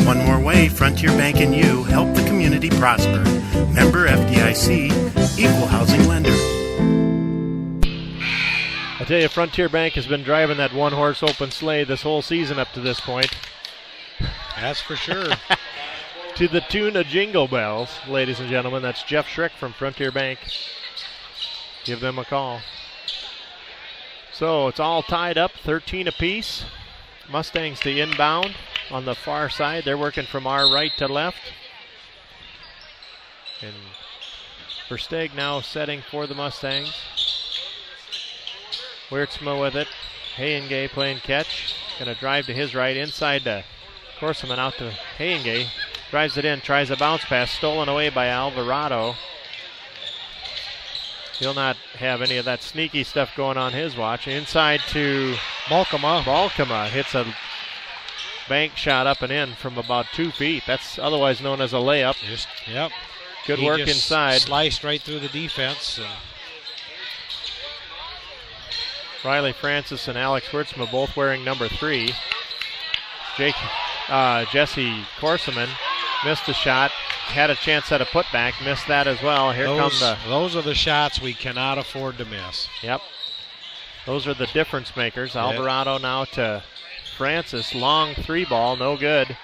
One more way Frontier Bank and you help the community prosper. Member FDIC, Equal Housing Lender. I tell you, Frontier Bank has been driving that one-horse open sleigh this whole season up to this point. That's for sure. To the tune of Jingle Bells, ladies and gentlemen. That's Jeff Schrick from Frontier Bank. Give them a call. So it's all tied up, 13 apiece. Mustangs to inbound on the far side. They're working from our right to left. And Versteeg now setting for the Mustangs. Wiertzma with it. Hayengay playing catch. Going to drive to his right, inside to Korseman, out to Hayengay. Drives it in, tries a bounce pass, stolen away by Alvarado. He'll not have any of that sneaky stuff going on his watch. Inside to Balkema. Balkema hits a bank shot up and in from about 2 feet. That's otherwise known as a layup. Yep. Good work inside. Sliced right through the defense. Riley Francis and Alex Wiertzma both wearing number 3. Jesse Korseman missed a shot, had a chance at a putback, missed that as well. Those are the shots we cannot afford to miss. Yep. Those are the difference makers. Alvarado now to Francis. Long 3 ball, no good.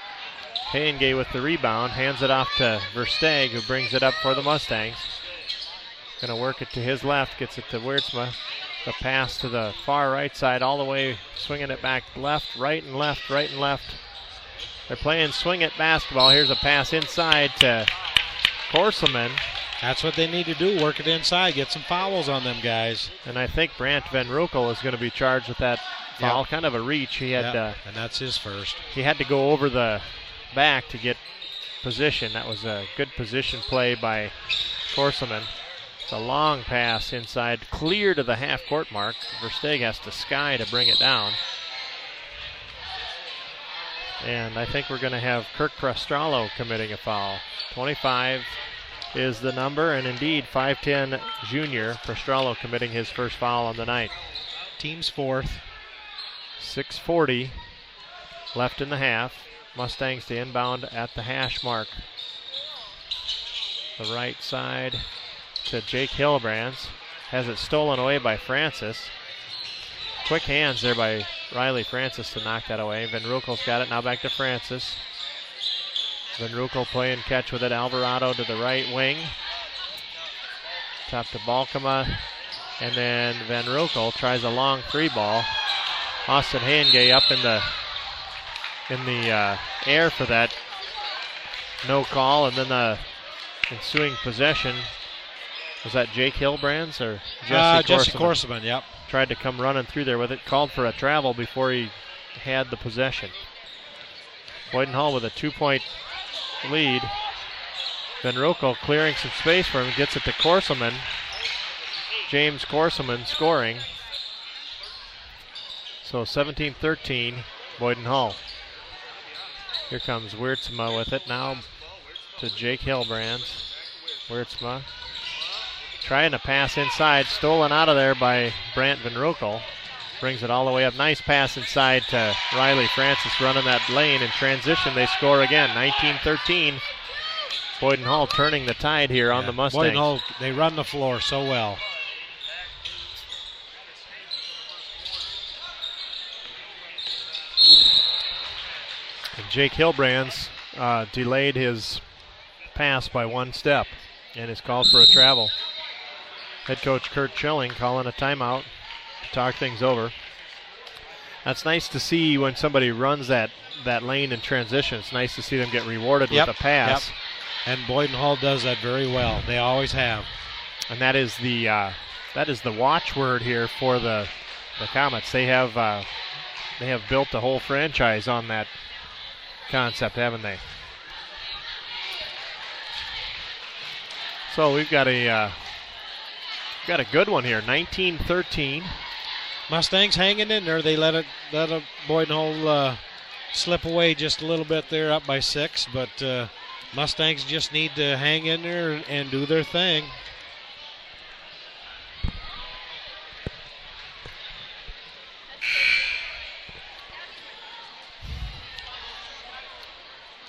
Hayengay with the rebound, hands it off to Versteeg, who brings it up for the Mustangs. Going to work it to his left, gets it to Wiertzma. The pass to the far right side, all the way, swinging it back left, right and left, right and left. They're playing swing it basketball. Here's a pass inside to Korseman. That's what they need to do, work it inside, get some fouls on them guys. And I think Brant Van Ruckel is going to be charged with that foul. Yep. Kind of a reach. He had and that's his first. He had to go over the back to get position. That was a good position play by Korseman. It's a long pass inside, clear to the half-court mark. Versteeg has to sky to bring it down. And I think we're going to have Kirk Prostralo committing a foul. 25 is the number, and indeed 5'10 junior Prostralo committing his first foul on the night. Team's fourth. 6:40 left in the half. Mustangs to inbound at the hash mark. The right side to Jake Hilbrands. Has it stolen away by Francis. Quick hands there by Riley Francis to knock that away. Van Ruckel's got it, now back to Francis. Van Ruckel playing catch with it. Alvarado to the right wing. Top to Balkema. And then Van Ruckel tries a long 3 ball. Austin Hayengay up in the air for that no call, and then the ensuing possession Was that Jake Hillbrands or Jesse Jesse Corseman, yep. Tried to come running through there with it. Called for a travel before he had the possession. Boyden Hull with a 2-point lead. Van Rokel clearing some space for him. Gets it to Corseman. James Corseman scoring. So 17-13, Boyden Hull. Here comes Wiertzma with it now to Jake Hillbrands. Wiertzma trying to pass inside, stolen out of there by Brant Van Rokel. Brings it all the way up. Nice pass inside to Riley Francis running that lane. In transition, they score again. 19-13. Boyden Hull turning the tide here on the Mustangs. Boyden Hull, they run the floor so well. And Jake Hillbrands delayed his pass by 1 step and is called for a travel. Head coach Kurt Schilling calling a timeout to talk things over. That's nice to see when somebody runs that lane in transition. It's nice to see them get rewarded with a pass. Yep. And Boyden Hull does that very well. They always have. And that is the watchword here for the Comets. They have built a whole franchise on that concept, haven't they? So we've got a good one here. 19-13. Mustangs hanging in there. They let a Boyden Hull slip away just a little bit there, up by 6. But Mustangs just need to hang in there and do their thing.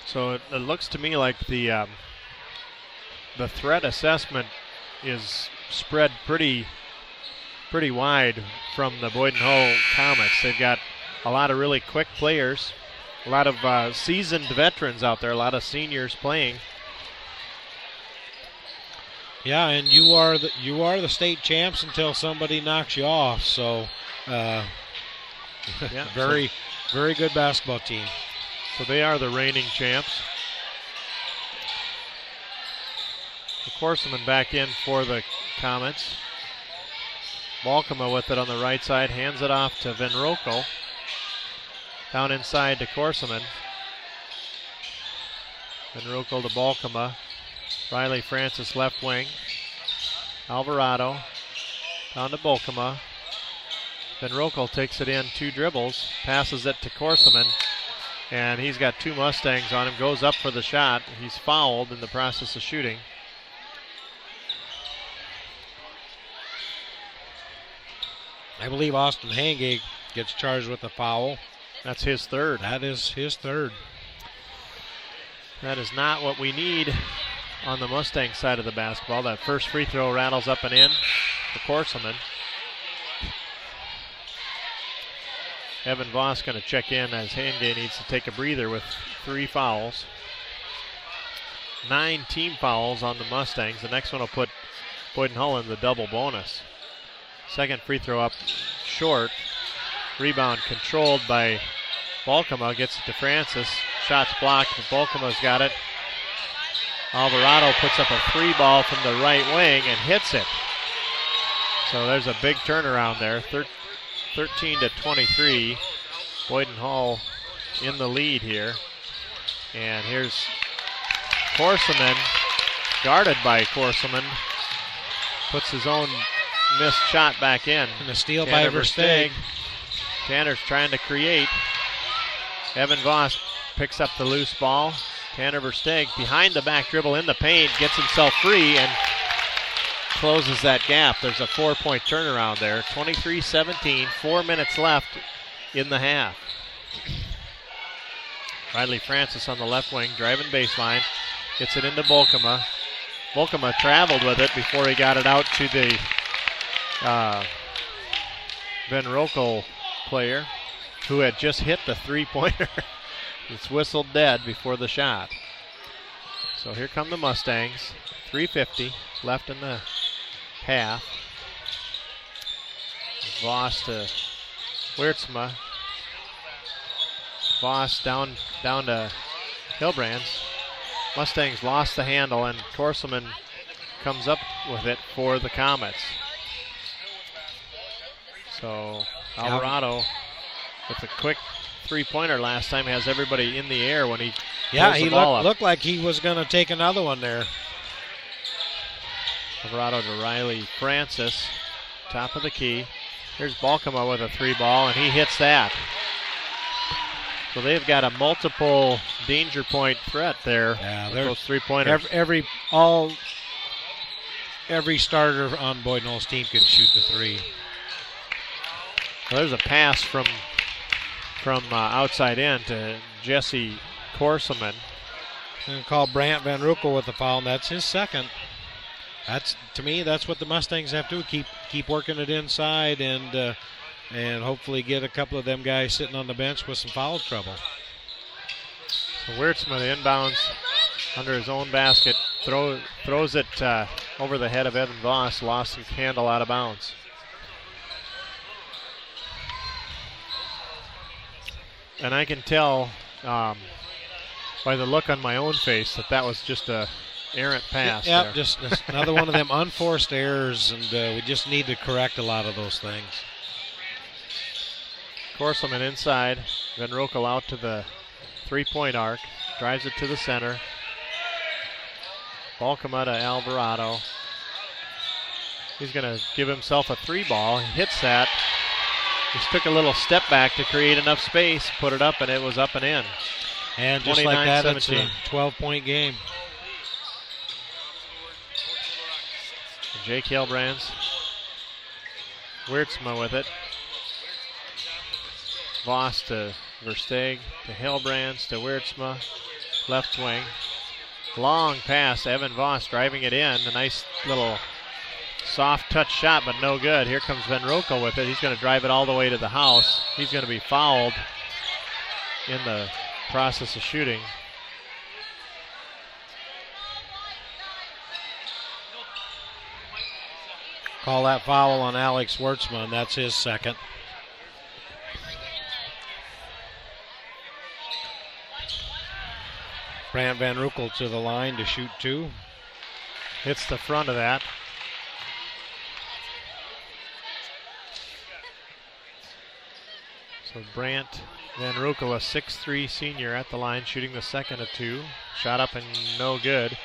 So it looks to me like the threat assessment is spread pretty wide from the Boyden Hull Comets. They've got a lot of really quick players, a lot of seasoned veterans out there, a lot of seniors playing. Yeah, and you are the state champs until somebody knocks you off. So, very good basketball team. So they are the reigning champs. Corseman back in for the Comets. Balkema with it on the right side, hands it off to Van Rokel. Down inside to Corseman. Van Rokel to Balkema. Riley Francis left wing. Alvarado down to Balkema. Van Rokel takes it in 2 dribbles, passes it to Corseman, and he's got 2 Mustangs on him, goes up for the shot. He's fouled in the process of shooting. I believe Austin Hangig gets charged with a foul. That's his 3rd. That is his 3rd. That is not what we need on the Mustang side of the basketball. That first free throw rattles up and in for Corseman. Evan Voss going to check in as Hangig needs to take a breather with 3 fouls. 9 team fouls on the Mustangs. The next one will put Boyden Hull in the double bonus. Second free throw up short. Rebound controlled by Balkema. Gets it to Francis. Shots blocked, but Balkema's got it. Alvarado puts up a 3 ball from the right wing and hits it. So there's a big turnaround there. 13-23. Boyden Hull in the lead here. And here's Corseman, guarded by Corseman. Puts his own missed shot back in. And a steal by Versteeg. Tanner's trying to create. Evan Voss picks up the loose ball. Tanner Versteeg behind the back dribble in the paint, gets himself free and closes that gap. There's a 4-point turnaround there. 23-17, 4 minutes left in the half. Riley Francis on the left wing, driving baseline, gets it into Balkema. Balkema traveled with it before he got it out to the Van Rokel player who had just hit the 3-pointer. It's whistled dead before the shot. So here come the Mustangs. 3:50 left in the half. Voss to Wiertzma. Voss down to Hillbrands. Mustangs lost the handle, and Corseman comes up with it for the Comets. So Alvarado with a quick three-pointer last time has everybody in the air when he pulls the ball up. Looked like he was going to take another one there. Alvarado to Riley Francis, top of the key. Here's Balkema with a three ball, and he hits that. So they've got a multiple danger point threat there with those three-pointers. Every starter on Boyden Hull's team can shoot the three. Well, there's a pass from outside in to Jesse Korselman. And call Brant Van Roekel with the foul, and that's his second. To me, that's what the Mustangs have to do. Keep working it inside and hopefully get a couple of them guys sitting on the bench with some foul trouble. So Wiertzman inbounds under his own basket, throws it over the head of Evan Voss, lost his handle out of bounds. And I can tell by the look on my own face that was just a errant pass. Yep, just another one of them unforced errors, and we just need to correct a lot of those things. Korselman inside, Van Roekel out to the three-point arc, drives it to the center. Balkema to Alvarado. He's going to give himself a three ball. He hits that. Just took a little step back to create enough space, put it up, and it was up and in. And just like that, it's a 12-point game. Jake Hilbrands. Wiertzma with it. Voss to Versteeg, to Hilbrands, to Wiertzma, left wing. Long pass, Evan Voss driving it in. A nice little soft touch shot, but no good. Here comes Van Roekel with it. He's going to drive it all the way to the house. He's going to be fouled in the process of shooting. Call that foul on Alex Wiertzma. That's his second. Brant Van Roekel to the line to shoot two. Hits the front of that. So Brant Van Roekel, a 6'3" senior at the line, shooting the second of two. Shot up and no good.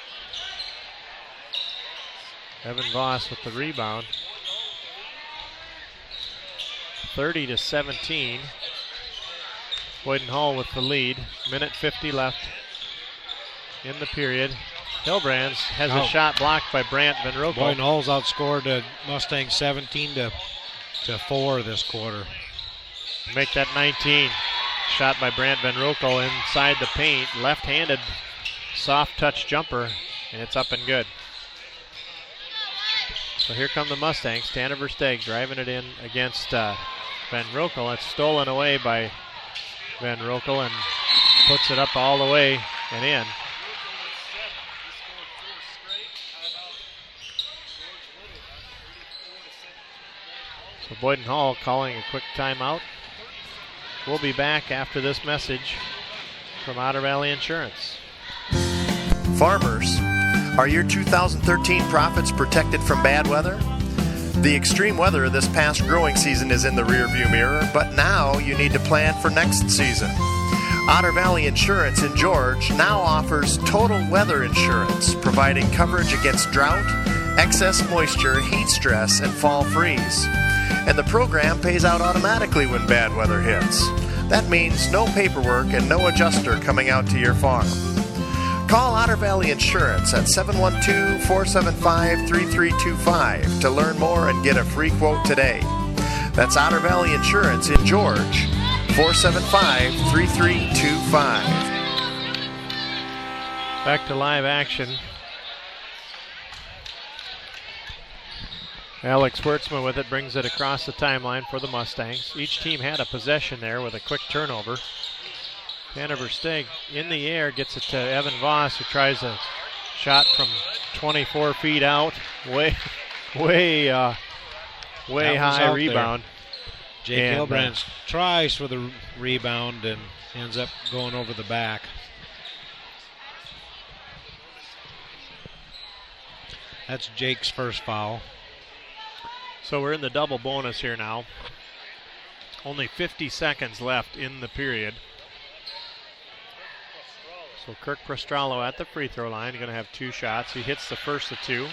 Evan Voss with the rebound. 30-17. Boyden Hull with the lead. Minute 50 left in the period. Hilbrands has a shot blocked by Brant Van Roekel. Boyden Hull's outscored the Mustangs 17-4 this quarter. Make that 19. Shot by Brant Van Roekel inside the paint. Left-handed soft touch jumper, and it's up and good. So here come the Mustangs. Tanner Versteeg driving it in against Van Roekel. It's stolen away by Van Roekel and puts it up all the way and in. So Boyden Hull calling a quick timeout. We'll be back after this message from Otter Valley Insurance. Farmers, are your 2013 profits protected from bad weather? The extreme weather this past growing season is in the rearview mirror, but now you need to plan for next season. Otter Valley Insurance in George now offers total weather insurance, providing coverage against drought, excess moisture, heat stress, and fall freeze. And the program pays out automatically when bad weather hits. That means no paperwork and no adjuster coming out to your farm. Call Otter Valley Insurance at 712-475-3325 to learn more and get a free quote today. That's Otter Valley Insurance in George, 475-3325. Back to live action. Alex Wiertzma with it, brings it across the timeline for the Mustangs. Each team had a possession there with a quick turnover. Tanner Versteeg in the air, gets it to Evan Voss, who tries a shot from 24 feet out. Way high rebound. Jake Hilbrands tries for the rebound and ends up going over the back. That's Jake's first foul. So we're in the double bonus here now. Only 50 seconds left in the period. So Kirk Prostralo at the free throw line. He's going to have 2 shots. He hits the first of 2.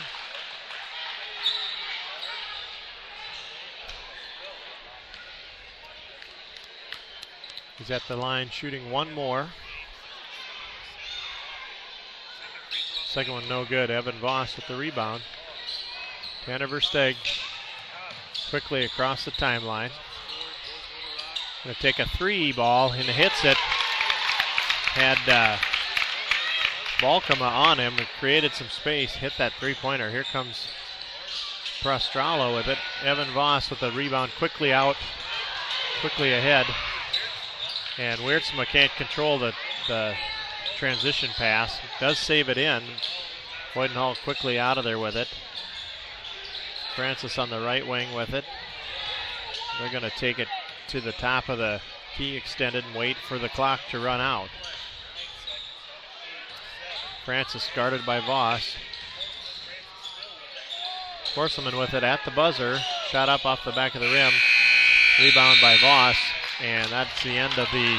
He's at the line shooting 1 more. Second one no good. Evan Voss with the rebound. Tanner Versteeg quickly across the timeline. Going to take a 3 ball and hits it. Had ball come on him and created some space. Hit that 3-pointer. Here comes Prostralo with it. Evan Voss with the rebound quickly out, quickly ahead. And Weertsma can't control the transition pass. Does save it in. Boyden-Hull quickly out of there with it. Francis on the right wing with it. They're going to take it to the top of the key extended and wait for the clock to run out. Francis guarded by Voss. Horselman with it at the buzzer. Shot up off the back of the rim. Rebound by Voss. And that's the end of the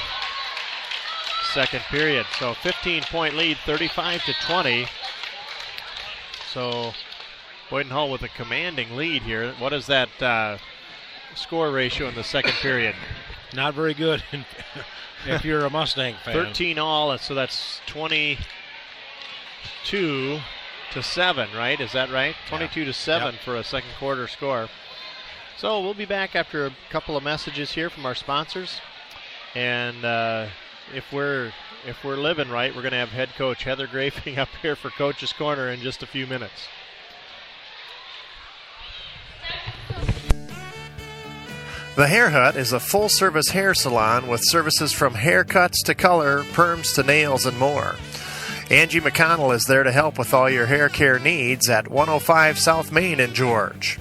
second period. So 15-point lead, 35-20. So Boyden-Hull with a commanding lead here. What is that score ratio in the second period? Not very good if you're a Mustang fan. 13 all, so that's 22-7, right? Is that right? 22-7 for a second quarter score. So we'll be back after a couple of messages here from our sponsors. And if we're living right, we're going to have head coach Heather Grafing up here for Coach's Corner in just a few minutes. The Hair Hut is a full-service hair salon with services from haircuts to color, perms to nails, and more. Angie McConnell is there to help with all your hair care needs at 105 South Main in George.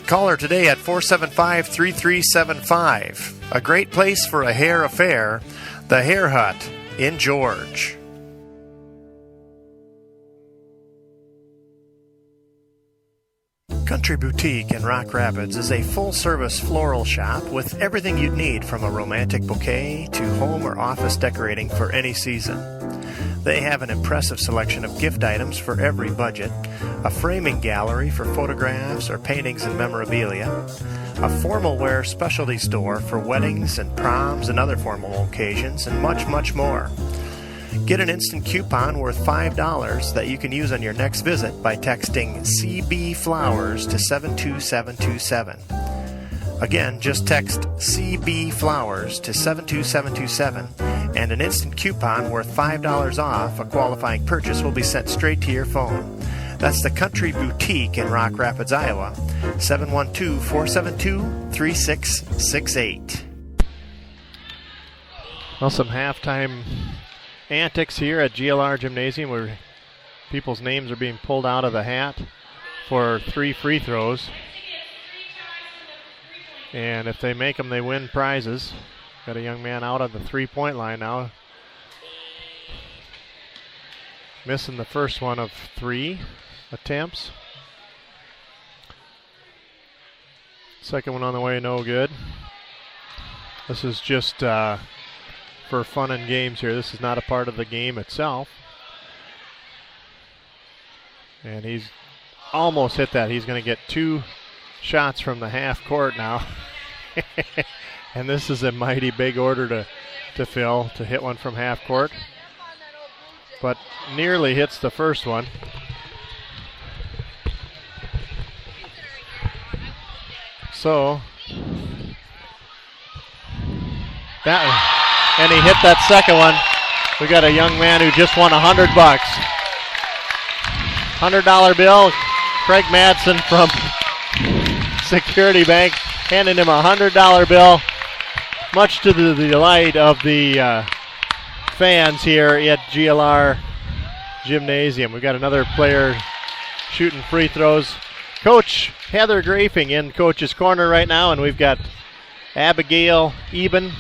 Call her today at 475-3375. A great place for a hair affair, the Hair Hut in George. Country Boutique in Rock Rapids is a full-service floral shop with everything you'd need from a romantic bouquet to home or office decorating for any season. They have an impressive selection of gift items for every budget, a framing gallery for photographs or paintings and memorabilia, a formal wear specialty store for weddings and proms and other formal occasions, and much, much more. Get an instant coupon worth $5 that you can use on your next visit by texting CB Flowers to 72727. Again, just text CB Flowers to 72727, and an instant coupon worth $5 off a qualifying purchase will be sent straight to your phone. That's the Country Boutique in Rock Rapids, Iowa, 712-472-3668. Well, some halftime antics here at GLR Gymnasium where people's names are being pulled out of the hat for 3 free throws. And if they make them, they win prizes. Got a young man out on the 3-point line now. Missing the first one of 3 attempts. Second one on the way, no good. This is just for fun and games here. This is not a part of the game itself. And he's almost hit that. He's going to get 2 shots from the half court now. And this is a mighty big order to fill, to hit one from half court. But nearly hits the first one. So that one. And he hit that second one. We got a young man who just won $100. $100 bill. Craig Madsen from Security Bank handing him a $100 bill, much to the delight of the fans here at GLR Gymnasium. We've got another player shooting free throws. Coach Heather Grafing in Coach's Corner right now, and we've got Abigail Eben.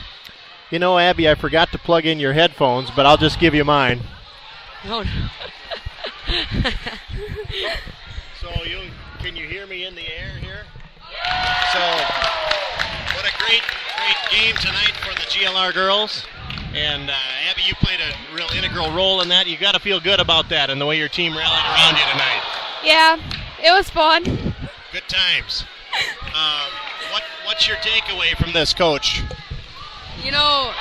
You know, Abby, I forgot to plug in your headphones, but I'll just give you mine. Oh, no. So can you hear me in the air here? So what a great game tonight for the GLR girls. And Abby, you played a real integral role in that. You got to feel good about that and the way your team rallied around you tonight. Yeah, it was fun. Good times. What's your takeaway from this, Coach? You know,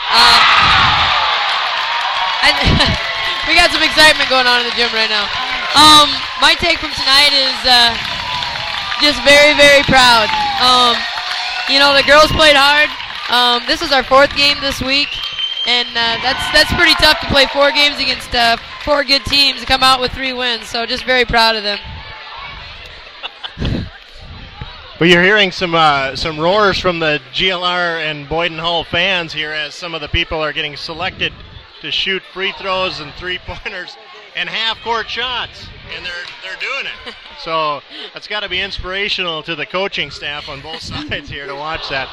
we got some excitement going on in the gym right now. My take from tonight is just very, very proud. You know, the girls played hard. This is our 4th game this week, and that's pretty tough to play 4 games against 4 good teams and come out with 3 wins. So just very proud of them. Well, you're hearing some roars from the GLR and Boyden Hull fans here as some of the people are getting selected to shoot free throws and 3-pointers and half-court shots, and they're doing it. So that's got to be inspirational to the coaching staff on both sides here to watch that.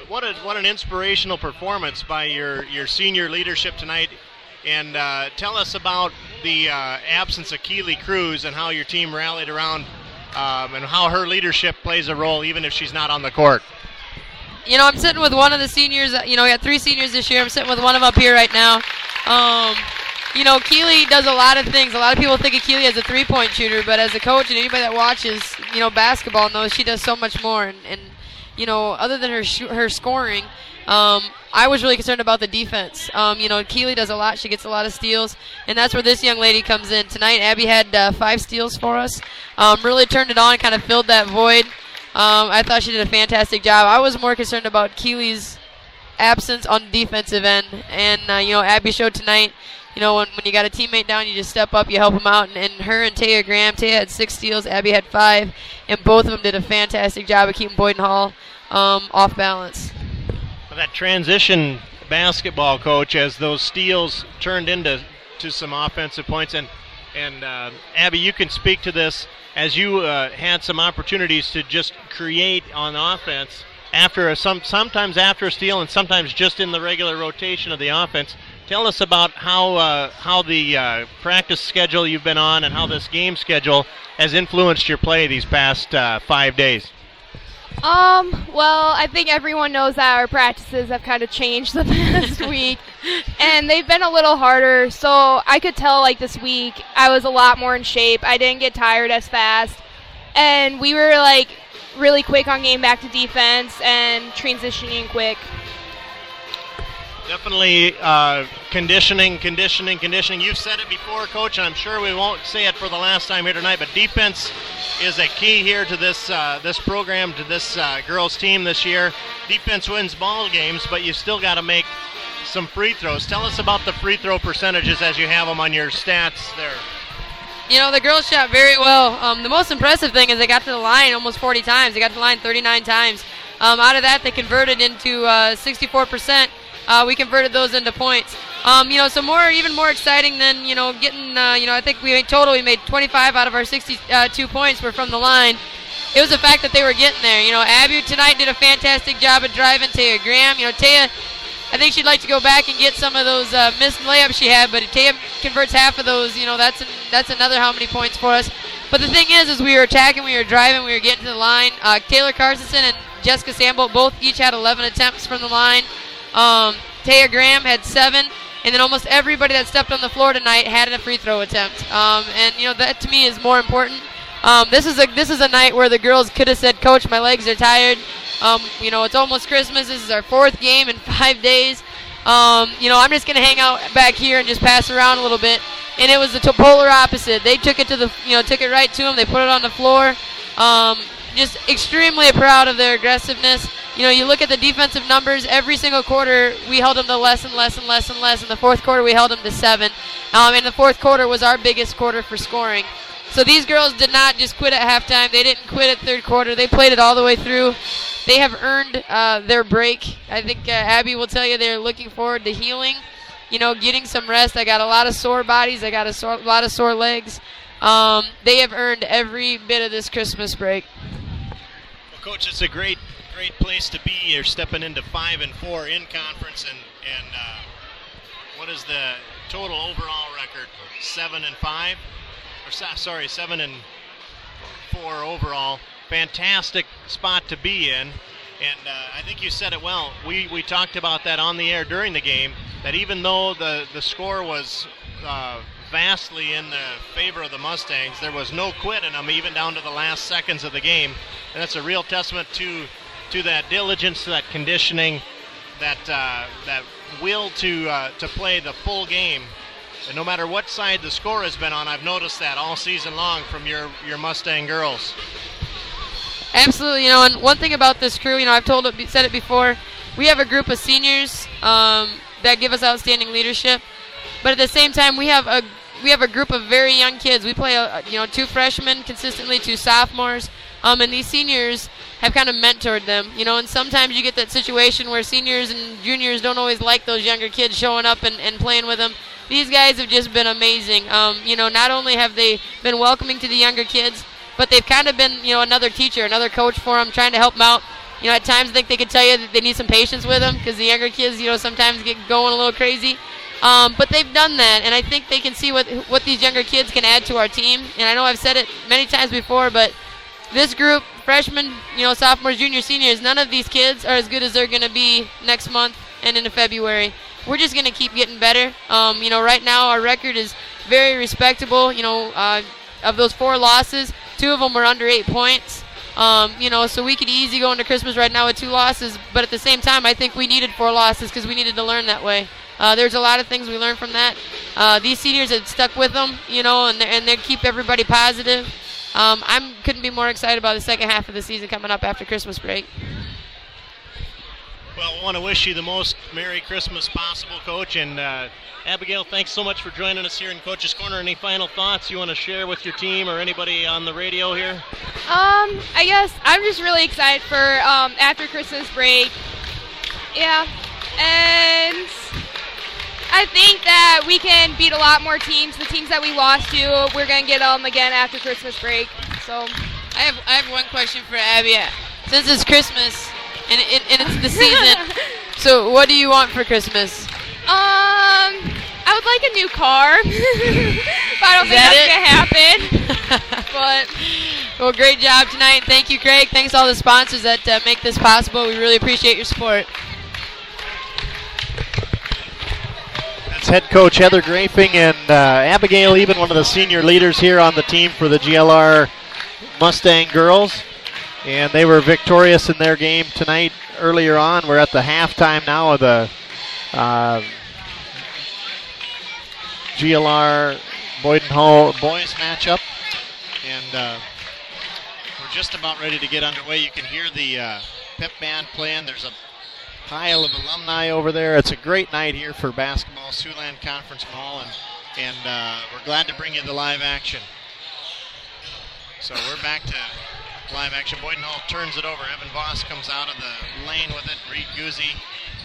What an inspirational performance by your senior leadership tonight. And tell us about the absence of Keely Cruz and how your team rallied around and how her leadership plays a role even if she's not on the court. You know, I'm sitting with one of the seniors. You know, we got 3 seniors this year. I'm sitting with one of them up here right now. You know, Keely does a lot of things. A lot of people think of Keely as a 3-point shooter, but as a coach and anybody that watches, you know, basketball knows she does so much more. And you know, other than her scoring, I was really concerned about the defense. You know, Keely does a lot. She gets a lot of steals, and that's where this young lady comes in. Tonight, Abby had 5 steals for us. Really turned it on and kind of filled that void. I thought she did a fantastic job. I was more concerned about Keely's absence on the defensive end, and you know, Abby showed tonight. You know, when you got a teammate down, you just step up, you help them out. And her and Taya Graham, Taya had 6 steals, Abby had 5, and both of them did a fantastic job of keeping Boyden Hull off balance. That transition basketball, Coach, as those steals turned into some offensive points. And Abby, you can speak to this as you had some opportunities to just create on offense sometimes after a steal and sometimes just in the regular rotation of the offense. Tell us about how the practice schedule you've been on and how this game schedule has influenced your play these past 5 days. Well, I think everyone knows that our practices have kind of changed the past week, and they've been a little harder, so I could tell, like, this week I was a lot more in shape. I didn't get tired as fast, and we were, like, really quick on getting back to defense and transitioning quick. Definitely conditioning. You've said it before, Coach, and I'm sure we won't say it for the last time here tonight, but defense is a key here to this program, to this girls team this year. Defense wins ball games, but you still got to make some free throws. Tell us about the free throw percentages as you have them on your stats there. You know, the girls shot very well. The most impressive thing is they got to the line almost 40 times. They got to the line 39 times. Out of that, they converted into 64%. We converted those into points. You know, so even more exciting than, you know, getting, you know, I think we made 25 out of our 62 points were from the line. It was the fact that they were getting there. You know, Abby tonight did a fantastic job at driving. Taya Graham, you know, Taya, I think she'd like to go back and get some of those missed layups she had, but if Taya converts half of those, you know, that's another how many points for us. But the thing is we were attacking, we were driving, we were getting to the line. Taylor Carstensen and Jessica Sambo each had 11 attempts from the line. Taya Graham had 7, and then almost everybody that stepped on the floor tonight had a free throw attempt. And you know, that to me is more important. This is a night where the girls could have said, "Coach, my legs are tired." You know, it's almost Christmas. This is our 4th game in 5 days. You know, I'm just gonna hang out back here and just pass around a little bit. And it was the polar opposite. They took it took it right to them. They put it on the floor. Just extremely proud of their aggressiveness. You know, you look at the defensive numbers, every single quarter we held them to less and less. In the 4th quarter we held them to 7. And the 4th quarter was our biggest quarter for scoring. So these girls did not just quit at halftime. They didn't quit at 3rd quarter. They played it all the way through. They have earned their break. I think Abby will tell you they're looking forward to healing, you know, getting some rest. I got a lot of sore bodies. I got a lot of sore legs. They have earned every bit of this Christmas break. Well, Coach, it's a great place to be. You're stepping into 5-4 in conference, and what is the total overall record? 7-5, or sorry, 7-4. 24 overall. Fantastic spot to be in. And I think you said it well. We talked about that on the air during the game, that even though the score was vastly in the favor of the Mustangs, there was no quit in them, even down to the last seconds of the game. And that's a real testament to that diligence, to that conditioning, that will to play the full game. And no matter what side the score has been on, I've noticed that all season long from your Mustang girls. Absolutely, and one thing about this crew, I've said it before, we have a group of seniors that give us outstanding leadership, but at the same time, we have a group of very young kids. We play, 2 freshmen consistently, 2 sophomores, and these seniors have kind of mentored them, and sometimes you get that situation where seniors and juniors don't always like those younger kids showing up and playing with them. These guys have just been amazing. Not only have they been welcoming to the younger kids, but they've kind of been, another teacher, another coach for them, trying to help them out. At times I think they could tell you that they need some patience with them because the younger kids, sometimes get going a little crazy. But they've done that, and I think they can see what these younger kids can add to our team. And I know I've said it many times before, but this group, freshmen, sophomores, juniors, seniors, none of these kids are as good as they're going to be next month and into February. We're just going to keep getting better. Right now our record is very respectable. Of those 4 losses, 2 of them were under 8 points. So we could easily go into Christmas right now with 2 losses, but at the same time, I think we needed 4 losses because we needed to learn that way. There's a lot of things we learned from that. These seniors had stuck with them, and they keep everybody positive. I couldn't be more excited about the second half of the season coming up after Christmas break. Well, I want to wish you the most Merry Christmas possible, Coach. And Abigail, thanks so much for joining us here in Coach's Corner. Any final thoughts you want to share with your team or anybody on the radio here? I guess I'm just really excited for after Christmas break. Yeah. And I think that we can beat a lot more teams. The teams that we lost to, we're going to get them again after Christmas break. So I have one question for Abby. Since it's Christmas and it's the season, so what do you want for Christmas? I would like a new car. But I don't think that's going to happen. But well, great job tonight. Thank you, Craig. Thanks to all the sponsors that make this possible. We really appreciate your support. That's head coach Heather Grafing and Abigail Eben, one of the senior leaders here on the team for the GLR Mustang girls. And they were victorious in their game tonight earlier on. We're at the halftime now of the GLR Boyden Hull boys matchup. And we're just about ready to get underway. You can hear the pep band playing. There's a pile of alumni over there. It's a great night here for basketball, Siouxland Conference Mall, and we're glad to bring you the live action. So we're back to live action. Boyden Hull turns it over. Evan Voss comes out of the lane with it. Reed Guzzi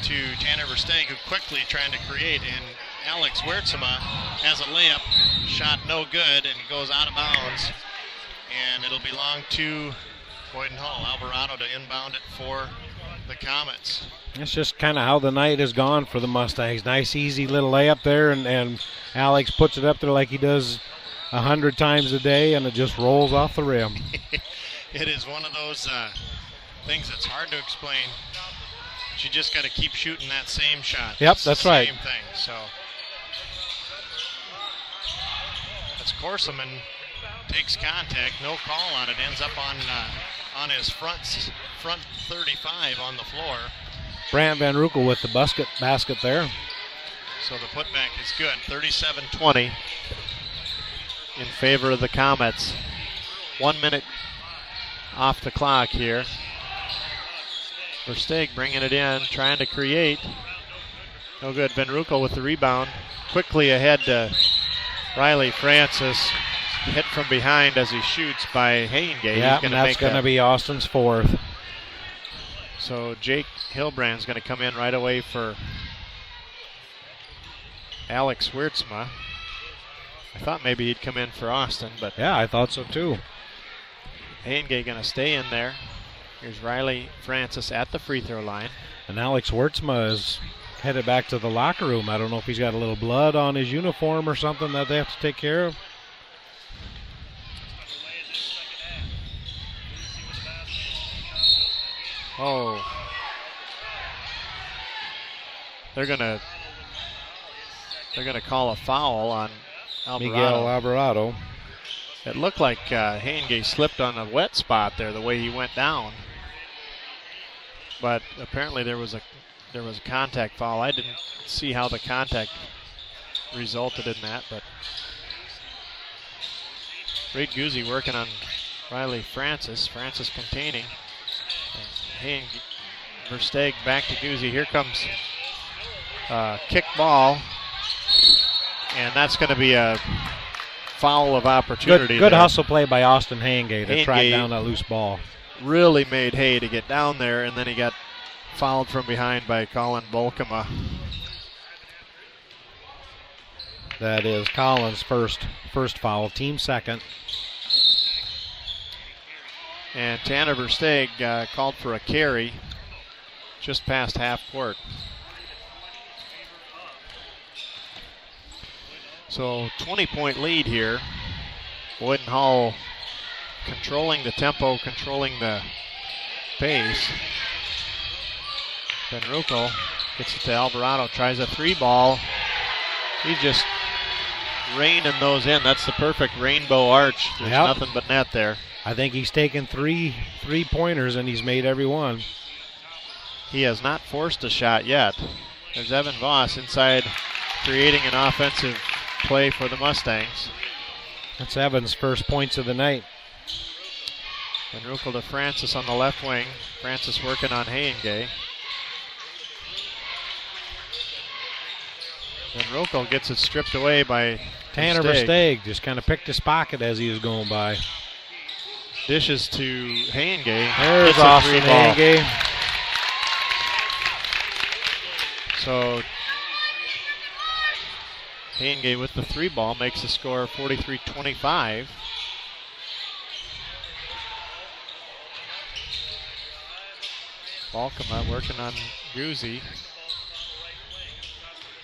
to Tanner Versteeg, who quickly trying to create, and Alex Wertzema has a layup, shot no good, and goes out of bounds, and it'll belong to Boyden Hull. Alvarado to inbound it for the Comets. That's just kind of how the night has gone for the Mustangs. Nice, easy little layup there, and Alex puts it up there like he does 100 times a day, and it just rolls off the rim. It is one of those things that's hard to explain. You just got to keep shooting that same shot. Yep, that's right. Same thing. So that's Corseman takes contact, no call on it. Ends up on his front 35 on the floor. Brant Van Rukel with the basket there. So the putback is good. 37-20 in favor of the Comets. 1 minute off the clock here. Versteeg bringing it in, trying to create. No good. Van Rukel with the rebound. Quickly ahead to Riley Francis. Hit from behind as he shoots by Haingate. Yeah, and that's going to be Austin's fourth. So Jake Hilbrand's going to come in right away for Alex Wertzema. I thought maybe he'd come in for Austin, but yeah, I thought so too. Haingate going to stay in there. Here's Riley Francis at the free throw line. And Alex Wertzema is headed back to the locker room. I don't know if he's got a little blood on his uniform or something that they have to take care of. Oh. They're gonna call a foul on Alvarado. Miguel Alvarado. It looked like Haingey slipped on a wet spot there the way he went down. But apparently there was a contact foul. I didn't see how the contact resulted in that, but Reed Guzzi working on Riley Francis. Francis containing. Versteeg back to Guzzi. Here comes kick ball, and that's going to be a foul of opportunity. Good hustle play by Austin Haingey to track Haingey down that loose ball. Really made hay to get down there, and then he got fouled from behind by Colin Volkema. That is Collins' first foul, team second. And Tanner Versteeg called for a carry just past half court. So 20-point lead here. Boyden Hull controlling the tempo, controlling the pace. Van Ruckel gets it to Alvarado, tries a three ball. He's just raining those in. That's the perfect rainbow arch. There's nothing but net there. I think he's taken three pointers and he's made every one. He has not forced a shot yet. There's Evan Voss inside creating an offensive play for the Mustangs. That's Evan's first points of the night. Van Ruckel to Francis on the left wing. Francis working on Haingey. Van Ruckel gets it stripped away by Tanner Versteeg. Just kind of picked his pocket as he was going by. Dishes to Haingey. There's Austin Haingey. So Haingey with the three ball makes the score 43-25. Volkema working on Guzzi.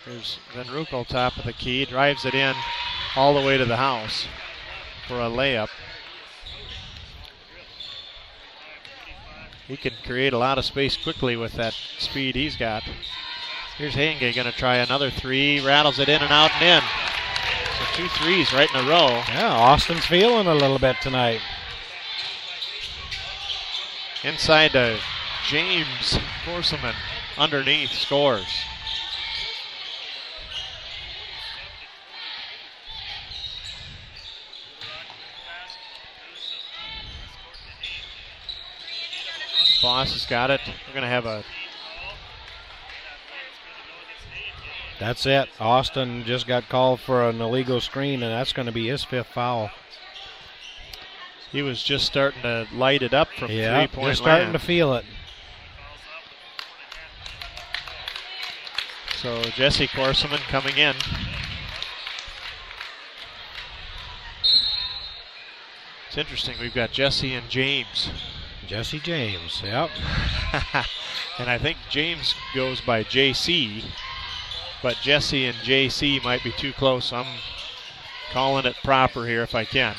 Here's Van Ruckel, top of the key, drives it in all the way to the house for a layup. He can create a lot of space quickly with that speed he's got. Here's Haingey going to try another three, rattles it in and out and in. So 2 threes right in a row. Yeah, Austin's feeling a little bit tonight. Inside to James Corselman, underneath, scores. Voss has got it. We're going to have a... That's it. Austin just got called for an illegal screen, and that's going to be his 5th foul. He was just starting to light it up from 3-point land. Just starting to feel it. So Jesse Corselman coming in. It's interesting. We've got Jesse and James. Jesse James, yep. And I think James goes by JC, but Jesse and JC might be too close. I'm calling it proper here if I can.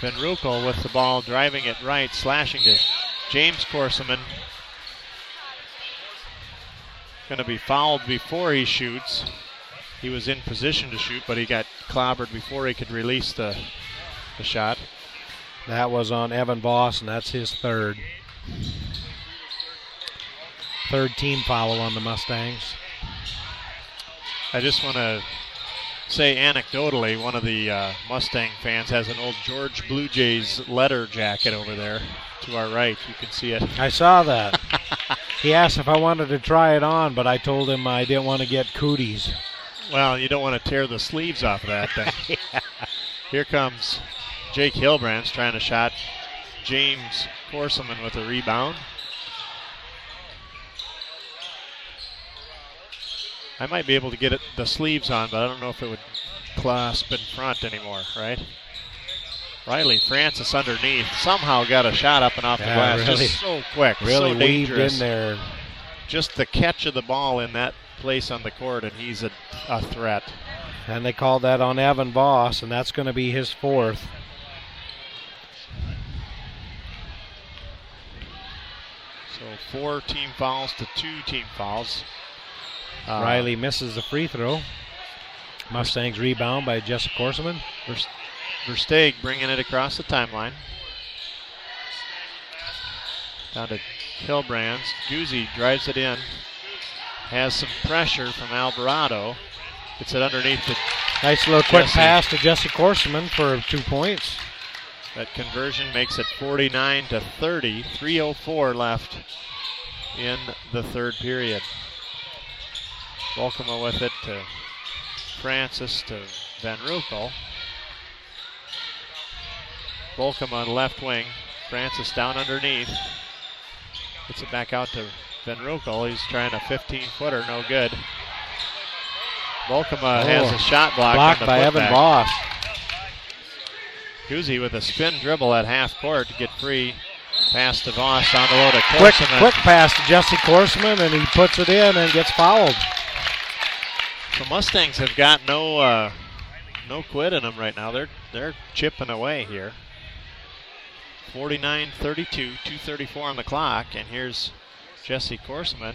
Van Ruckel with the ball, driving it right, slashing to James Corselman. Going to be fouled before he shoots. He was in position to shoot, but he got clobbered before he could release the shot. That was on Evan Voss, and that's his third. Third team foul on the Mustangs. I just want to say anecdotally, one of the Mustang fans has an old George Blue Jays letter jacket over there to our right. You can see it. I saw that. He asked if I wanted to try it on, but I told him I didn't want to get cooties. Well, you don't want to tear the sleeves off of that thing. Yeah. Here comes Jake Hilbrand's trying to shot James Corselman with a rebound. I might be able to get the sleeves on, but I don't know if it would clasp in front anymore, right? Riley Francis underneath somehow got a shot up and off the glass. Really, just so quick, really so dangerous. Weaved in there. Just the catch of the ball in that place on the court, and he's a threat. And they called that on Evan Voss, and that's going to be his 4th. So 4 team fouls to 2 team fouls. Riley misses the free throw. Mustangs rebound by Jesse Korseman. Versteeg bringing it across the timeline. Down to Hilbrands. Guzzi drives it in. Has some pressure from Alvarado. Gets it underneath to nice little quick pass to Jesse Korseman for 2 points. That conversion makes it 49 to 30. 3:04 left in the third period. Volkema with it to Francis to Van Ruckel. Volkema left wing. Francis down underneath. Gets it back out to Van Ruckel. He's trying a 15-footer, no good. Volkema has a shot blocked by Evan Voss. Guzzi with a spin dribble at half court to get free. Pass to Voss on the low to Korseman. Quick pass to Jesse Korseman, and he puts it in and gets fouled. The Mustangs have got no quit in them right now. They're chipping away here. 49-32, 2:34 on the clock, and here's Jesse Korseman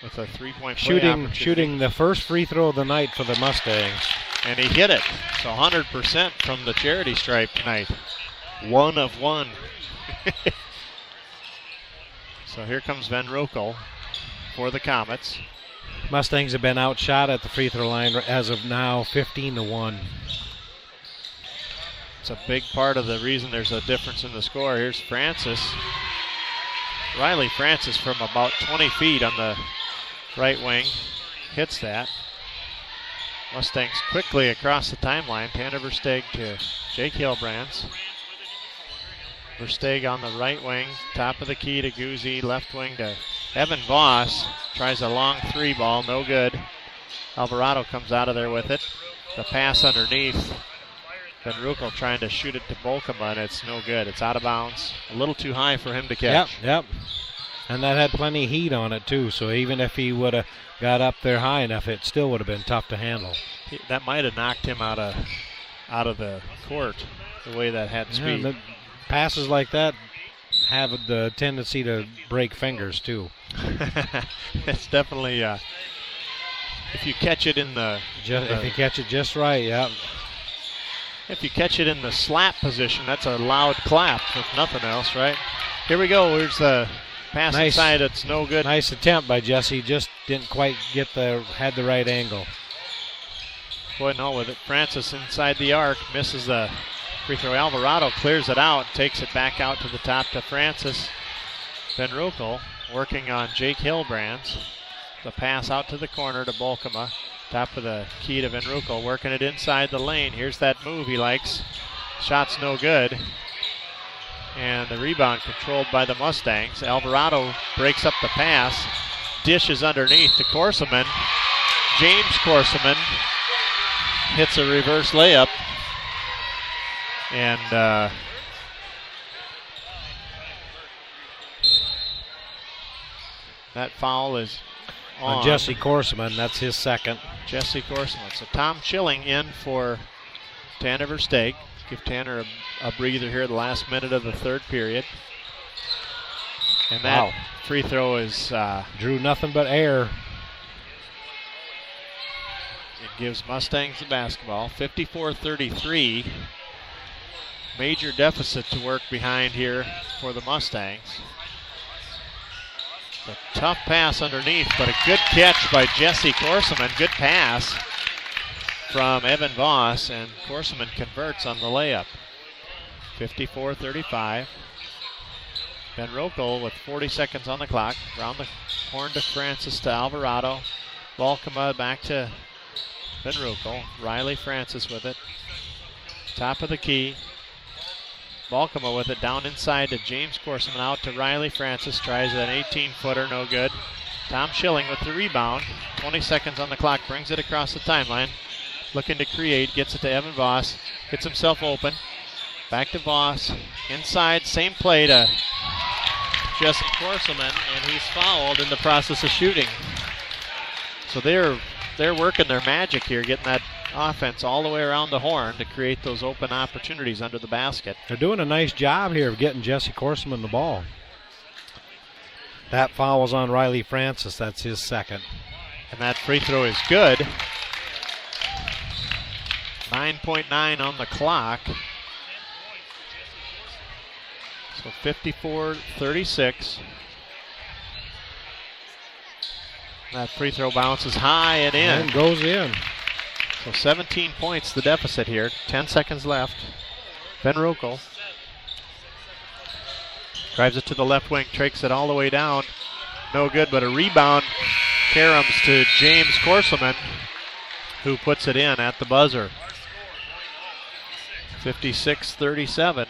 with a 3-point play shooting the first free throw of the night for the Mustangs. And he hit it. So 100% from the charity stripe tonight. 1 of 1. So here comes Van Ruckel for the Comets. Mustangs have been outshot at the free throw line as of now, 15-1. It's a big part of the reason there's a difference in the score. Here's Francis. Riley Francis from about 20 feet on the right wing. Hits that. Mustangs quickly across the timeline. Tanner Versteeg to Jake Hilbrands. Versteeg on the right wing. Top of the key to Guzzi. Left wing to Evan Voss. Tries a long 3 ball. No good. Alvarado comes out of there with it. The pass underneath. Van Ruckel trying to shoot it to Volkema, and it's no good. It's out of bounds. A little too high for him to catch. Yep. And that had plenty of heat on it, too. So even if he would have got up there high enough, it still would have been tough to handle. That might have knocked him out of the court, the way that had speed. The passes like that have the tendency to break fingers, too. It's definitely, if you catch it in the... if you catch it just right, yeah. If you catch it in the slap position, that's a loud clap, if nothing else, right? Here we go. Here's the pass inside. It's no good. Nice attempt by Jesse. Just didn't quite had the right angle. Boy, no, with it. Francis inside the arc. Misses the free throw. Alvarado clears it out. Takes it back out to the top to Francis. Van Ruckel working on Jake Hilbrands. The pass out to the corner to Volkema. Top of the key to Van Ruckel, working it inside the lane. Here's that move he likes. Shot's no good. And the rebound controlled by the Mustangs. Alvarado breaks up the pass. Dishes underneath to Korseman. James Korseman hits a reverse layup. And that foul is on Jesse Korseman. That's his second. Jesse Korseman. So Tom Schilling in for Tanner Versteeg. Give Tanner a breather here the last minute of the third period. And that free throw is... drew nothing but air. It gives Mustangs the basketball. 54-33. Major deficit to work behind here for the Mustangs. A tough pass underneath, but a good catch by Jesse Korseman. Good pass from Evan Voss, and Korseman converts on the layup. 54-35. Van Ruckel with 40 seconds on the clock. Around the horn to Francis to Alvarado. Volkema back to Van Ruckel. Riley Francis with it. Top of the key. Volkema with it down inside to James Korseman, out to Riley Francis. Tries an 18-footer, no good. Tom Schilling with the rebound. 20 seconds on the clock, brings it across the timeline. Looking to create, gets it to Evan Voss. Gets himself open. Back to Voss. Inside, same play to Jesse Korseman, and he's fouled in the process of shooting. So they're working their magic here, getting that offense all the way around the horn to create those open opportunities under the basket. They're doing a nice job here of getting Jesse Korseman the ball. That foul was on Riley Francis. That's his second. And that free throw is good. 9.9 on the clock. So 54-36. That free throw bounces high and in. And goes in. So 17 points the deficit here. 10 seconds left. Van Roekel drives it to the left wing, takes it all the way down. No good, but a rebound caroms to James Corselman, who puts it in at the buzzer. 56-37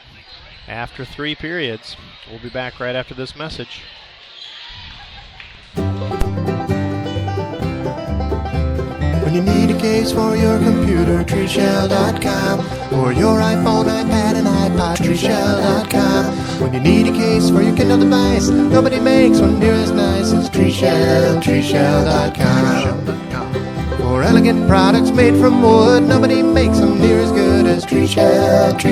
after 3 periods. We'll be back right after this message. When you need a case for your computer, treeshell.com. Or your iPhone, iPad, and iPod, treeshell.com. When you need a case for your Kindle device, nobody makes one near as nice as treeshell.com. For elegant products made from wood, nobody makes them near as good as treeshell.com.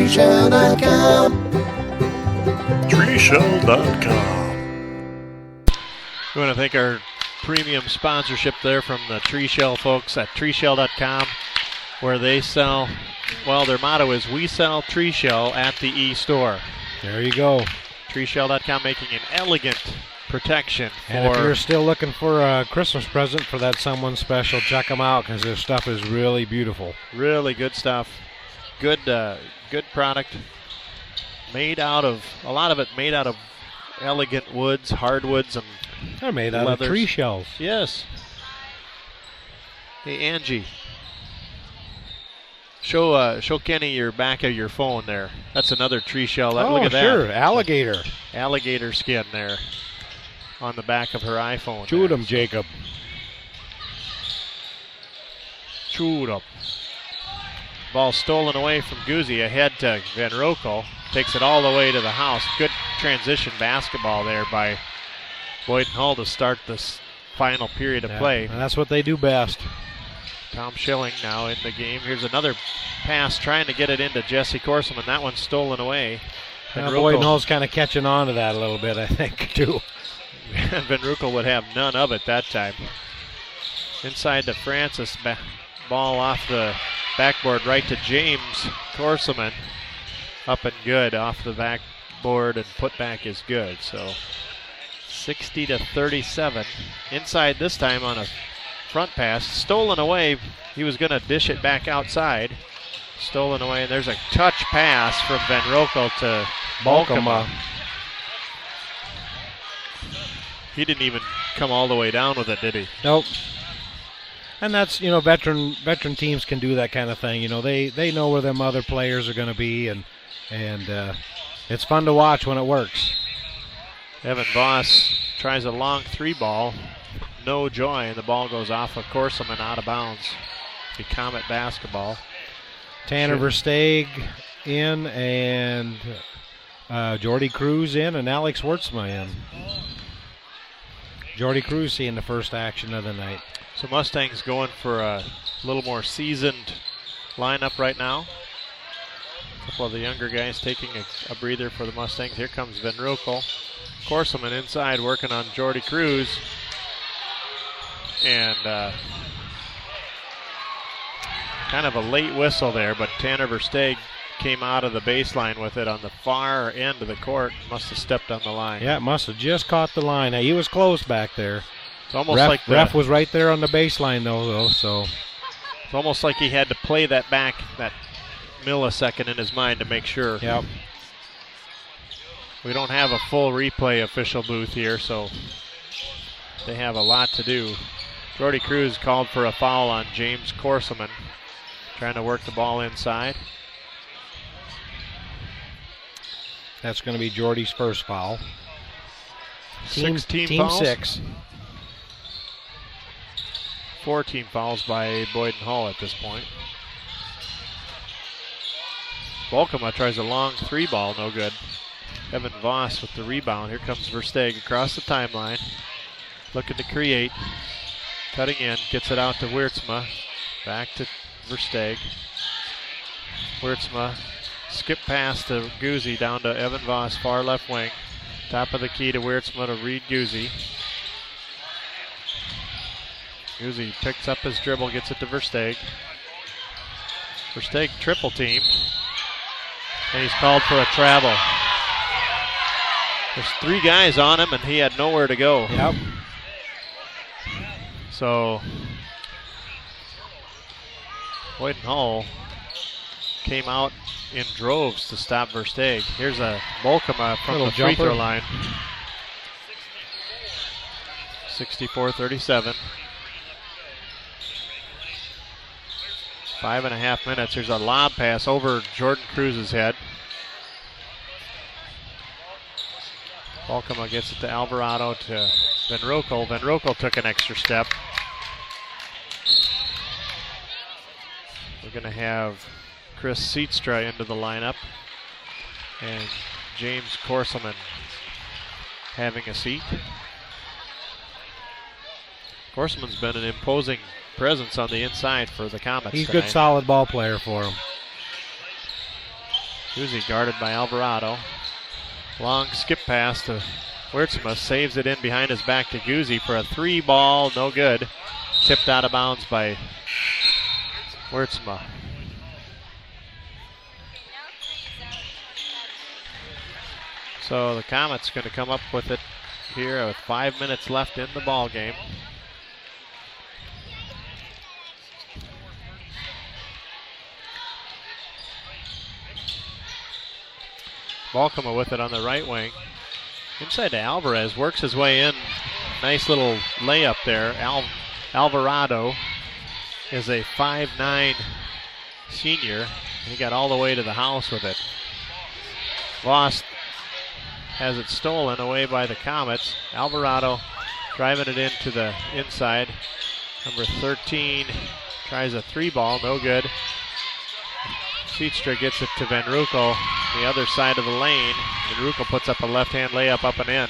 Treeshell.com. We want to thank our premium sponsorship there from the Tree Shell folks at treeshell.com, where they sell, well, their motto is "We sell tree shell at the e-store." There you go. Treeshell.com making an elegant protection for... And if you're still looking for a Christmas present for that someone special, check them out because their stuff is really beautiful. Really good stuff. Good product. Made out of, a lot of it made out of elegant woods, hardwoods, and they're made out leathers. of tree shells. Yes. Hey, Angie. Show Kenny your back of your phone there. That's another tree shell. Look at that. Sure. Alligator. Alligator skin there on the back of her iPhone. Shoot him, Jacob. Shoot him. Ball stolen away from Guzzi. Ahead to Van Roekel. Takes it all the way to the house. Good transition basketball there by Boyden Hull to start this final period of play. And that's what they do best. Tom Schilling now in the game. Here's another pass trying to get it into Jesse Corselman. That one's stolen away. Boyden Hull's kind of catching on to that a little bit, I think, too. Van Roekel would have none of it that time. Inside to Francis. Ball off the backboard right to James Corselman. Up and good off the backboard, and put back is good. So 60-37. Inside this time on a front pass. Stolen away. He was going to dish it back outside. Stolen away, and there's a touch pass from Van Roekel to Balkema. He didn't even come all the way down with it, did he? Nope. And that's, veteran teams can do that kind of thing. They know where them other players are going to be, and it's fun to watch when it works. Evan Voss tries a long 3-ball. No joy, and the ball goes off of Corselman out of bounds. Be Comet basketball. Tanner Versteeg in, and Jordy Cruz in, and Alex Wertzma in. Jordy Cruz seeing the first action of the night. So Mustangs going for a little more seasoned lineup right now. A couple of the younger guys taking a breather for the Mustangs. Here comes Van Roekel. Corselman inside working on Jordy Cruz. And kind of a late whistle there, but Tanner Versteeg came out of the baseline with it on the far end of the court. Must have stepped on the line. Yeah, it must have just caught the line. Now, he was close back there. It's almost like ref was right there on the baseline, though. So it's almost like he had to play that back that millisecond in his mind to make sure. Yep. We don't have a full replay official booth here, so they have a lot to do. Jordy Cruz called for a foul on James Corselman, trying to work the ball inside. That's going to be Jordy's first foul. Team fouls. 6. 4 team fouls by Boyden Hull at this point. Balkema tries a long 3-ball, no good. Evan Voss with the rebound. Here comes Versteeg across the timeline, looking to create. Cutting in, gets it out to Wiertzma. Back to Versteeg. Wiertzma, skip pass to Guzzi, down to Evan Voss, far left wing. Top of the key to Wiertzma to Reed Guzzi. Guzzi picks up his dribble, gets it to Versteeg. Versteeg triple team. And he's called for a travel. There's 3 guys on him, and he had nowhere to go. Yep. So Boyden Hull came out in droves to stop Versteeg. Here's a Volkema from the free throw line. 64-37. 5.5 minutes. Here's a lob pass over Jordan Cruz's head. Volkema gets it to Alvarado to Van Rokel. Van Rokel took an extra step. We're going to have Chris Seatstra into the lineup and James Korselman having a seat. Korselman's been an imposing presence on the inside for the Comets. He's a tonight. good solid ball player for him. Guzzi guarded by Alvarado. Long skip pass to Wiertzma, saves it in behind his back to Guzzi for a 3 ball, no good. Tipped out of bounds by Wiertzma. So the Comets going to come up with it here with 5 minutes left in the ball game. Volkema with it on the right wing. Inside to Alvarez, works his way in. Nice little layup there. Alvarado is a 5'9" senior. He got all the way to the house with it. Voss has it stolen away by the Comets. Alvarado driving it into the inside. Number 13 tries a 3 ball, no good. Seatstra gets it to Van Rokel, the other side of the lane. Van Rokel puts up a left-hand layup up and in.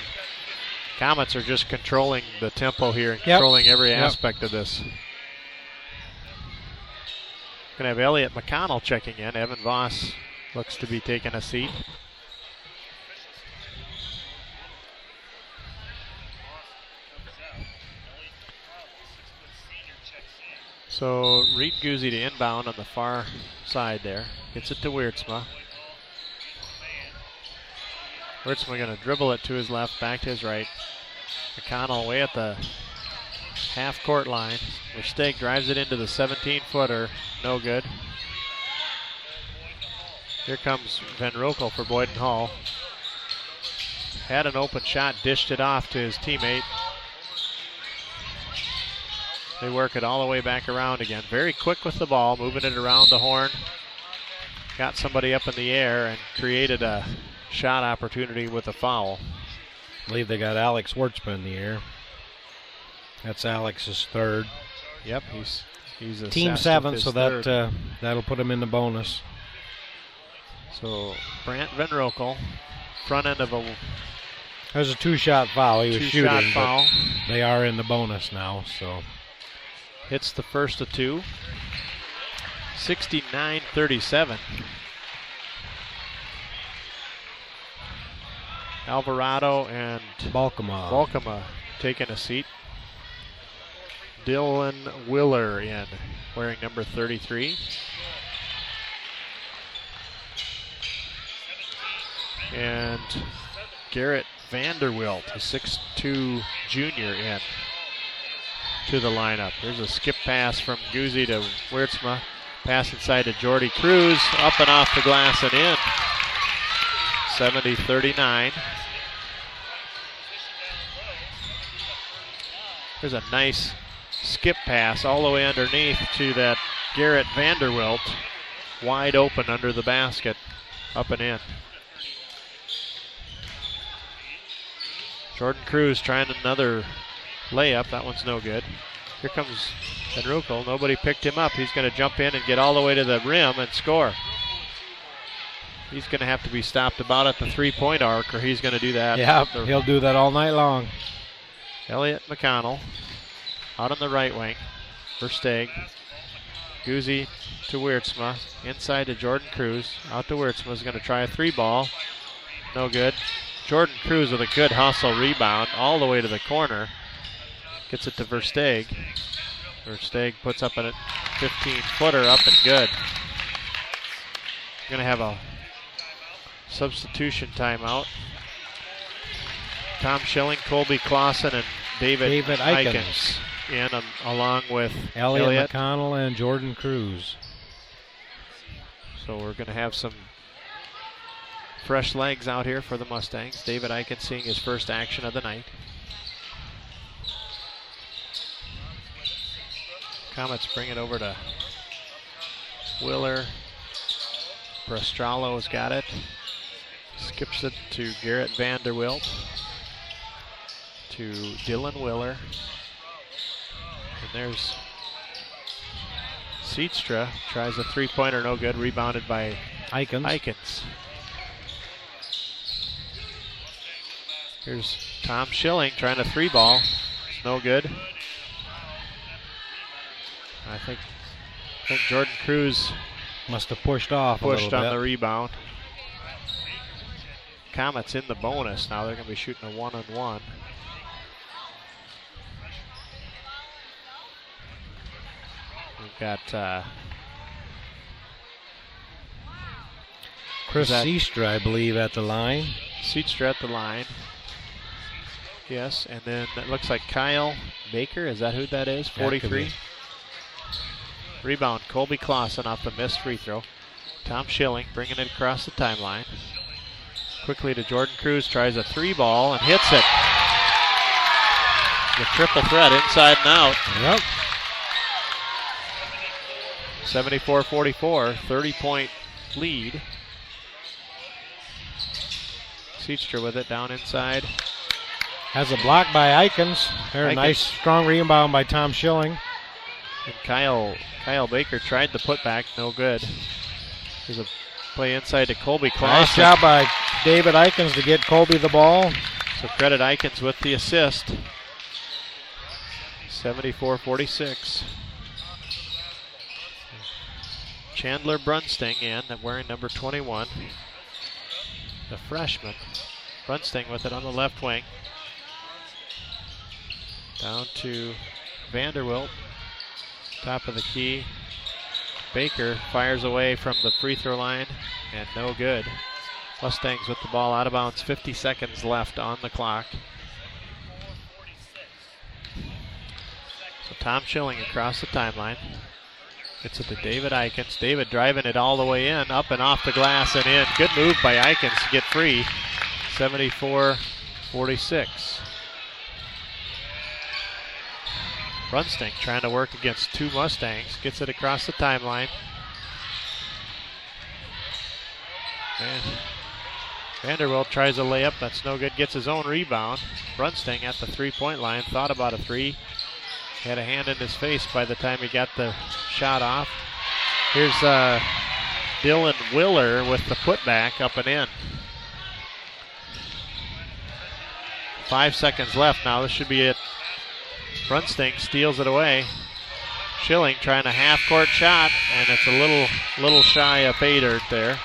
Comets are just controlling the tempo here and controlling every aspect of this. Going to have Elliot McConnell checking in. Evan Voss looks to be taking a seat. So Reed Guzzi to inbound on the far side there. Gets it to Wiertzma. Wiertzma going to dribble it to his left, back to his right. McConnell away at the half-court line. Versteeg drives it into the 17-footer. No good. Here comes Van Rokel for Boyden Hull. Had an open shot, dished it off to his teammate. They work it all the way back around again. Very quick with the ball, moving it around the horn. Got somebody up in the air and created a shot opportunity with a foul. I believe they got Alex Wiertzma in the air. That's Alex's 3rd. Yep, he's a team 7, so that'll put him in the bonus. So Brant Van Rokel, front end of a. There's a 2-shot foul. He was shooting. 2-shot foul. They are in the bonus now, so. Hits the first of 2. 69-37. Alvarado and Volkema taking a seat. Dylan Willer in, wearing number 33. And Garrett Vanderwilt, a 6'2" junior, in to the lineup. There's a skip pass from Guzzi to Wiertzma. Pass inside to Jordy Cruz, up and off the glass and in. 70-39. There's a nice skip pass all the way underneath to that Garrett Vanderwilt. Wide open under the basket, up and in. Jordan Cruz trying another layup. That one's no good. Here comes Van Rokel. Nobody picked him up. He's going to jump in and get all the way to the rim and score. He's going to have to be stopped about at the 3-point arc, or he's going to do that. Yeah, he'll do that all night long. Elliot McConnell out on the right wing. Versteeg. Guzzi to Wiertzma. Inside to Jordan Cruz. Out to Wiertzma. Is going to try a 3 ball. No good. Jordan Cruz with a good hustle rebound all the way to the corner. Gets it to Versteeg. Versteeg puts up a 15-footer up and good. Going to have a substitution timeout. Tom Schilling, Colby Clausen, and David Eikens in along with Elliot McConnell and Jordan Cruz. So we're going to have some fresh legs out here for the Mustangs. David Eikens seeing his first action of the night. Comets bring it over to Willer. Brastrallo's got it. Skips it to Garrett Vanderwilt. To Dylan Willer. And there's Seatstra. Tries a three-pointer, no good. Rebounded by Eikens. Here's Tom Schilling trying a three ball. It's no good. I think Jordan Cruz must have pushed off a little bit. On the rebound. Comets in the bonus. Now they're going to be shooting a one-on-one. We've got Chris Seatstra, I believe, at the line. Seatstra at the line. Yes, and then it looks like Kyle Baker. Is that who that is? 43. Rebound, Colby Clausen off the missed free throw. Tom Schilling bringing it across the timeline. Quickly to Jordan Cruz, tries a three ball and hits it. The triple threat inside and out. Yep. 74-44, 30-point lead. Seatstra with it down inside. Has a block by Eikens. There, nice strong rebound by Tom Schilling. And Kyle Baker tried the putback, no good. There's a play inside to Colby Clausen. Nice job by David Eikens to get Colby the ball. So credit Eikens with the assist. 74-46. Chandler Brunsting in, wearing number 21. The freshman. Brunsting with it on the left wing. Down to Vanderwilt. Top of the key. Baker fires away from the free throw line and no good. Mustangs with the ball out of bounds. 50 seconds left on the clock. So Tom Schilling across the timeline. Gets it to David Eikens. David driving it all the way in, up and off the glass and in. Good move by Eikens to get free. 74-46. Brunsting trying to work against two Mustangs. Gets it across the timeline. And Vanderwilt tries a layup. That's no good. Gets his own rebound. Brunsting at the three-point line. Thought about a three. Had a hand in his face by the time he got the shot off. Here's Dylan Willer with the putback up and in. 5 seconds left now. This should be it. Brunsting steals it away. Schilling trying a half-court shot, and it's a little shy of pay dirt there.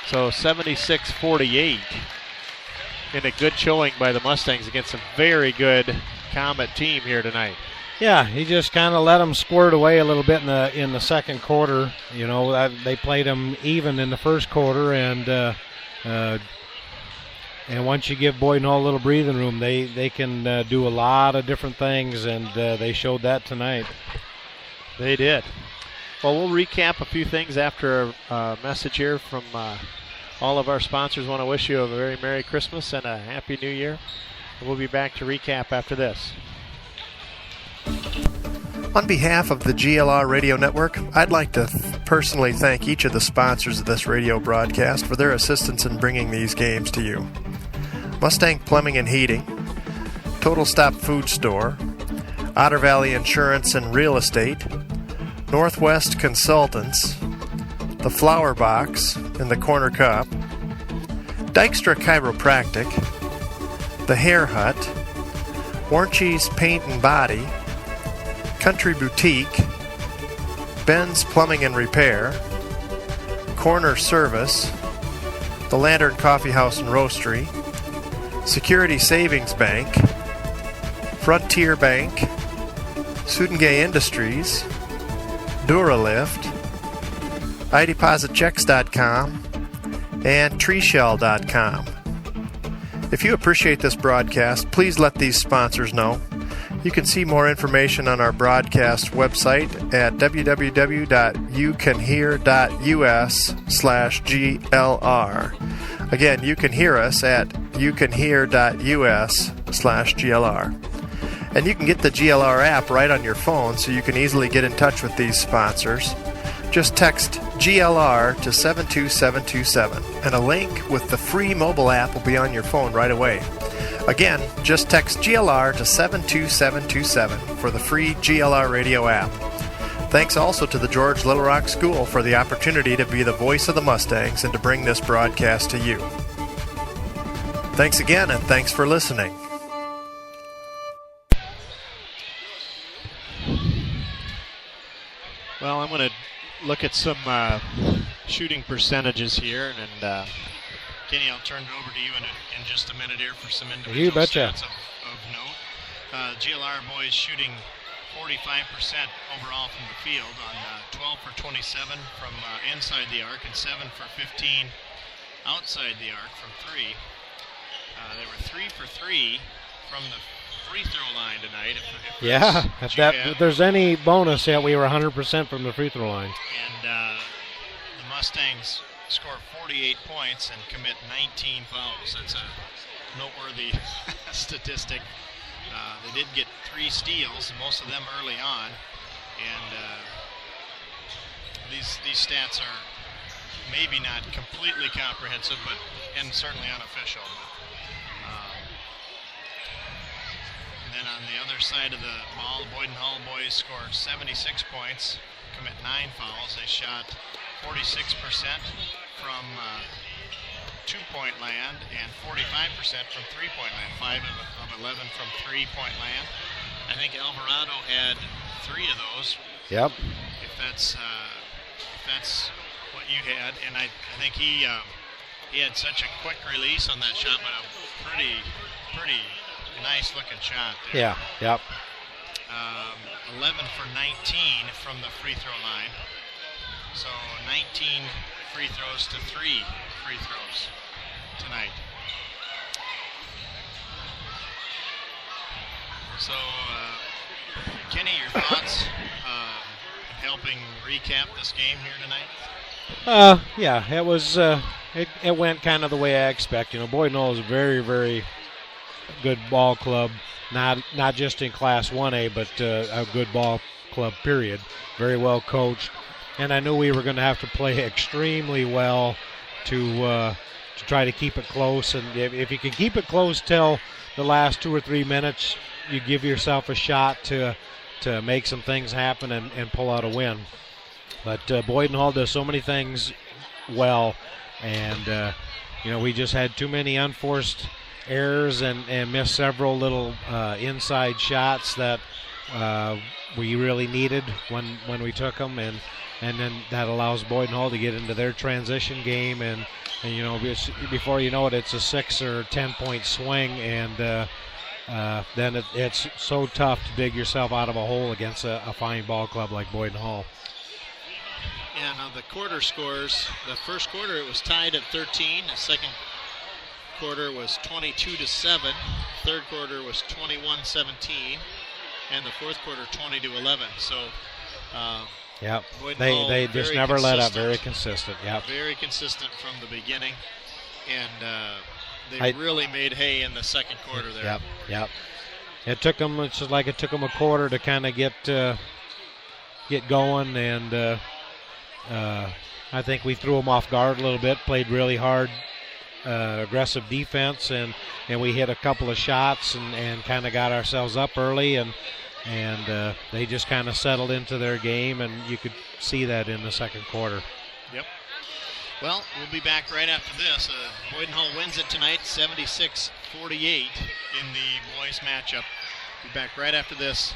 So 76-48 in a good showing by the Mustangs against a very good Comet team here tonight. Yeah, he just kind of let them squirt away a little bit in the second quarter. You know, they played them even in the first quarter, and once you give Boyden Hull a little breathing room, they can do a lot of different things, and they showed that tonight. They did. Well, we'll recap a few things after a message here from all of our sponsors. Want to wish you a very Merry Christmas and a Happy New Year. We'll be back to recap after this. On behalf of the GLR Radio Network, I'd like to personally thank each of the sponsors of this radio broadcast for their assistance in bringing these games to you. Mustang Plumbing and Heating, Total Stop Food Store, Otter Valley Insurance and Real Estate, Northwest Consultants, The Flower Box and the Corner Cup, Dykstra Chiropractic, The Hair Hut, Warnche's Paint and Body, Country Boutique, Ben's Plumbing and Repair, Corner Service, The Lantern Coffee House and Roastery, Security Savings Bank, Frontier Bank, Sudengay Industries, Duralift, iDepositChecks.com, and TreeShell.com. If you appreciate this broadcast, please let these sponsors know. You can see more information on our broadcast website at www.youcanhear.us/GLR. Again, you can hear us at youcanhear.us/GLR. And you can get the GLR app right on your phone so you can easily get in touch with these sponsors. Just text GLR to 72727 and a link with the free mobile app will be on your phone right away. Again, just text GLR to 72727 for the free GLR radio app. Thanks also to the George Little Rock School for the opportunity to be the voice of the Mustangs and to bring this broadcast to you. Thanks again, and thanks for listening. Well, I'm going to look at some shooting percentages here, and Kenny, I'll turn it over to you in just a minute here for some individual You betcha. stats of note. GLR boys shooting 45% overall from the field on 12 for 27 from inside the arc and 7 for 15 outside the arc from 3. They were 3 for 3 from the free throw line tonight. If there's any bonus, we were 100% from the free throw line. And the Mustangs score 48 points and commit 19 fouls. That's a noteworthy statistic. They did get 3 steals, most of them early on. And these stats are maybe not completely comprehensive, and certainly unofficial. And then on the other side of the ball, the Boyden Hull boys scored 76 points, commit 9 fouls. They shot 46% from two-point land and 45% from three-point land. 5 of 11 from three-point land. I think Alvarado had 3 of those. Yep. If that's what you had, and I think he had such a quick release on that shot, but a pretty nice looking shot there. Yeah, yep. 11 for 19 from the free throw line. So 19 free throws to 3 free throws tonight. So, Kenny, your thoughts helping recap this game here tonight? It was. It went kind of the way I expect. Boyden Hull is a very, very good ball club, not just in Class 1A, but a good ball club, period. Very well coached. And I knew we were going to have to play extremely well to try to keep it close. And if you can keep it close till the last 2 or 3 minutes, you give yourself a shot to make some things happen and pull out a win. But Boyden Hull does so many things well, and we just had too many unforced errors and missed several little inside shots that we really needed when we took them, and then that allows Boyden Hull to get into their transition game, and before you know it, it's a 6 or 10 point swing, and then it's so tough to dig yourself out of a hole against a fine ball club like Boyden Hull. Yeah, now the quarter scores, the first quarter it was tied at 13, the second quarter was 22-7, third quarter was 21-17, and the fourth quarter 20-11. So they just never let up. Very consistent. Yep. Very consistent from the beginning, and they really made hay in the second quarter there. Yep. It took them. It's just like it took them a quarter to kind of get going, and I think we threw them off guard a little bit. Played really hard. Aggressive defense, and we hit a couple of shots and kind of got ourselves up early, and they just kind of settled into their game, and you could see that in the second quarter. Yep. Well, we'll be back right after this. Boyden Hull wins it tonight, 76-48 in the boys matchup. Be back right after this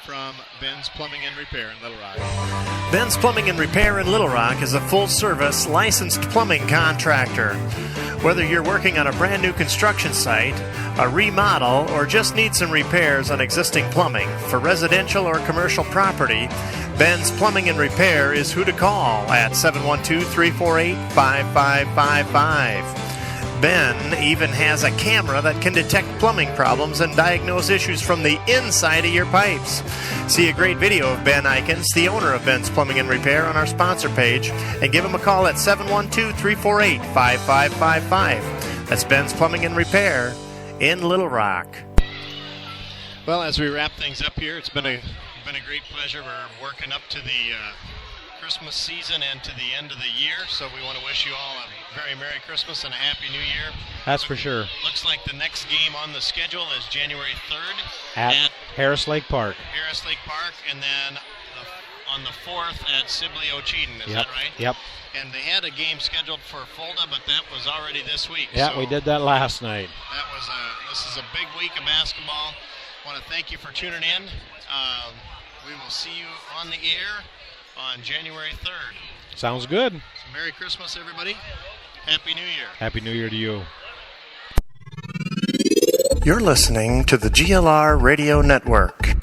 from Ben's Plumbing and Repair in Little Rock. Ben's Plumbing and Repair in Little Rock is a full-service, licensed plumbing contractor. Whether you're working on a brand new construction site, a remodel, or just need some repairs on existing plumbing for residential or commercial property, Ben's Plumbing and Repair is who to call at 712-348-5555. Ben even has a camera that can detect plumbing problems and diagnose issues from the inside of your pipes. See a great video of Ben Eikens, the owner of Ben's Plumbing and Repair, on our sponsor page, and give him a call at 712-348-5555. That's Ben's Plumbing and Repair in Little Rock. Well, as we wrap things up here, it's been a great pleasure. We're working up to the Christmas season and to the end of the year, so we want to wish you all a very Merry Christmas and a Happy New Year. That's for sure. Looks like the next game on the schedule is January 3rd at Harris Lake Park. Harris Lake Park, and then on the 4th at Sibley O'Cheaton. Is that right? Yep. And they had a game scheduled for Fulda, but that was already this week. Yeah, so we did that last night. This is a big week of basketball. I want to thank you for tuning in. We will see you on the air on January 3rd. Sounds good. So Merry Christmas, everybody. Happy New Year. Happy New Year to you. You're listening to the GLR Radio Network.